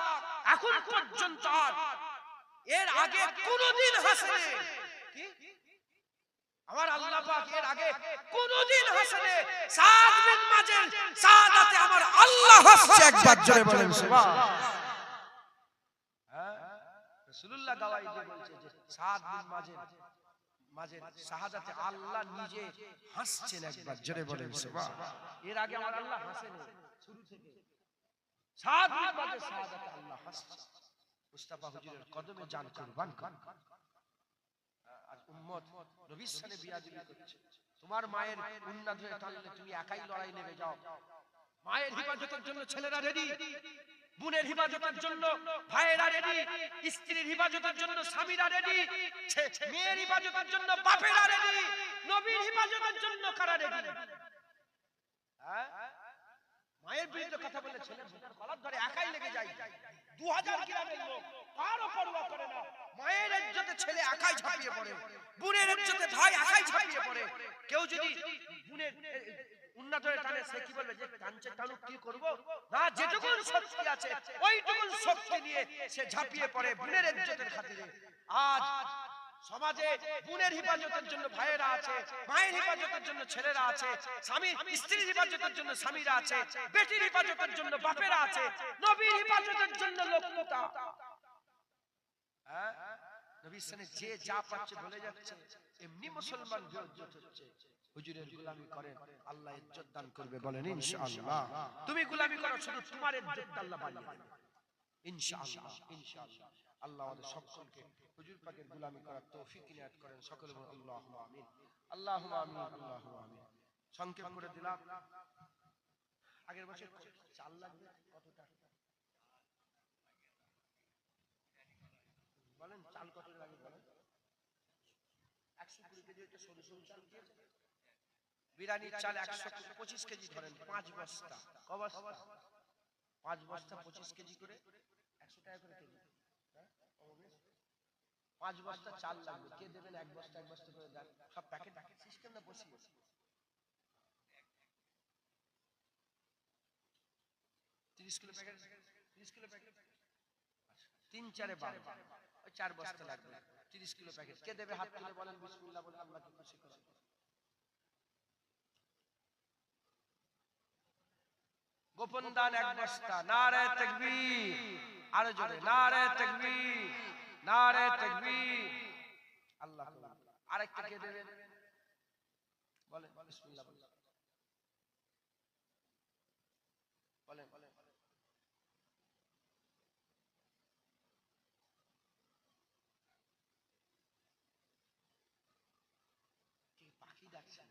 এখন পর্যন্ত এর আগে কোনদিন হাসেনি। কি? আমার আল্লাহ পাক এর আগে কোনদিন হাসেনি। সাদ বিন মাযের সাদাতে আমার আল্লাহ হাসছে, একবার জোরে বলেন সুবহানাল্লাহ। রাসূলুল্লাহ গাওয়াই দিয়ে বলছে যে সাদ বিন মাযের শাহাদাতে আল্লাহ নিজে হাসছেন, একবার জোরে বলেন সুবহানাল্লাহ। এর আগে আমার আল্লাহ হাসেনি, শুরু থেকে সাদ বিন মাযের শাহাদাতে আল্লাহ হাসছে। মুস্তাফা হুজুরের কদমে জান কুরবান করেন। আজ উম্মত নবীর সাথে বিয়াদবি করছে। তোমার মায়ের উন্নাত হয়ে টানলে তুমি একাই লড়াই নেমে যাও। মায়ের হিফাজতের জন্য ছেলেরা রেডি, বোনের হিফাজতের জন্য ভাইয়েরা রেডি, স্ত্রীর হিফাজতের জন্য স্বামীরা রেডি, মেয়ের হিফাজতের জন্য বাপেরা রেডি, নবীর হিফাজতের জন্য কারা রেডি? মায়ের বিরুদ্ধে কথা বলে ছেলে বুকের কলার ধরে একাই লেগে যায়। 2000 গ্রামের লোক কারো পরোয়া করে না। মায়ের ইজ্জতে ছেলে একাই ঝাঁপিয়ে পড়ে, বোনের ইজ্জতে ভাই একাই ঝাঁপিয়ে পড়ে। কেউ যদি বোনের উন্নত হয়ে টানে, সে কি বলবে যে টানছে টানুক, কি করব না, যেটুকু শক্তি আছে ওইটুকু শক্তি নিয়ে সে ঝাঁপিয়ে পড়ে বোনের ইজ্জতের খাতিরে। আজ সমাজে বোনের হিফাজতের জন্য ভাইয়েরা আছে, মায়ের হিফাজতের জন্য ছেলেরা আছে, স্বামী স্ত্রীর হিফাজতের জন্য স্বামীরা আছে, বেটির হিফাজতের জন্য বাপেরা আছে, নবীর হিফাজতের জন্য লোকটা। নবীর সামনে যে যা পাচ্ছে বলে যাচ্ছে, এমনি মুসলমান বেইজ্জত হচ্ছে। হুজুরের গোলামি করেন, আল্লাহ ইজ্জত দান করবে, বলেন ইনশাআল্লাহ। তুমি গোলামি করো, শুধু তোমার ইজ্জত আল্লাহ বাড়িয়ে দেবে ইনশাআল্লাহ। আল্লাহ আমাদের সকলকে হুজুর পাকের গোলামি করার তৌফিক ইনায়াত করেন, সকলে বলেন আল্লাহুম্মা আমিন, আল্লাহুম্মা আমিন, আল্লাহুম্মা আমিন। সংক্ষেপ করে দিলাম। আগের বছর চাল লাগবে কত টাকা বলেন? চাল কত লাগে বলেন? 120 কেজি একটা সরু সরু চাল দিয়েছে। বিরানির চাল 125 কেজি ধরেন, 5 বস্তা। ক বস্তা? 5 বস্তা 25 কেজি করে 100 টাকা করে কেজি। 5 বস্তা চাল লাগবে। কে দেবেন? এক বস্তা করে দেন। সব প্যাকেট সিস্টেম না বসিয়ে 30 কিলো প্যাকেট, 30 কিলো প্যাকেট 3 4 12, ওই 4 বস্তা লাগবে 30 কিলো প্যাকেট। কে দেবে? হাত তুলে বলেন বিসমিল্লাহ, বলে আল্লাহকে খুশি করে। গোপন দান 1 বস্তা। নারে তাকবীর, আরো জোরে নারে তাকবীর, নারে তাকবীর। আল্লাহ কবুল। আরেকটা কে দেবেন? বলেন বিসমিল্লাহ বলেন। কি পাখি ডাকছে?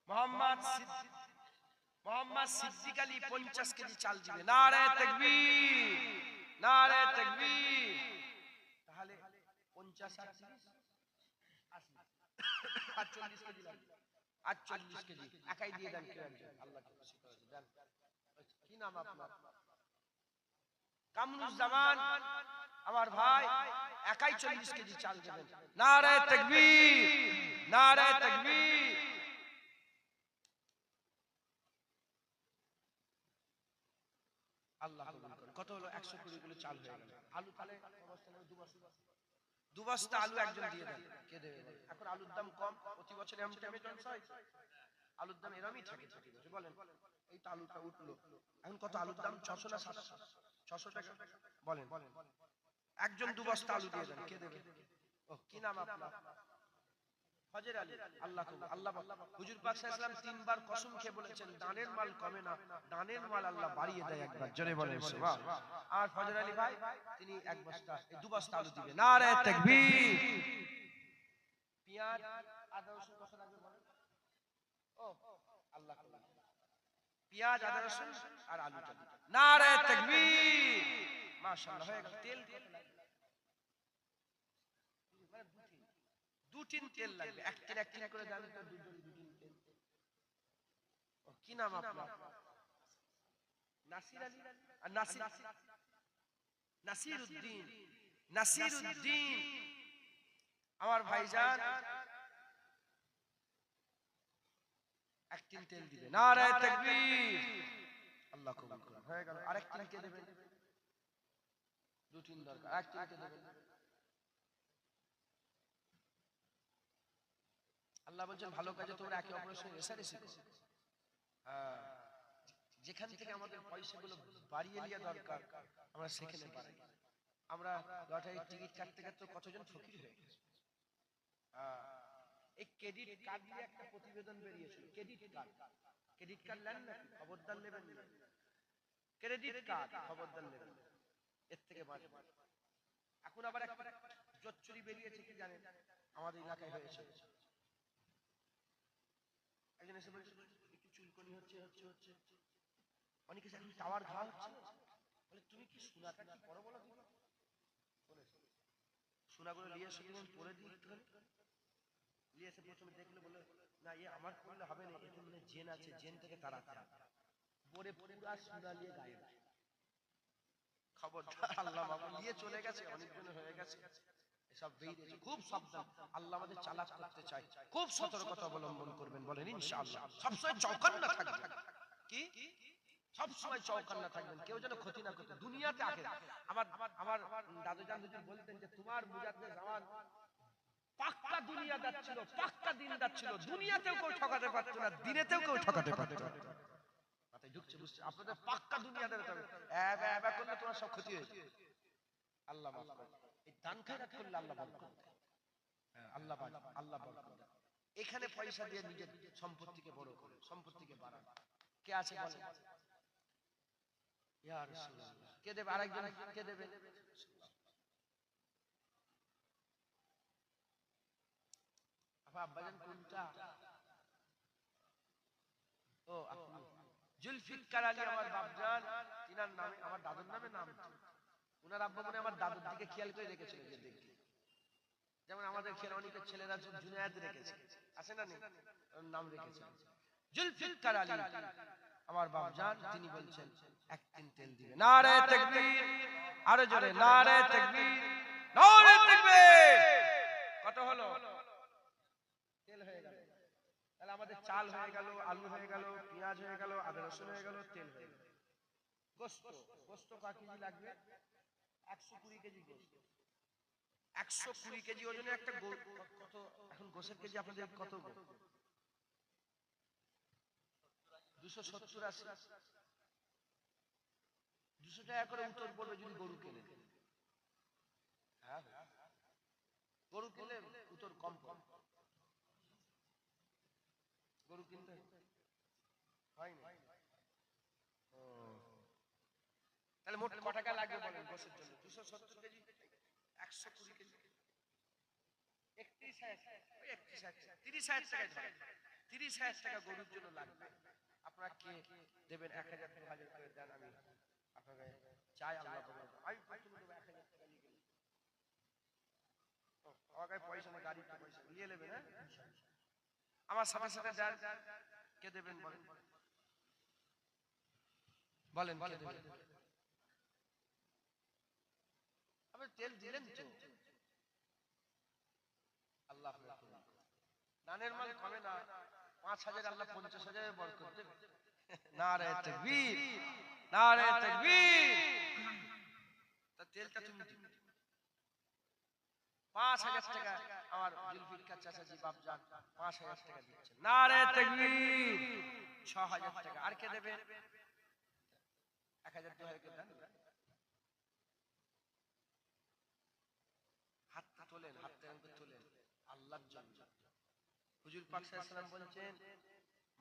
মোহাম্মদ সিদ্দিক আলী 50 কেজি চাল দিবে। নারে তাকবীর, নারে তাকবীর। তাহলে 50 আর 30 40 কেজি লাগবে। 40 কেজি একাই দিয়ে দেন কেউ একজন, আল্লাহকে খুশি করে দেন। কি নাম আপনার? কামরুজ্জামান আমার ভাই, একাই 40 কেজি চাল দেবেন। নারে তাকবীর, নারে তাকবীর। আল্লাহ কবুল করুন। কত হলো? 120 কিলো চাল হয়ে গেল। আলু তাহলে অবস্থা নেই, 2 বস্তা আলু একজন দিয়ে দেন। কে দেবে? এখন আলুর দাম কম, প্রতি বছর এমন টাইমে জলসা হয়, আলুর দাম এরকমই থাকে প্রতি বছর। বলেন এই তো আলুটা উঠলো, এখন কত আলুর দাম? 600 না 700? 600 টাকা। বলেন একজন 2 বস্তা আলু দিয়ে দেন। কে দেবে? ও কি নাম আপনার? হযরত আলী আল্লাহ কবুল আল্লাহ হুজুর পাক সাল্লাল্লাহু আলাইহি ওয়াসাল্লাম তিনবার কসম খেয়ে বলেছেন দানের মাল কমে না, দানের মাল আল্লাহ বাড়িয়ে দেয় একবার, জোরে বলেন সুবহানাল্লাহ। আর হযরত আলী ভাই তিনি এক বস্তা দু বস্তা আলু দিবেন, নারে তাকবীর। পেঁয়াজ আদা রসুন কত লাগবে বলেন? ও আল্লাহ কবুল। পেঁয়াজ আদা রসুন আর আলুটা দিবেন, নারে তাকবীর। মাশাআল্লাহ হয়ে গেল। তেল কত লাগবে? দু টিন তেল লাগবে, এক টিন করে দেন তো, দু টিন তেল। কি নাম আপনার? নাসির আলী আর নাসিরউদ্দিন। নাসিরউদ্দিন আমার ভাইজান এক টিন তেল দিবে, নারে তাকবীর। আল্লাহ কবুল করুন। হয়ে গেল। আরেক টিন কে দেবেন? দু টিন দরকার, এক টিন কে দেবেন? আল্লাহ বলছেন ভালো কাজে তোমরা একে অপরের সঙ্গে রেষারেষি করো। যেখান থেকে আমাদের পয়সাগুলো বাড়িয়ে নেওয়া দরকার আমরা সেখানে বাড়াই। আমরা লটারির টিকিট কাটতে কাটতে কতজন ফকির হয়ে গেছে। এই ক্রেডিট কার্ড নিয়ে একটা প্রতিবেদন বেরিয়েছিল। ক্রেডিট কার্ড নেন না, খবরদার নেবেন না। ক্রেডিট কার্ড খবরদার নেবেন, এর থেকে বাঁচবেন। এখন আবার একটা জোচ্চুরি বেরিয়েছে, কি জানেন? আমাদের এলাকায় হয়েছে। একজন এসে বলছে একটু চুলকনি হচ্ছে। অনেকে এখন টাওয়ার ঘা হচ্ছে, বলে তুমি কি সোনাটা কি পরো বলো দিন। সোনাগুলো নিয়ে এসে দিলেন, পরে দিই একটুখানি। নিয়ে এসে প্রথমে দেখলে বলে না আমার করলে হবে না, এখানে মানে জেন আছে, জেন থেকে তাড়াতে হবে। পরে পুরা সোনা নিয়ে গায়ে খবর আল্লাহ বাবা নিয়ে চলে গেছে, অনেকজন হয়ে গেছে। এসব বেরিয়েছে, খুব সাবধান। আল্লাহ আমাদের চালাক করতে চায়, খুব সতর্কতা অবলম্বন করবেন, বলেন ইনশাআল্লাহ। সবসময় চৌকান্না থাকবেন। কি সবসময় চৌকান্না থাকবেন, কেউ যেন ক্ষতি না করতে দুনিয়াতে আগে। আমার দাদুজান হুজুর বলতেন যে তোমার মুজাদ্দেদ জামান পাক্কা দুনিয়াদার ছিল, পাক্কা দিনদার ছিল। দুনিয়াতেও কেউ ঠকাতে পারতো না, দিনেতেও কেউ ঠকাতে পারতো না। মাথায় ঢুকছে বুঝছে? আপনাদের পাক্কা দুনিয়াদার হতে হবে। এবা করলে তোমার সব ক্ষতি হয়ে যাবে। আল্লাহ মাফ করুন। এই দান খয়রাত করলে আল্লাহ বরকত দেয়। আল্লাহ বরকত দেয়। এখানে পয়সা দিয়ে নিজের সম্পত্তিকে বড় করুন, সম্পত্তিকে বাড়ান। কে আছে বলেন? ইয়া রাসূলুল্লাহ। কে দেবে? আরেকজন কে দেবে? আব্বাজান কোনটা? ও আপনি জুলফিকার আলী আমার বাপজান, তিনার নামে আমার দাদুর নামে নাম। উনার আব্বা মনে আমার দাদুর দিকে খেয়াল করে রেখেছিল, যে দেখি যেমন আমাদের খেয়াল অনেকের ছেলেরা জুনায়েদ রেখেছে, আছে না নেই? নাম রেখেছে জুলফিকার আলী আমার বাপজান। তিনি বলছেন এক টিন তেল দিবে, নারে তাকবীর। আরো জোরে নারে তাকবীর, নারে তাকবীর। কত হলো? তেল হয়ে গেল। তাহলে আমাদের চাল হয়ে গেল, আলু হয়ে গেল, পেঁয়াজ হয়ে গেল, আদা রসুন হয়ে গেল, তেল হয়ে গেল। গোশত কয় কেজি লাগবে? 120 কেজি গোশত। 120 কেজি ওজনে একটা কত এখন গোশের কেজি আপনাদের কত? 270-80 200 টাকা করে উত্তর পড়বে যদি গরু কেনেন। হ্যাঁ, গরু কিনলে উত্তর কম কম। গরু কিনতে হয়নি। তাহলে মোট ক টাকা লাগবে বলেন গোশের জন্য? 270 কেজি 120 কেজি 30,000 টাকা গরুর জন্য লাগবে। আপনারা কে দেবেন? 1000 2000 করে দেন, আমি আপনাকে চাই আল্লাহ কবুল করুন। আমি প্রথমে দেব 1000 টাকা নিয়ে গেলে। আমার কাছে পয়সা নেই, গাড়িতে পয়সা নিয়ে নেবেন। হ্যাঁ আমার সাথে সাথে দেন। কে দেবেন বলেন? বলেন কে দেবেন? আপনি তেল দিলেন তো, আল্লাহ দানের মাল কমে না। 5,000 আল্লাহ 50,000 এর বরকত দেবে। নারে তাকবীর, নারে তাকবীর। তা তেলটা তুমি দিবে 5,000 টাকা। আমার জুলফিকার চাচাজি বাপজান 5,000 টাকা দিচ্ছেন, নারে তাকবীর। 6,000 টাকা। আর কে দেবে? 1,000 2,000 কে দেন। হাতটা তোলেন, হাতটা তোলেন আল্লাহর জন্য। হুজুর পাক সাল্লাল্লাহু আলাইহি ওয়াসাল্লাম বলেছেন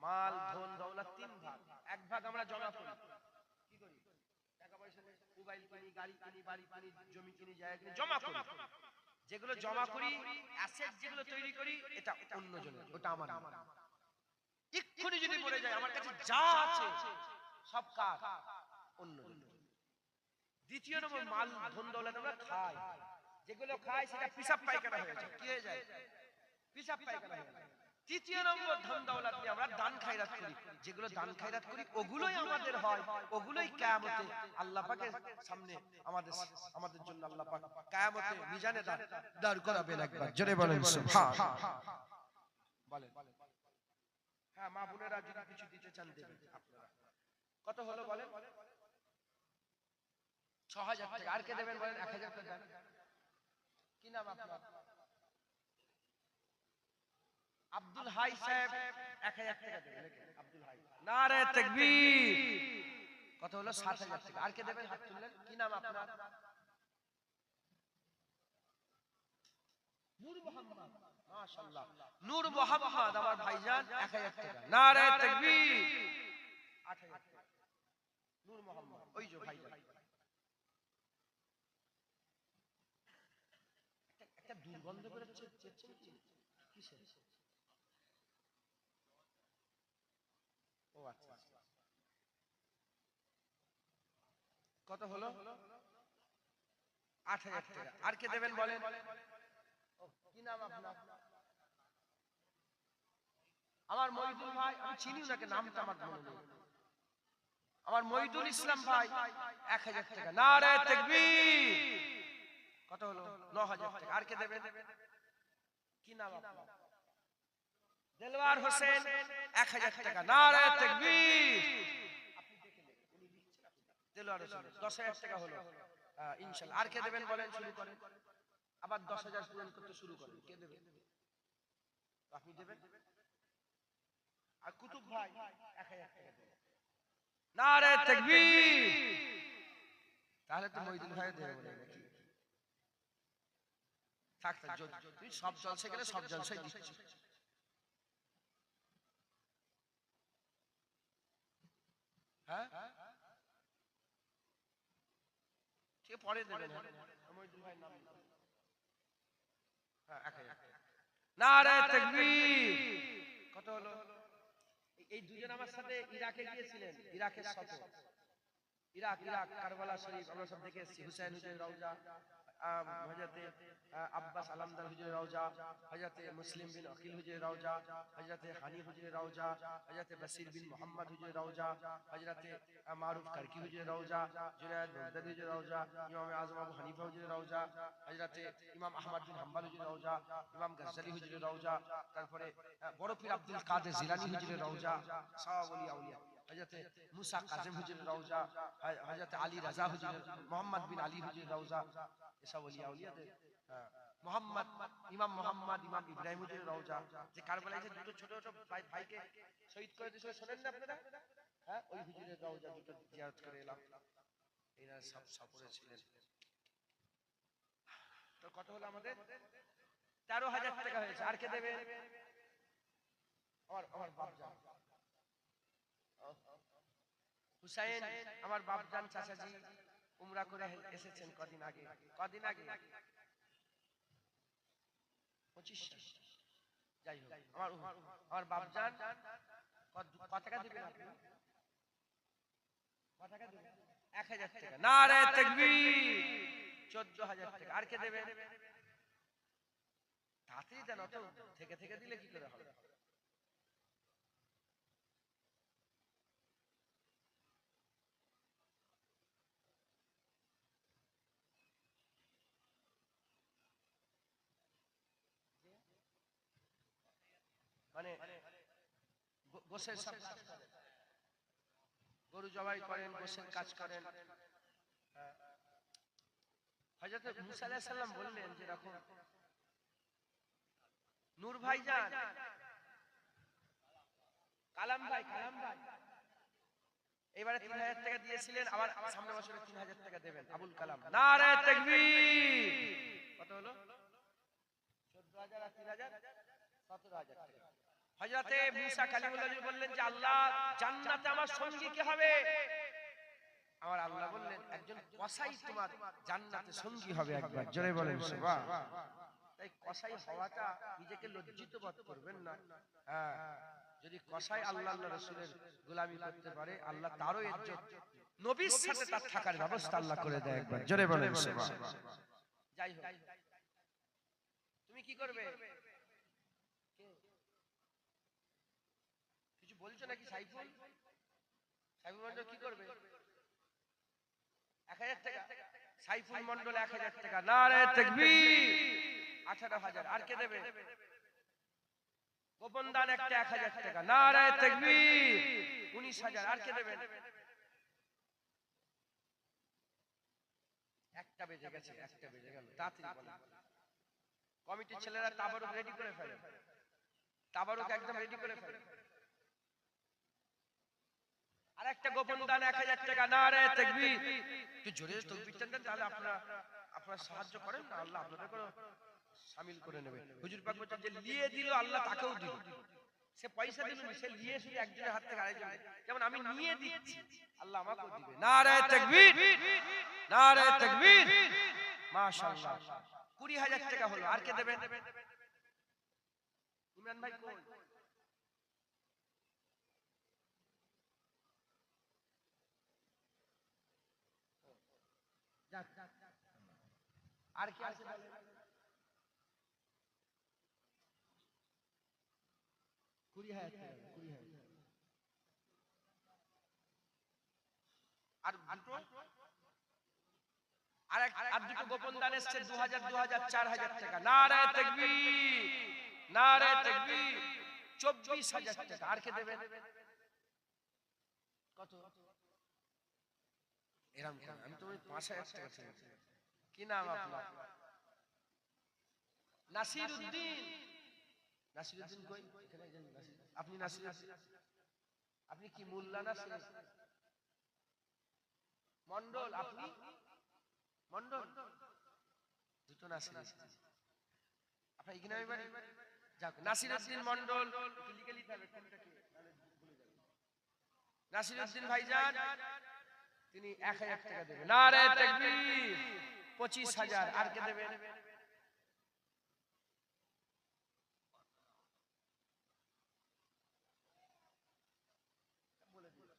মাল ধন দৌলত তিন ভাগ, এক ভাগ আমরা জমা করি, কি করি? টাকা পয়সা নিয়ে মোবাইল কিনি, গাড়ি কিনি, বাড়ি কিনি, জমি কিনি, জায়গা কিনি, জমা করি। যেগুলো জমা করি, অ্যাসেট যেগুলো তৈরি করি, এটা অন্যজনের, ওটা আমার না। এক্ষুনি যদি মরে যায় আমার কাছে যা আছে সব কার? অন্যজনের। দ্বিতীয় নম্বর মাল ধন দৌলত আমরা খাই, যেগুলো খাই সেটা পিসাব পায়খানা হয়ে যায়, কি হয়ে যায়? পিসাব পায়খানা হয়ে যায়। তৃতীয় নম্বর ধন দৌলত দিয়ে আমরা দান খায়রাত করি, যেগুলো দান খায়রাত করি ওগুলোই আমাদের হয়, ওগুলোই কিয়ামতে আল্লাহ পাকের সামনে আমাদের জন্য আল্লাহ পাক কিয়ামতে মিজানে দাঁড় করাবেন। একবার জোরে বলেন সুবহান। বলেন হ্যাঁ, মা বোনেরা যদি কিছু দিতে চান দেবেন আপনারা। কত হলো বলেন? ৬০০০ টাকা। আর কে দেবেন বলেন? ১০০০ টাকা। কি নাম আপনার? আব্দুল হাই সাহেব ১০০০ টাকা দেবেন। আব্দুল হাই। নারে তাকবীর। কত হলো? ৭০০০ টাকা। আর কে দেবেন? হাত তুললেন। কি নাম আপনার? নূর মোহাম্মদ। মাশাআল্লাহ। নূর মোহাম্মদ আমার ভাইজান ১০০০ টাকা। নারে তাকবীর। ৮০০০ টাকা। নূর মোহাম্মদ ওই যে ভাইজান। একটা দুর্গন্ধ বেরোচ্ছে, চেচ্ছেন কি? কিসের? ও আচ্ছা। কত হলো? ৮০০০ টাকা। আর কে দেবেন বলেন? কি নাম আপনার? আমার মহিদুল ভাই, আমি চিনি নাকি, নামটা আমার মনে নেই। আমার মহিদুল ইসলাম ভাই ১০০০ টাকা। নারে তাকবীর। কত হলো? ৯০০০ টাকা। আর কে দেবেন? কি নাম আপনার? দেলওয়ার হোসেন ১০০০ টাকা। নারে তাকবীর। আপনি দেখে নেন, উনি লিখছেন আপনি। দেলওয়ার হোসেন ১০০০০ টাকা হলো ইনশাআল্লাহ। আর কে দেবেন বলেন? শুরু করেন। আবার ১০০০০ পূরণ করতে শুরু করেন। কে দেবে? আপনি দেবেন। আর কুতুব ভাই ১০০০ টাকা দেবেন। নারে তাকবীর। তাহলে তো মহিদুল ভাই দেবে বলে নাকি? থাক থাক, তুই সব জলসে গেলে সব জলসাই দিচ্ছিস। হ্যাঁ কে পরে দেবেন? মহিদুল ভাই নাম। হ্যাঁ ১০০০ টাকা। নারে তাকবীর। কত হলো? এই দুজন আমার সাথে ইরাকে গিয়েছিলেন, ইরাকের সাথে ইরাক কারবালা শরীফ আমরা সব দেখে এসেছি। হুসাইন হুজুরের রওজা, হযরতে আব্বাস আলামদার হুজুরের রওজা, হযরতে মুসলিম বিন আকিল হুজুরের রওজা, হযরতে হানি হুজুরের রওজা, হযরতে বসির বিন মোহাম্মদ হুজুরের রওজা, হযরতে মারুফ কারকি হুজুরের রওজা, জুনায়েদ বাগদাদি হুজুরের রওজা, ইমাম আযম আবু হানিফা হুজুরের রওজা, হযরতে ইমাম আহমদ বিন হাম্বল হুজুরের রওজা, ইমাম গজ্জালি হুজুরের রওজা, তারপরে বড় পীর আব্দুল কাদের জিলানী হুজুরের রওজা, সব ওলিয়া উলিয়া, হযরতে মুসা কাযিম হুজুরের রওজা, হযরত আলী রাজা হুজুরের, মোহাম্মদ বিন আলী হুজুরের রওজা, এসব ওলিয়া উলিয়াদের মোহাম্মদ ইমাম ইব্রাহিম হুজুরের রওজা, যে কারবালায় যে দুটো ছোট ছোট ভাইকে শহীদ করে দিয়েছিল, শোনেন না আপনারা? হ্যাঁ, ওই হুজুরের রওজা দুটো জিয়ারত করে এলাম। এরা সব সফরে ছিলেন। তো কত হলো আমাদের? ১৩,০০০ টাকা হয়েছে। আর কে দেবে? আমার বাপজান হুসাইন, আমার বাপজান চাচাজি উমরা করে এসেছেন কদিন আগে। ২৫। যাই হোক, আমার বাপজান কত টাকা দিবেন আপনি? কত টাকা দিবেন? ১০০০ টাকা। নারে তাকবীর। ১৪,০০০ টাকা। আর কে দেবেন? তাড়াতাড়ি দেন, অত থেকে থেকে দিলে কি করে হবে? মানে গোশের সব কাজ করেন, গরু জবাই করেন, গোশের কাজ করেন। হযরত মুসা আলাইহিস সালাম বললেন যে এরকম নূর ভাইজান, কালাম ভাই এবারে ৩,০০০ টাকা দিয়েছিলেন, আবার সামনের বছরে ৩,০০০ টাকা দেবেন। আবুল কালাম। নারে তাকবীর। কত হলো? ১৪,০০০ আর ৩,০০০ 17,000 টাকা। হযরতে মুসা কালিমুল্লাহ বললেন যে আল্লাহ জান্নাতে আমার সঙ্গী কে হবে? আমার আল্লাহ বললেন একজন কসাই তোমার জান্নাতে সঙ্গী হবে। একবার জোরে বলেন সুবহান। তাই কসাই হওয়াটা নিজেকে লজ্জিত বোধ করবেন না। হ্যাঁ, যদি কসাই আল্লাহ রাসূলের গোলামি করতে পারে আল্লাহ তারও ইজ্জত, নবীর সাথে তার থাকার ব্যবস্থা আল্লাহ করে দেয়। একবার জোরে বলেন সুবহান। যাই হোক, তুমি কি করবে? কিছু বলছো নাকি? সাইফুল মন্ডল কি করবে? 1000 টাকা। সাইফুল মন্ডল 1000 টাকা। নারে তাকবীর। 18,000। আর কে দেবে? গোপন দান একটা 1000 টাকা। নারে তাকবীর। 19,000। আর কে দেবেন? একটা বেজে গেছে, একটা বেজে গেল। তাড়াতাড়ি বলেন। কমিটির ছেলেরা তাবারুক রেডি করে ফেলে। তাবারুক একদম রেডি করে ফেলে। আর একটা গোপন দান 1000 টাকা। নারে তাকবীর। একটু জোরে তাকবীরটা দেন, তাহলে আপনারা সাহায্য করেন না, আল্লাহ আপনাদেরকেও শামিল করে নেবে। হুজুর পাক বলেন যে লিয়ে দিল আল্লাহ তাকেও দিল। সে পয়সা দিল না, সে লিয়ে শুধু একজনের হাত থেকে আরেকজনের, যেমন আমি নিয়ে দিচ্ছি আল্লাহ আমাকেও দিবে। নারে তাকবীর, নারে তাকবীর। মাশাআল্লাহ। 20,000 টাকা হলো। আর কে দেবেন? ইমরান ভাই কই? আর কি আছে বলেন? 20,000 টাকা। 20,000। আর দুটো, আর দুটো গোপন দান এসেছে 2000, 2000, 4000 টাকা। নারে তাকবীর, নারে তাকবীর। 24,000 টাকা। আর কে দেবেন? কত? এরকম কেন? আমি তো 5,000 টাকা চেয়েছি। কি নাম আপনার? নাসিরউদ্দিন। নাসিরউদ্দিন কই? এখানে একজন নাসির। আপনি নাসিরউদ্দিন? আপনি কি মোল্লা নাসির মন্ডল? আপনি মন্ডল? দুটো নাসির। আপনার ইগনামি বাড়ি? যাক, নাসিরউদ্দিন মন্ডল। লিখে নিতে হবে কোনটা কি, তাহলে ভুলে যাবেন। নাসিরউদ্দিন ভাইজান তিনি 1000 টাকা দেবেন। নারে তাকবীর। 25,000। আর কে দেবেন? বলে দিন।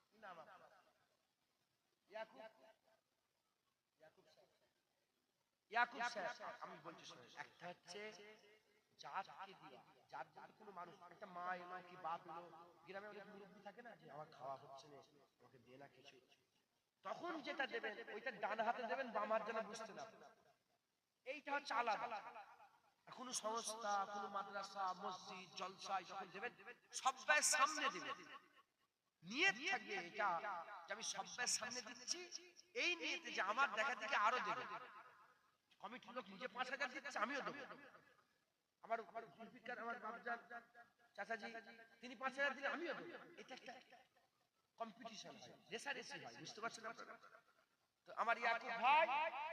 কি নাম আপনার? ইয়াকুব। ইয়াকুব স্যার। ইয়াকুব স্যার। আমি বলছি শুনুন, একটা হচ্ছে জাতকে দিয়া, জাত যদি কোনো মানুষ, একটা মা এলো কি বাপ এলো, গ্রামে অনেক মুরব্বি থাকে না, যে আমার খাওয়া হচ্ছে না, আমাকে দিয়ে না কিছু, তখন যেটা দেবেন ওইটা ডান হাতে দেবেন, বাম হাত যেন বুঝতে না পারে। এইটা হচ্ছে আলাদা। কোনো সংস্থা, কোনো মাদ্রাসা, মসজিদ, জলসায় যখন দেবেন সবাই সামনে দেবেন, নিয়ত থাকবে এটা যে আমি সবাই সামনে দিচ্ছি, এই নিয়তে যে আমার দেখা দেখে আরো দেবে। কমিটির লোক নিজে 5,000 দিচ্ছে, আমিও দেবো। আমার জুলফিকার, আমার বাপজান চাচাজি, তিনি 5,000 দিলে আমিও দেবো। এটা একটা কম্পিটিশন হয়, রেসারেসি হয়, বুঝতে পারছেন আপনারা? তো আমার ইয়াকুব ভাই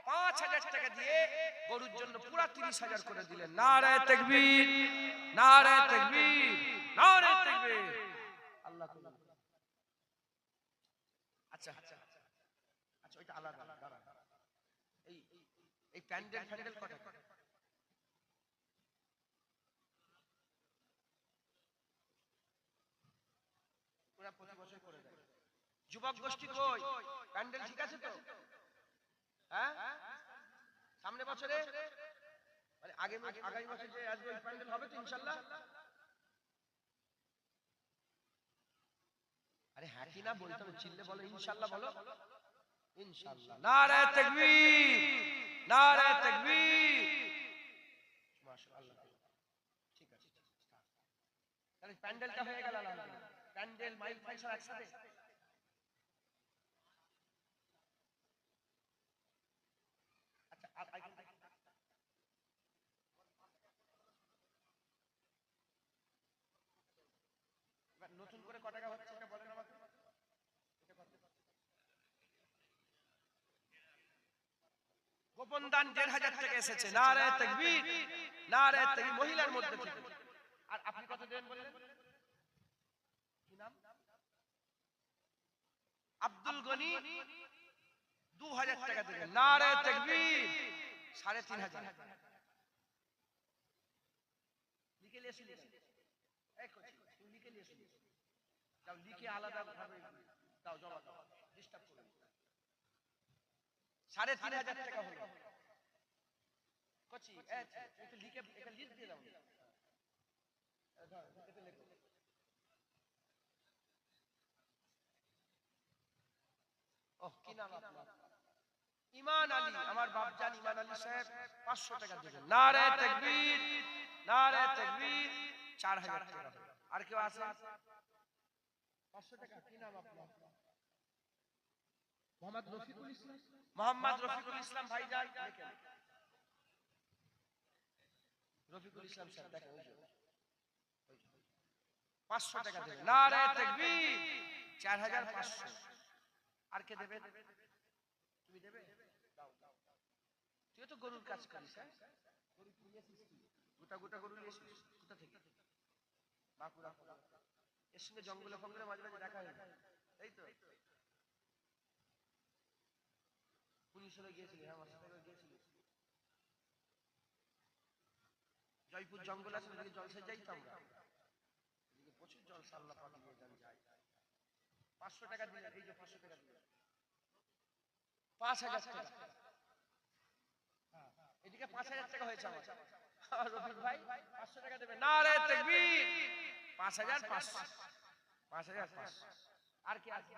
5,000 টাকা দিয়ে গরুর জন্য পুরা 30,000 করে দিলেন। নারে তাকবীর, নারে তাকবীর, নারে তাকবীর। আল্লাহ কবুল। আচ্ছা আচ্ছা, ওইটা আলাদা। এই এই প্যান্ডেল কটা? ওরা প্রতি বছর করে দেয়। যুবক গোষ্ঠী কই? প্যান্ডেল ঠিক আছে তো? হ্যাঁ, সামনে বছরে মানে আগামী মাসে যে আসবে ওই প্যান্ডেল হবে তো ইনশাআল্লাহ? আরে হ্যাঁ কি না বলতে হবে, চিল্লে বলো ইনশাআল্লাহ, বলো ইনশাআল্লাহ। নারে তাকবীর, নারে তাকবীর। মাশাআল্লাহ। ঠিক আছে, তাহলে প্যান্ডেলটা হয়ে গেল আলহামদুলিল্লাহ। প্যান্ডেল মাইক ফাইক সব একসাথে। আচ্ছা, নতুন করে কত টাকা হচ্ছে এটা বলেন আমাকে। গোপন দান 1,500 টাকা এসেছে। নারে তাকবীর, নারে তাকবীর। মহিলার মধ্যে থেকে আর আপনি কত দেন বললেন? কি নাম? আব্দুল গনি 2000 টাকা দেবেন। নারে তাকবীর। 3500 লিখে লিয়েছিলেন? এই কোচি তুমি লিখে লিয়েছিলে? যাও লিখে আলাদা ভাবে দাও, জমা দাও, ডিস্টার্ব করবে। 3500 টাকা হলো কোচি। একটু লিখে এটা লিস্ট দিয়ে দাও। দাও এটা লেখো। ওহ কি নাম আপনার? ইমান আলী। আমার বাপজান ইমান আলী সাহেব 500 টাকা দিবেন। নারে তাকবীর, নারে তাকবীর। 4000 টাকা। আর কেউ আছে? 500 টাকা। কি নাম আপনার? মোহাম্মদ রফিকুল ইসলাম। মোহাম্মদ রফিকুল ইসলাম ভাইজান লিখেন। রফিকুল ইসলাম স্যার দেখেন ওই যে 500 টাকা দেবেন। নারে তাকবীর। 4500। আর কে দেবে? তুমি দেবে? দাও দাও। তুই তো গরুর কাজ করিস, হ্যাঁ? গরু নিয়েছিস কি? গোটা গোটা গরু নিয়েছিস কোথা থেকে? বাঁকুড়া। এর সঙ্গে জঙ্গলে ফঙ্গলে মাঝে মাঝে দেখা হয়, তাই তো? পুলিশ হলে গিয়েছিলি? হ্যাঁ আমার সাথে গিয়েছিলি। জয়পুর জঙ্গল আছে, ওদিকে জলসে যাইতাম আমরা। এদিকে প্রচুর জলসা আল্লাহ পাক নিয়ে যান যায়। 500 টাকা দিলেন। এই যে 500 টাকা দিলেন। 5000 টাকা। এদিকে 5000 টাকা হয়েছে আমার। রফিক ভাই 500 টাকা দেবেন। নারে তাকবীর। 5500। 5500। আর কি আছে?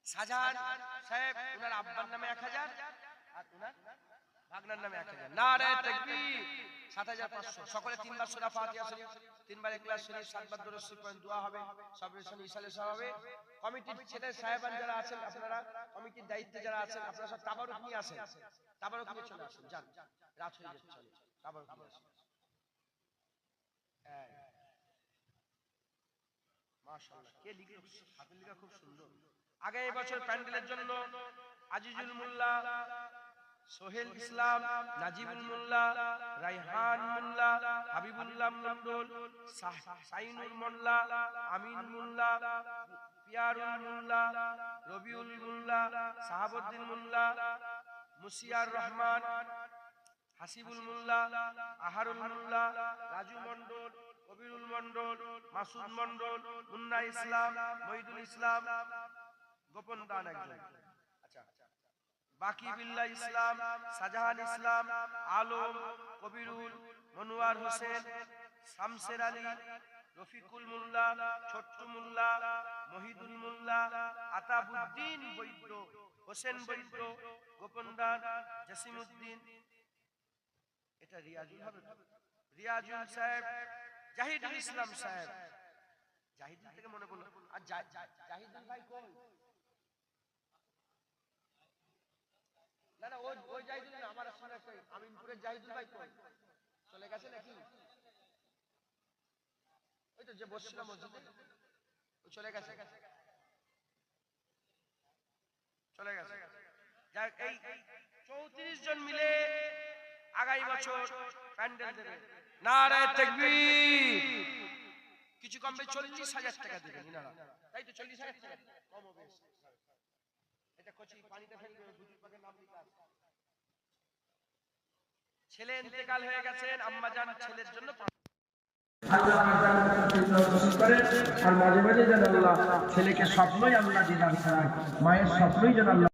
শাহজাহান সাহেব ওনার আব্বার নামে 1000 আর ওনার ভাগনার নামে 1000। নারে তাকবীর। 7500। সকলে 3 বার সূরা ফাতিহা শরীফ, 3 বার ইখলাস শরীফ, 7 বার দরুদ শরীফ পড়েন, দোয়া হবে, সবের সঙ্গে ইসালে সওয়াব হবে। কমিটির ছেলে সাহেবান যারা আছেন আপনারা, কমিটির দায়িত্বে যারা আছেন আপনারা সব তাবারুক নিয়ে আসেন। তাবারুক নিয়ে চলে আসেন। যান, রাত হয়ে যাচ্ছে, চলে তাবারুক নিয়ে আসেন। মাশাআল্লাহ, কে লিখলো? হাতের লেখা খুব সুন্দর। আগে এই বছর প্যান্ডেলের জন্য আজিজুল মোল্লা, সোহেল ইসলাম, নাজিবুল মোল্লা, রাইহান মোল্লা, হাবিবুল্লাহ মন্ডল, সাইনুর মোল্লা, আমিন মোল্লা, পিয়ারুল মোল্লা, রবিউল মোল্লা, সাহাবুদ্দিন মোল্লা, মুসিয়ার রহমান, হাসিবুল মোল্লা, আহারুল মোল্লা, রাজু মন্ডল, কবিরুল মন্ডল, মাসুদ মন্ডল, মুন্না ইসলাম, মহিদুল ইসলাম, গোপন দান একজন। আচ্ছা, বাকি বিল্লাহ ইসলাম, শাহজাহান ইসলাম, আলম, কবিরুল, মনোয়ার হোসেন, শামসের আলী, রফিকুল মোল্লা, ছোট্টু মোল্লা, মহিদুল মোল্লা, আতাবউদ্দিন বৈদ্য, হোসেন বৈদ্য, গোপন দান, জসিমউদ্দিন। এটা রিয়াজুল হবে তো? রিয়াজুল সাহেব, জাহিদুল ইসলাম সাহেব। জাহিদুল থেকে মনে পড়লো, আর জাহিদুল ভাই কই? না না, ওই জাহিদুল না, আমার আসলে আমিনপুরের জাহিদুল ভাই কই? চলে গেছে নাকি? ওই তো যে বসছিল মসজিদে, ওই চলে গেছে, চলে গেছে। যাক, এই 34 জন মিলে আগামী বছর প্যান্ডেল দেবে। নারে তাকবীর। কিছু কমবে 40,000 টাকা দেবেন ইনারা, তাই তো? 40,000 টাকা কম হবে। এটা কোচি পানিতে ফেলবে, বুঝি পাকে নাম লিখা আছে। ছেলে ইন্তেকাল হয়ে গেছেন, আম্মা জান ছেলের জন্য আল্লাহ করেন। আর মাঝে মাঝে যেন আল্লাহ ছেলেকে স্বপ্নই আল্লাহ দিদার করায়, মায়ের স্বপ্নই যেন আল্লাহ